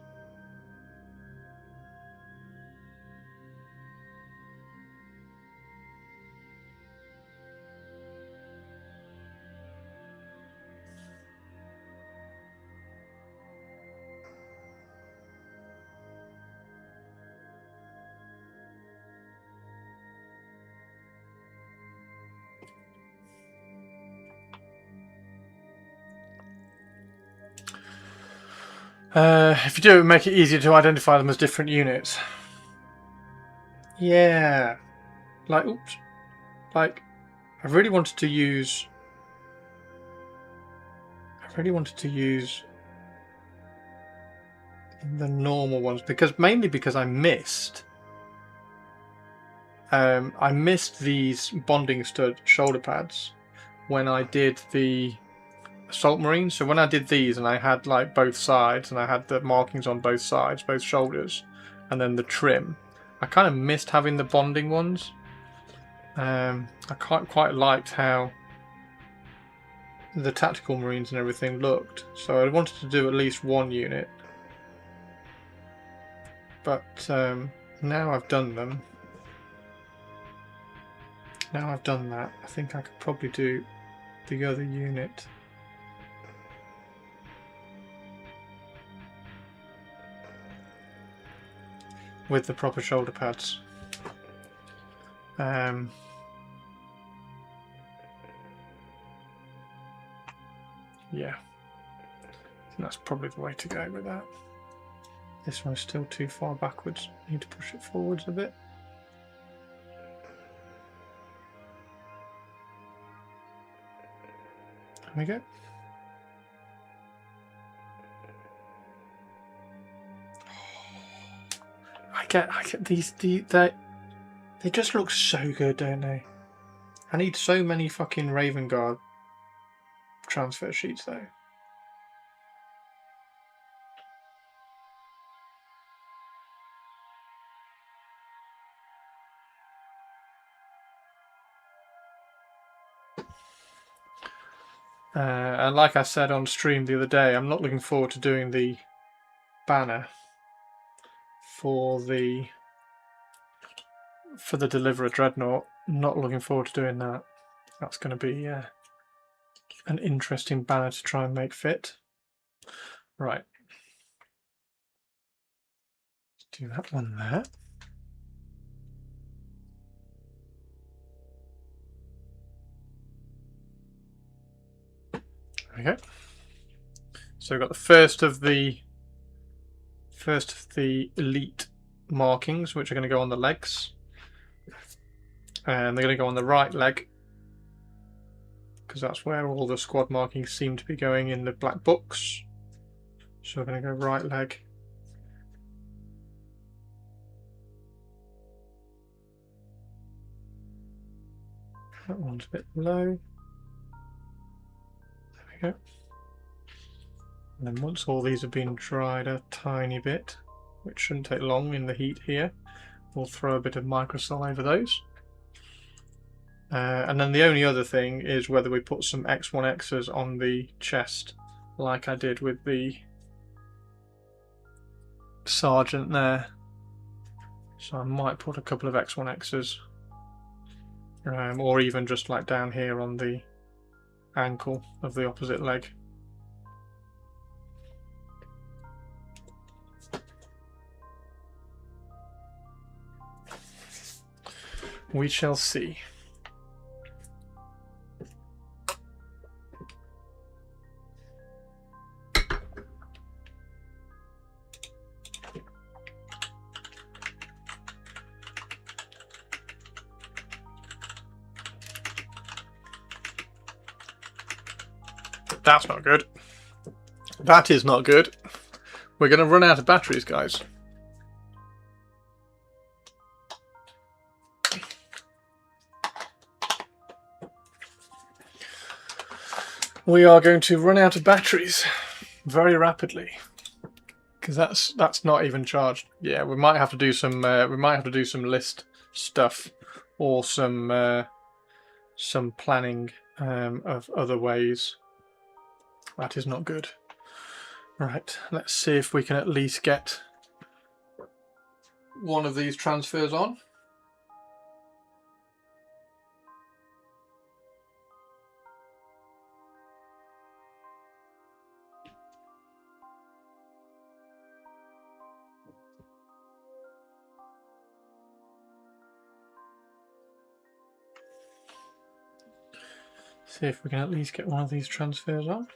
If you do, it would make it easier to identify them as different units. Yeah. Like, oops. Like, I really wanted to use the normal ones, mainly because I missed these bonding stud shoulder pads when I did the Assault Marine. So when I did these and I had like both sides and I had the markings on both sides, both shoulders, and then the trim, I kind of missed having the bonding ones. I quite liked how the tactical Marines and everything looked, so I wanted to do at least one unit. But now I've done them. Now I've done that, I think I could probably do the other unit. With the proper shoulder pads. Yeah. I think that's probably the way to go with that. This one's still too far backwards. Need to push it forwards a bit. There we go. I get these. They just look so good, don't they? I need so many fucking Raven Guard transfer sheets though. And like I said on stream the other day, I'm not looking forward to doing the banner for the Deliverer Dreadnought. Not looking forward to doing that. That's going to be an interesting banner to try and make fit. Right. Let's do that one there. There we go. So we've got the first of the elite markings, which are going to go on the legs. And they're going to go on the right leg, because that's where all the squad markings seem to be going in the black books. So we're going to go right leg. That one's a bit low. There we go. And then once all these have been dried a tiny bit, which shouldn't take long in the heat here, we'll throw a bit of microcell over those. And then the only other thing is whether we put some X1Xs on the chest, like I did with the Sergeant there. So I might put a couple of X1Xs, or even just like down here on the ankle of the opposite leg. We shall see. That's not good. That is not good. We're going to run out of batteries, guys. We are going to run out of batteries very rapidly because that's not even charged. Yeah, we might have to do some list stuff or some planning of other ways. That is not good. Right, let's see if we can at least get one of these transfers on. See if we can at least get one of these transfers on.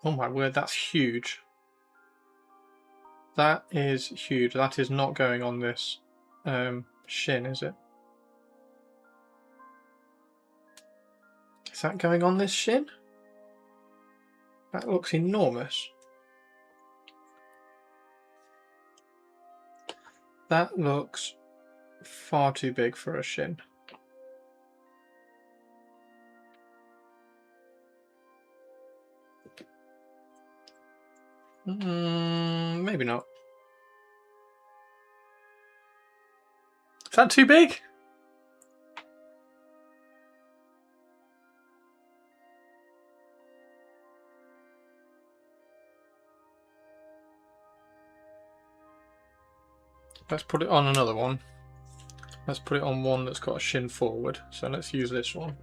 Oh my word, that's huge. That is huge. That is not going on this shin, is it? Is that going on this shin? That looks enormous. That looks far too big for a shin. Maybe not. Is that too big? Let's put it on another one. Let's put it on one that's got a shin forward. So let's use this one.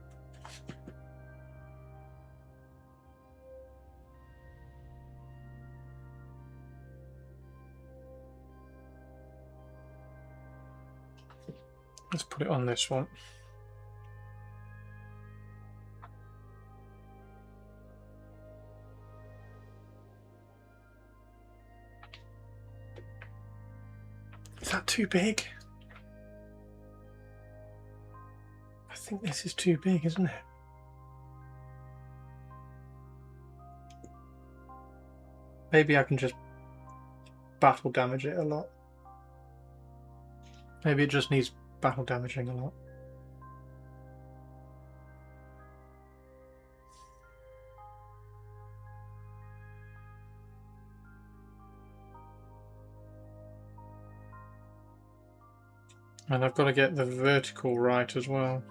Let's put it on this one. Is that too big? I think this is too big, isn't it? Maybe I can just battle damage it a lot. Maybe it just needs battle damaging a lot. And I've got to get the vertical right as well.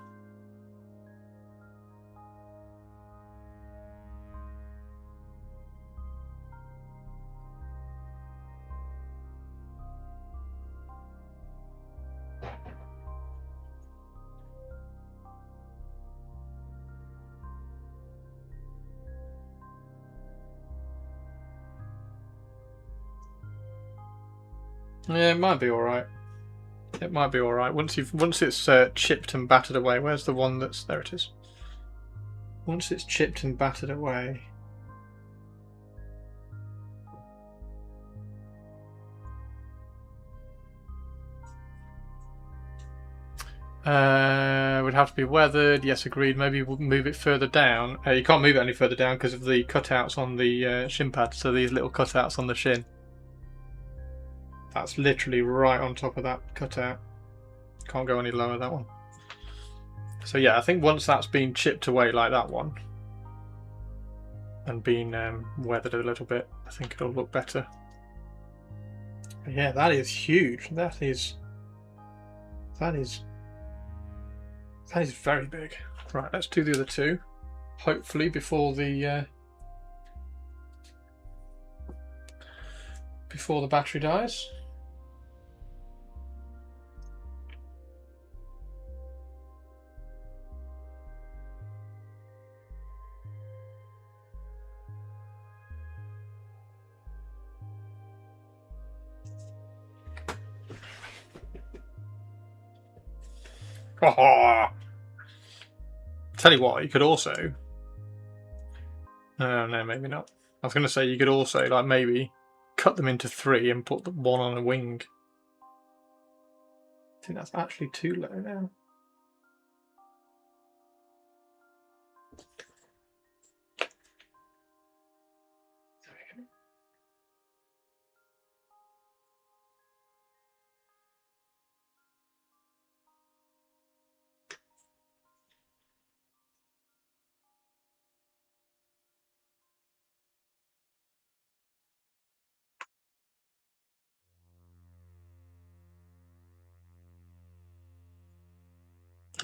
Yeah, it might be alright. It might be alright. Once it's chipped and battered away. Where's the one that's... There it is. Once it's chipped and battered away... would have to be weathered. Yes, agreed. Maybe we'll move it further down. You can't move it any further down because of the cutouts on the shin pad. So these little cutouts on the shin. That's literally right on top of that cutout. Can't go any lower, that one. So yeah, I think once that's been chipped away like that one and been weathered a little bit, I think it'll look better. But yeah, that is huge. That is very big. Right, let's do the other two. Hopefully before the battery dies. Oh, tell you what, you could also... no, maybe not. I was going to say you could also, like, maybe cut them into 3 and put one on a wing. I think that's actually too low now.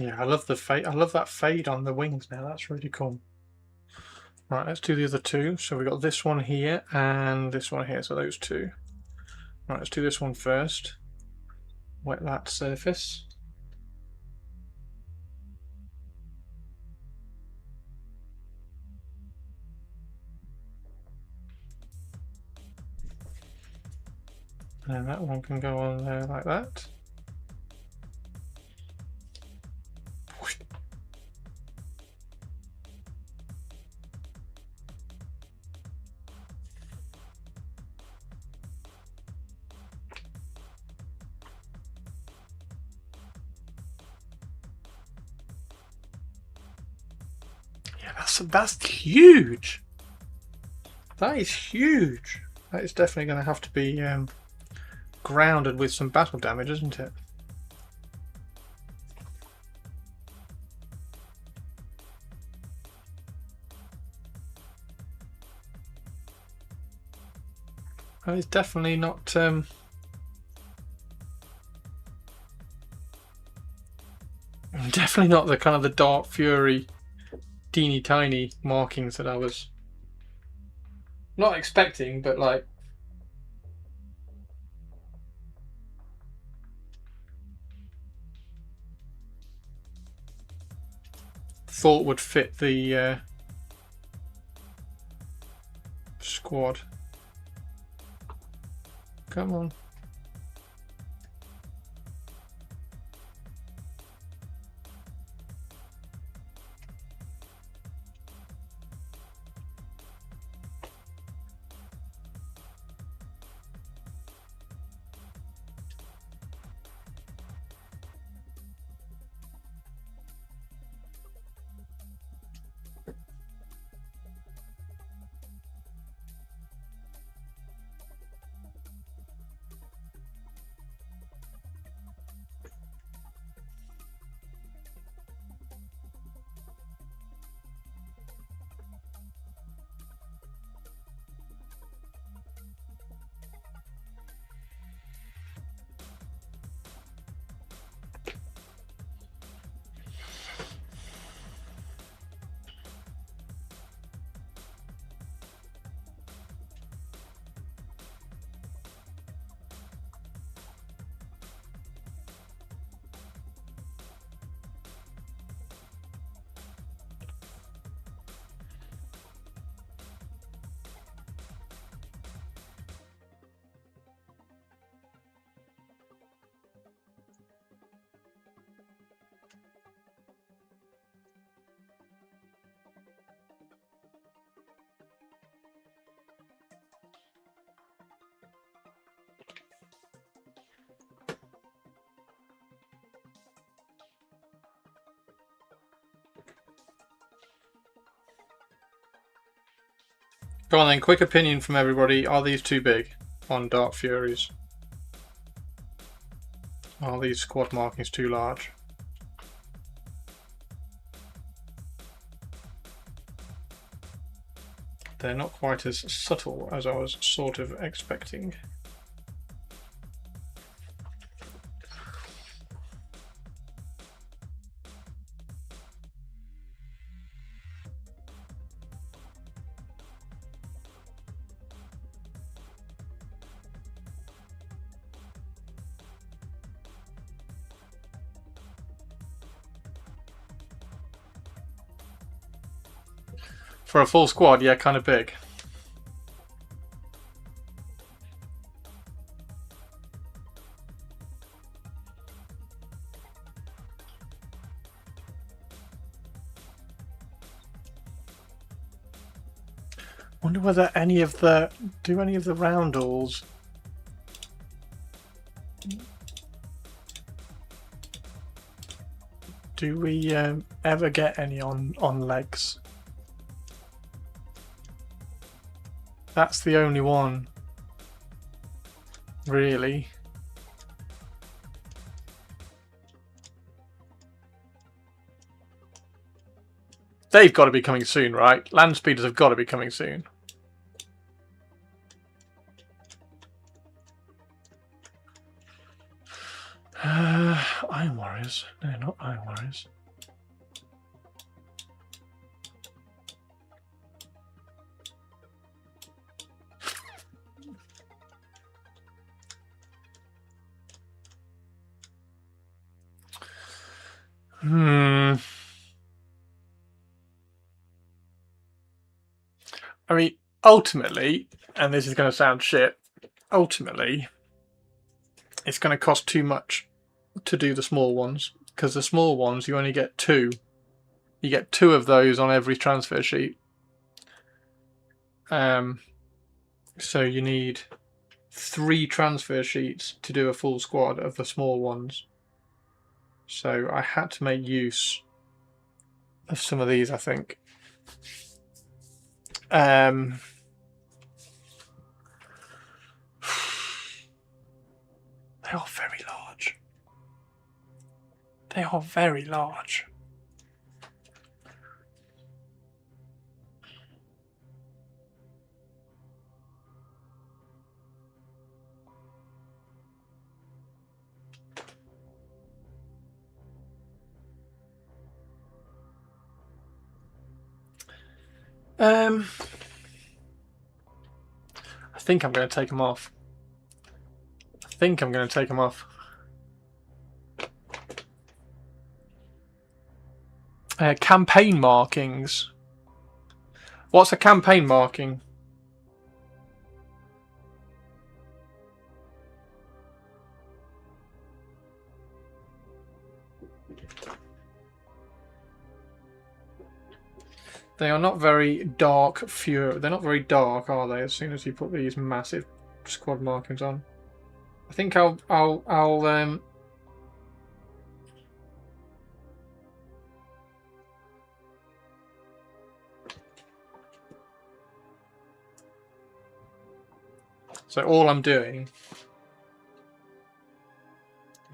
Yeah, I love the fade. I love that fade on the wings now. That's really cool. Right, let's do the other two. So we've got this one here and this one here. So those two. Right, let's do this one first. Wet that surface. And that one can go on there like that. Yeah, that's huge. That is huge. That is definitely going to have to be grounded with some battle damage, isn't it? That is definitely not. Definitely not the kind of the Dark Fury, teeny tiny markings that I was not expecting, but like. Thought would fit the squad. Come on. Go on then, quick opinion from everybody. Are these too big on Dark Furies? Are these squad markings too large? They're not quite as subtle as I was sort of expecting. For a full squad, yeah, kind of big. Wonder whether any of the roundels do we ever get any on legs? That's the only one, really. They've got to be coming soon, right? Land speeders have got to be coming soon. I'm Iron Warriors. No, not Iron Warriors. I mean, ultimately, and this is going to sound shit, ultimately, it's going to cost too much to do the small ones, because the small ones, you only get 2. You get 2 of those on every transfer sheet. So you need 3 transfer sheets to do a full squad of the small ones. So I had to make use of some of these, I think. They are very large. They are very large. I think I'm going to take them off. Campaign markings. What's a campaign marking? They are not very dark fury. They're not very dark, are they? As soon as you put these massive squad markings on, I think I'll So all I'm doing,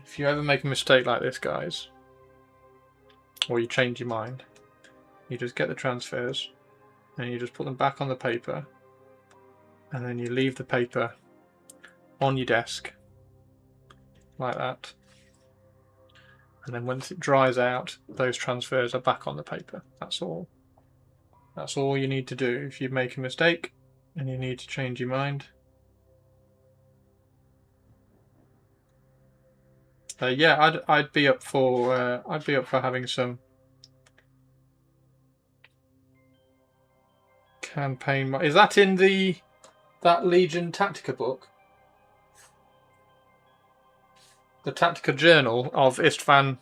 if you ever make a mistake like this, guys, or you change your mind, you just get the transfers and you just put them back on the paper, and then you leave the paper on your desk like that, and then once it dries out, those transfers are back on the paper. That's all you need to do if you make a mistake and you need to change your mind. Yeah, I'd be up for having some campaign. Is that in that Legion Tactica book? The Tactica Journal of Istvan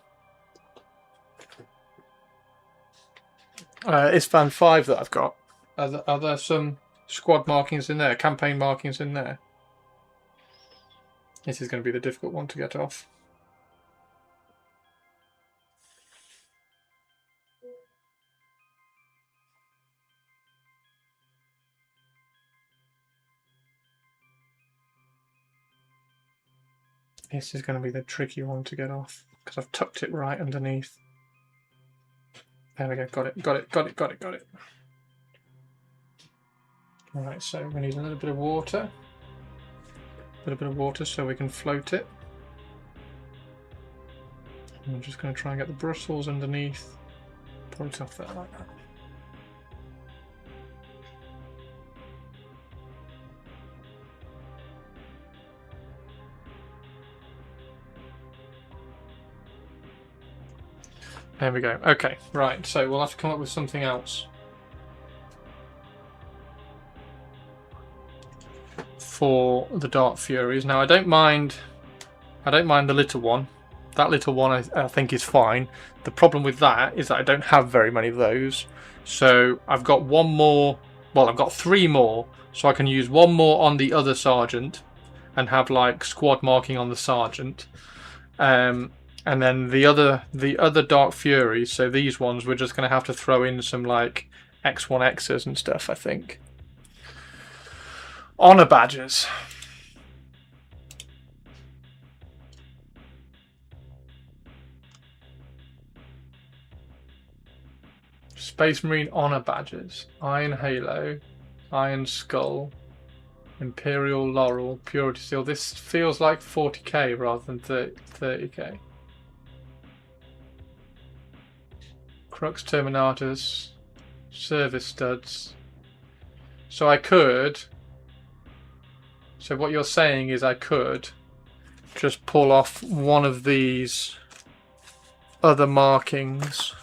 5 that I've got. Are there some squad markings in there? Campaign markings in there? This is going to be the difficult one to get off. This is going to be the tricky one to get off because I've tucked it right underneath. There we go. Got it. Alright, so we need a little bit of water. So we can float it. And I'm just going to try and get the bristles underneath. Pull it off there like that. There we go. Okay, right, so we'll have to come up with something else for the Dark Furies. Now I don't mind the little one. That little one I think is fine. The problem with that is that I don't have very many of those. So I've got one more, well I've got 3 more, so I can use 1 more on the other sergeant and have like squad marking on the sergeant. And then the other Dark Furies, so these ones, we're just going to have to throw in some like X1Xs and stuff, I think. Honor badges. Space Marine honor badges. Iron Halo, Iron Skull, Imperial Laurel, Purity Seal. This feels like 40k rather than 30k. Crux Terminatus, service studs. So I could. So what you're saying is I could just pull off one of these other markings.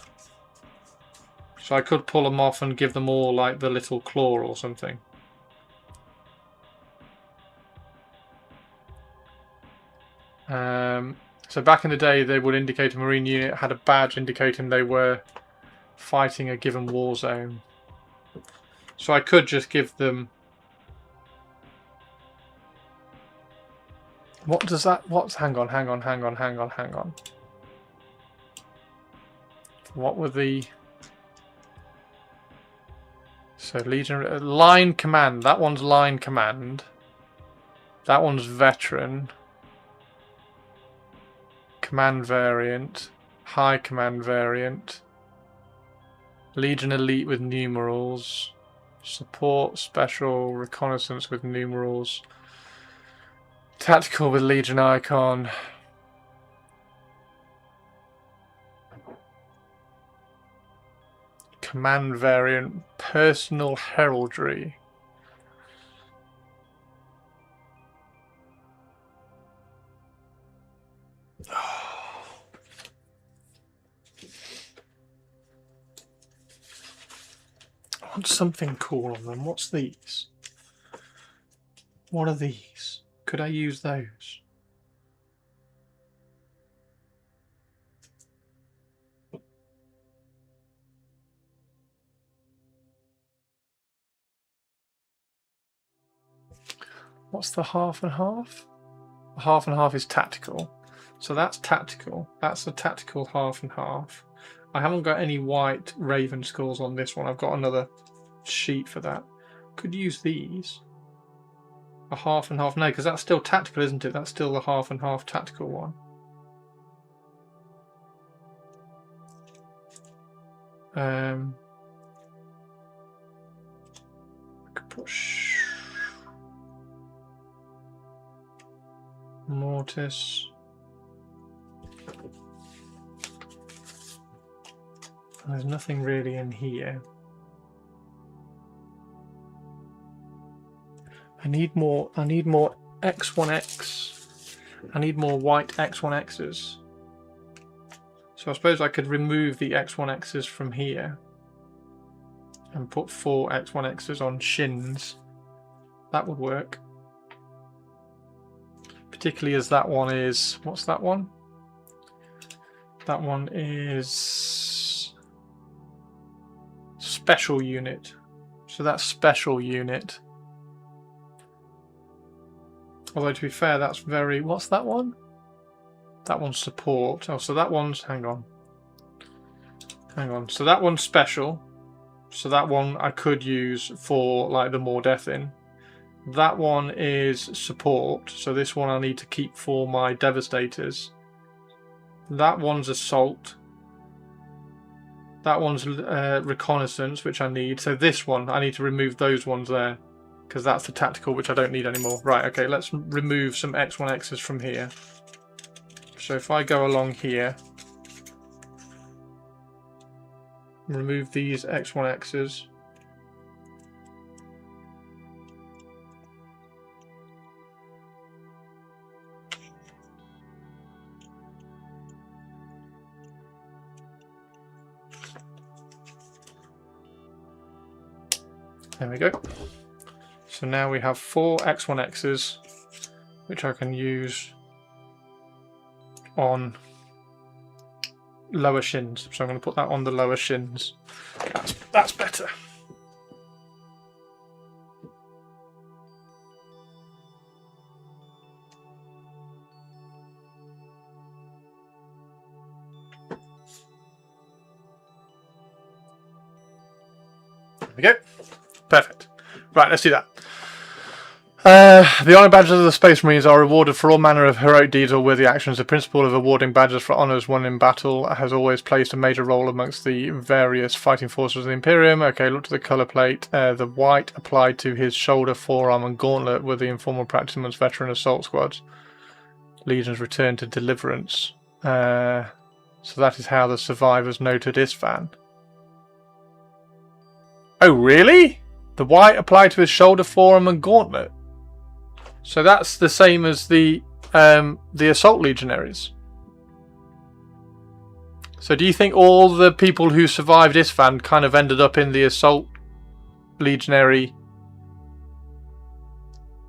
So I could pull them off and give them all like the little claw or something. So back in the day, they would indicate a marine unit had a badge indicating they were fighting a given war zone. So I could just give them... What does that... What's... Hang on. What were the... So Legion... Line command. That one's line command. That one's veteran. Command variant. High command variant. Legion elite with numerals. Support, special, reconnaissance with numerals. Tactical with Legion icon. Command variant, personal heraldry. I want something cool on them. What's these? What are these? Could I use those? What's the half and half? The half and half is tactical. So that's tactical. That's a tactical half and half. I haven't got any white raven skulls on this one. I've got another sheet for that. Could use these. A half and half. No, because that's still tactical, isn't it? That's still the half and half tactical one. I could push Mortis. There's nothing really in here. I need more X1X. I need more white X1Xs. So I suppose I could remove the X1Xs from here and put 4 X1Xs on shins. That would work. Particularly as that one is... What's that one? That one is... Special unit. So that's special unit. Although to be fair, that's very... What's that one? That one's support. Oh, so that one's... Hang on. So that one's special. So that one I could use for like the more death in. That one is support. So this one I need to keep for my devastators. That one's assault. That one's reconnaissance, which I need. So this one, I need to remove those ones there. Because that's the tactical, which I don't need anymore. Right, okay, let's remove some X1Xs from here. So if I go along here, remove these X1Xs. There we go. So now we have 4 X1Xs, which I can use on lower shins. So I'm going to put that on the lower shins. That's better. There we go. Perfect. Right, let's do that. The honour badges of the Space Marines are rewarded for all manner of heroic deeds or worthy actions. The principle of awarding badges for honours won in battle has always played a major role amongst the various fighting forces of the Imperium. Okay, look to the colour plate. The white applied to his shoulder, forearm and gauntlet were the informal practice amongst veteran assault squads. Legion's return to deliverance. So that is how the survivors noted Isfan. Oh, really? The white applied to his shoulder, forearm, and gauntlet. So that's the same as the assault legionaries. So do you think all the people who survived Isfand kind of ended up in the assault legionary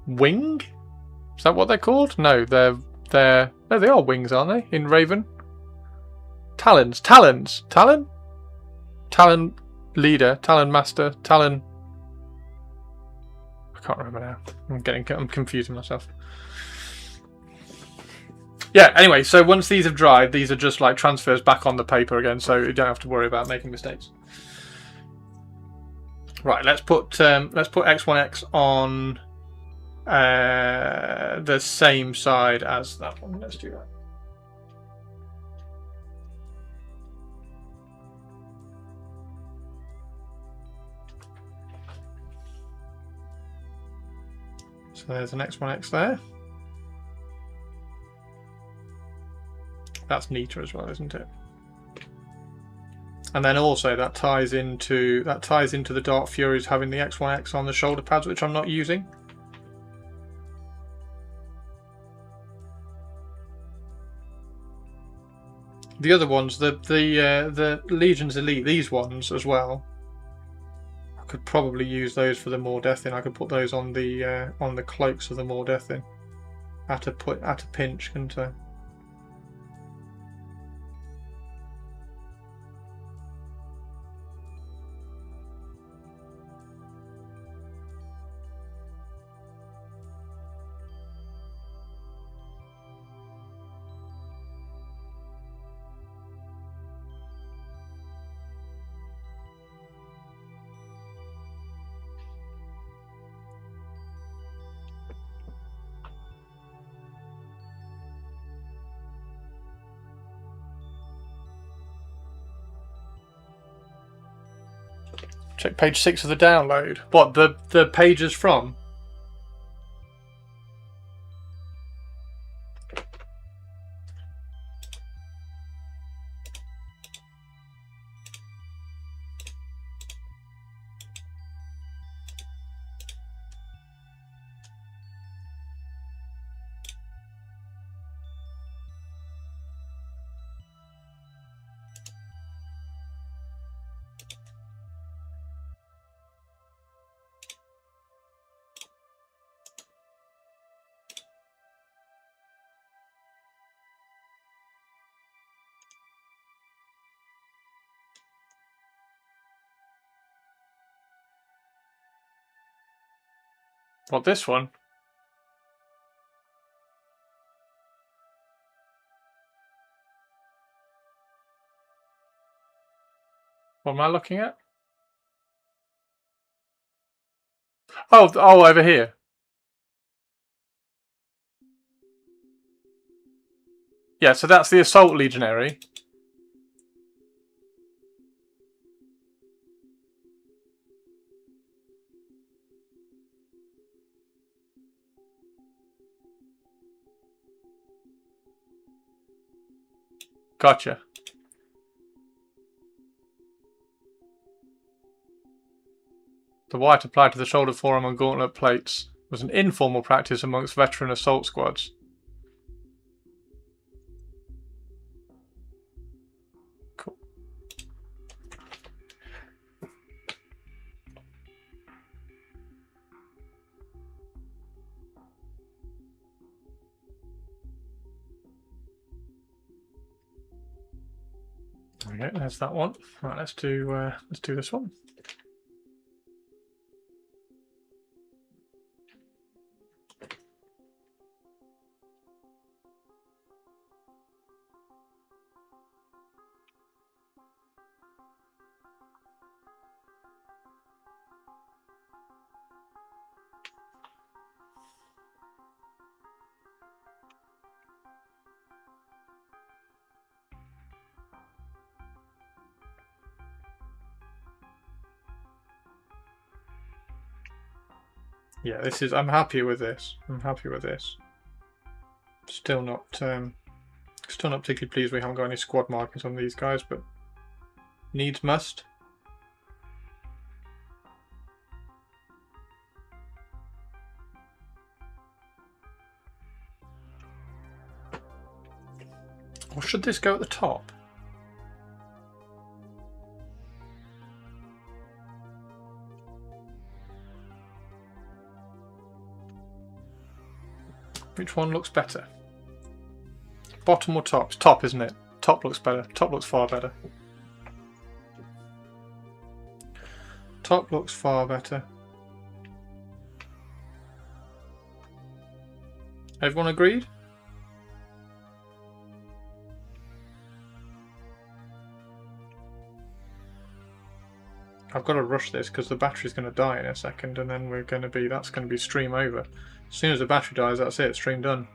wing? Is that what they're called? No, no, they are wings, aren't they? In Raven. Talons. Talon leader, Talon master, Talon. I can't remember now. I'm confusing myself. Yeah, anyway, so once these have dried, these are just like transfers back on the paper again, so you don't have to worry about making mistakes. Right, let's put X1X on the same side as that one. Let's do that. So there's an X1X there. That's neater as well, isn't it? And then also that ties into the Dark Furies having the X1X on the shoulder pads, which I'm not using. The other ones, the Legion's Elite, these ones as well. I could probably use those for the Mordethin. I could put those on the cloaks of the Mordethin at a pinch, couldn't I? Check page 6 of the download. What, the pages from? What, this one? What am I looking at? Oh, over here. Yeah, so that's the Assault Legionary. Gotcha. The white applied to the shoulder, forearm, and gauntlet plates was an informal practice amongst veteran assault squads. Cool. Okay, there's that one. Right, let's do this one. Yeah, this is. I'm happy with this. I'm happy with this. Still not particularly pleased we haven't got any squad markings on these guys, but needs must. Or should this go at the top? Which one looks better? Bottom or top? It's top, isn't it? Top looks better. Top looks far better. Top looks far better. Everyone agreed? I've got to rush this because the battery's going to die in a second, and then that's going to be stream over. As soon as the battery dies, that's it, stream done.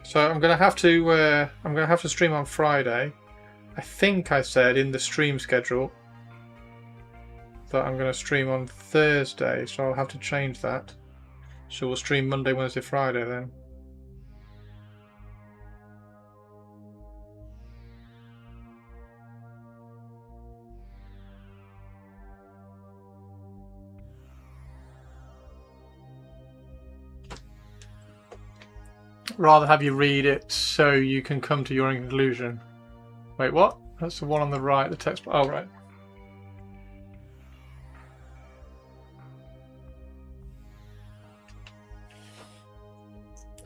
So I'm gonna have to stream on Friday. I think I said in the stream schedule that I'm gonna stream on Thursday, so I'll have to change that. So we'll stream Monday, Wednesday, Friday then. Rather have you read it so you can come to your own conclusion. Wait, what? That's the one on the right, the text. Oh, right.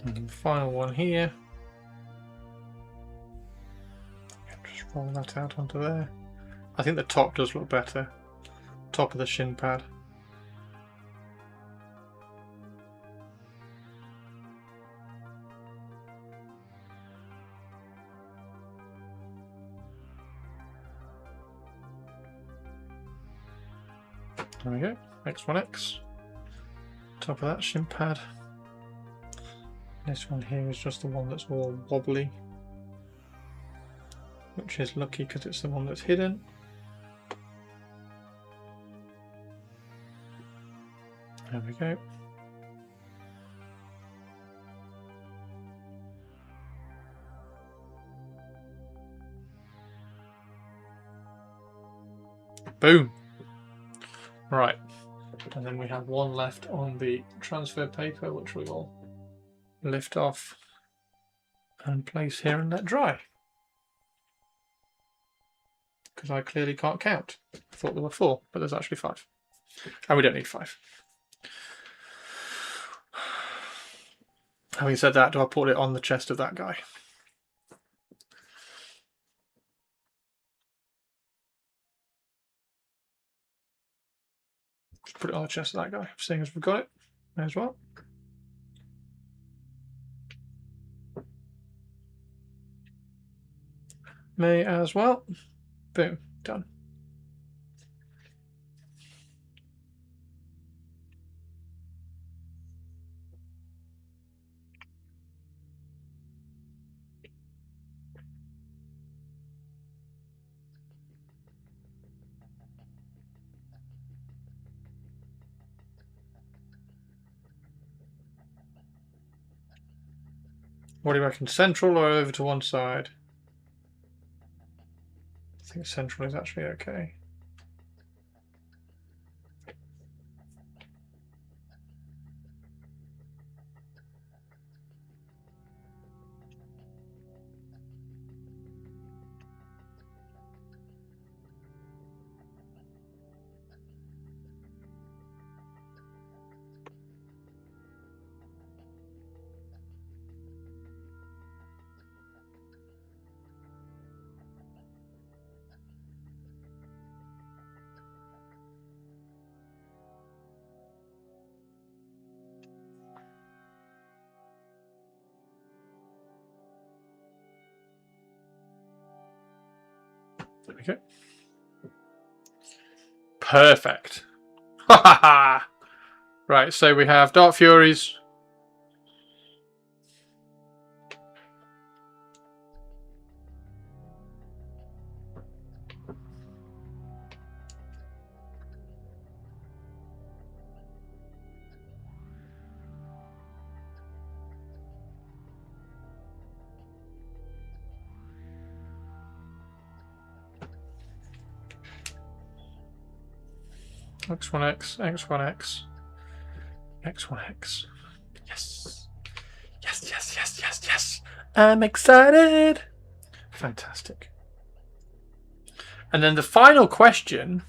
And the final one here. Just roll that out onto there. I think the top does look better. Top of the shin pad. There we go, X1X. Top of that shin pad. This one here is just the one that's all wobbly, which is lucky because it's the one that's hidden. There we go. Boom. Right, and then we have one left on the transfer paper, which we will lift off and place here and let dry. Because I clearly can't count. I thought there were 4, but there's actually 5. And we don't need 5. Having said that, do I put it on the chest of that guy? Put it on the chest of that guy, seeing as we've got it. May as well. May as well. Boom, done. What do you reckon, central or over to one side? I think central is actually okay. There we go. Perfect. Ha ha ha! Right, so we have Dark Furies. X1X, X1X, X1X. Yes. Yes, yes, yes, yes, yes. I'm excited. Fantastic. And then the final question,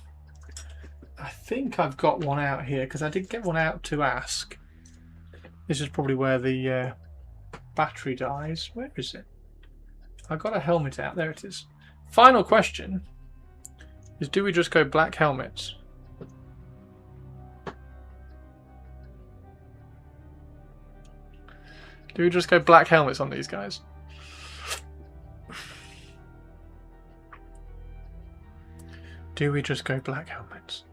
I think I've got one out here because I did get one out to ask. This is probably where the battery dies. Where is it? I got a helmet out. There it is. Final question is, do we just go black helmets? Do we just go black helmets on these guys? Do we just go black helmets?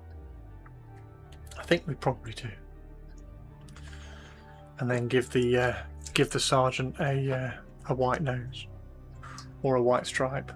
I think we probably do. And then give the sergeant a white nose or a white stripe.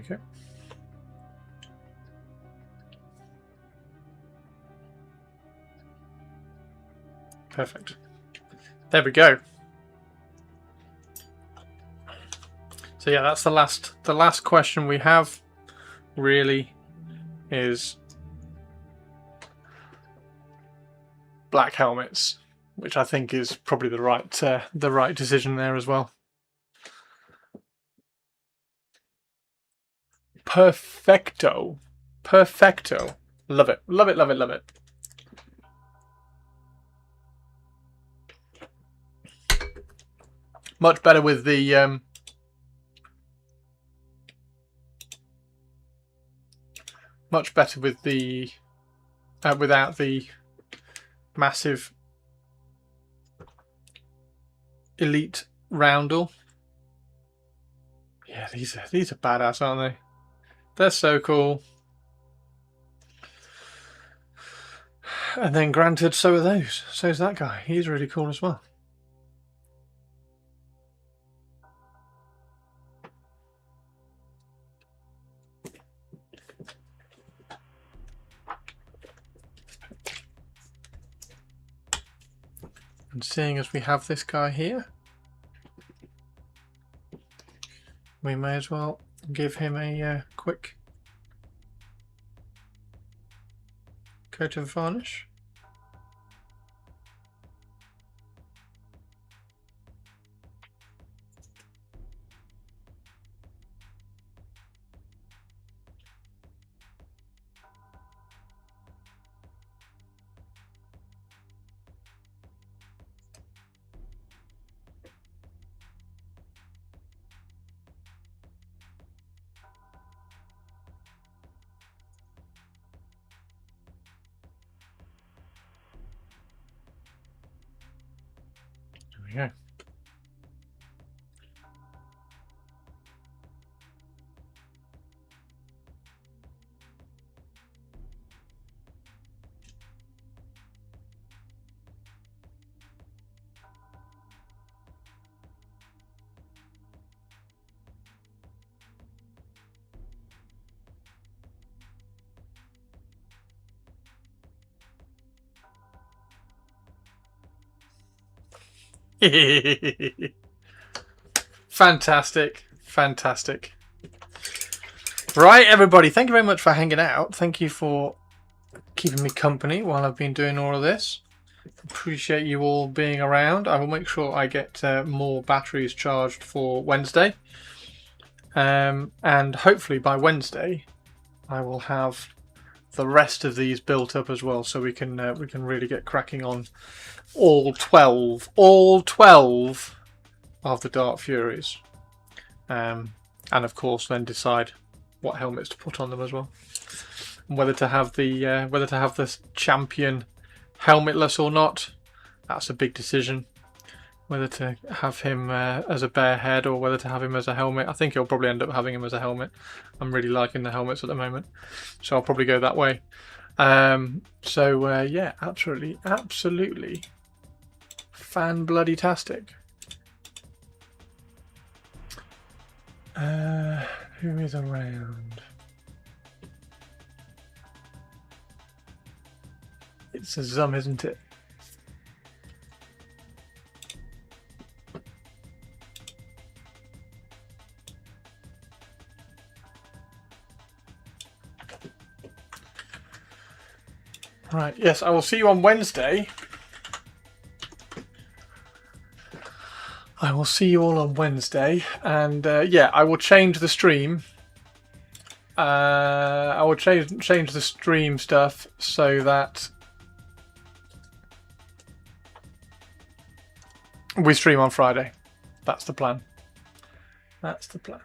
Okay. Perfect. There we go. So yeah, that's the last question we have really is black helmets, which I think is probably the right decision there as well. Perfecto. Perfecto. Love it. Love it, love it, love it. Much better with the much better with the without the massive elite roundel. Yeah, these are badass, aren't they? They're so cool. And then granted, so are those. So's that guy. He's really cool as well. And seeing as we have this guy here, we may as well give him a quick coat of varnish. we go. Fantastic, fantastic. Right, everybody, thank you very much for hanging out. Thank you for keeping me company while I've been doing all of this. Appreciate you all being around. I will make sure I get more batteries charged for Wednesday. And hopefully by Wednesday I will have the rest of these built up as well, so we can really get cracking on all 12 of the Dark Furies, and of course then decide what helmets to put on them as well, and whether to have the champion helmetless or not. That's a big decision, whether to have him as a bare head or whether to have him as a helmet. I think he'll probably end up having him as a helmet. I'm really liking the helmets at the moment, so I'll probably go that way. Yeah, absolutely fan-bloody-tastic. Who is around? It's a Zum, isn't it? Right, yes, I will see you on Wednesday. I will see you all on Wednesday, and yeah, I will change the stream. I will change the stream stuff so that we stream on Friday. That's the plan. That's the plan.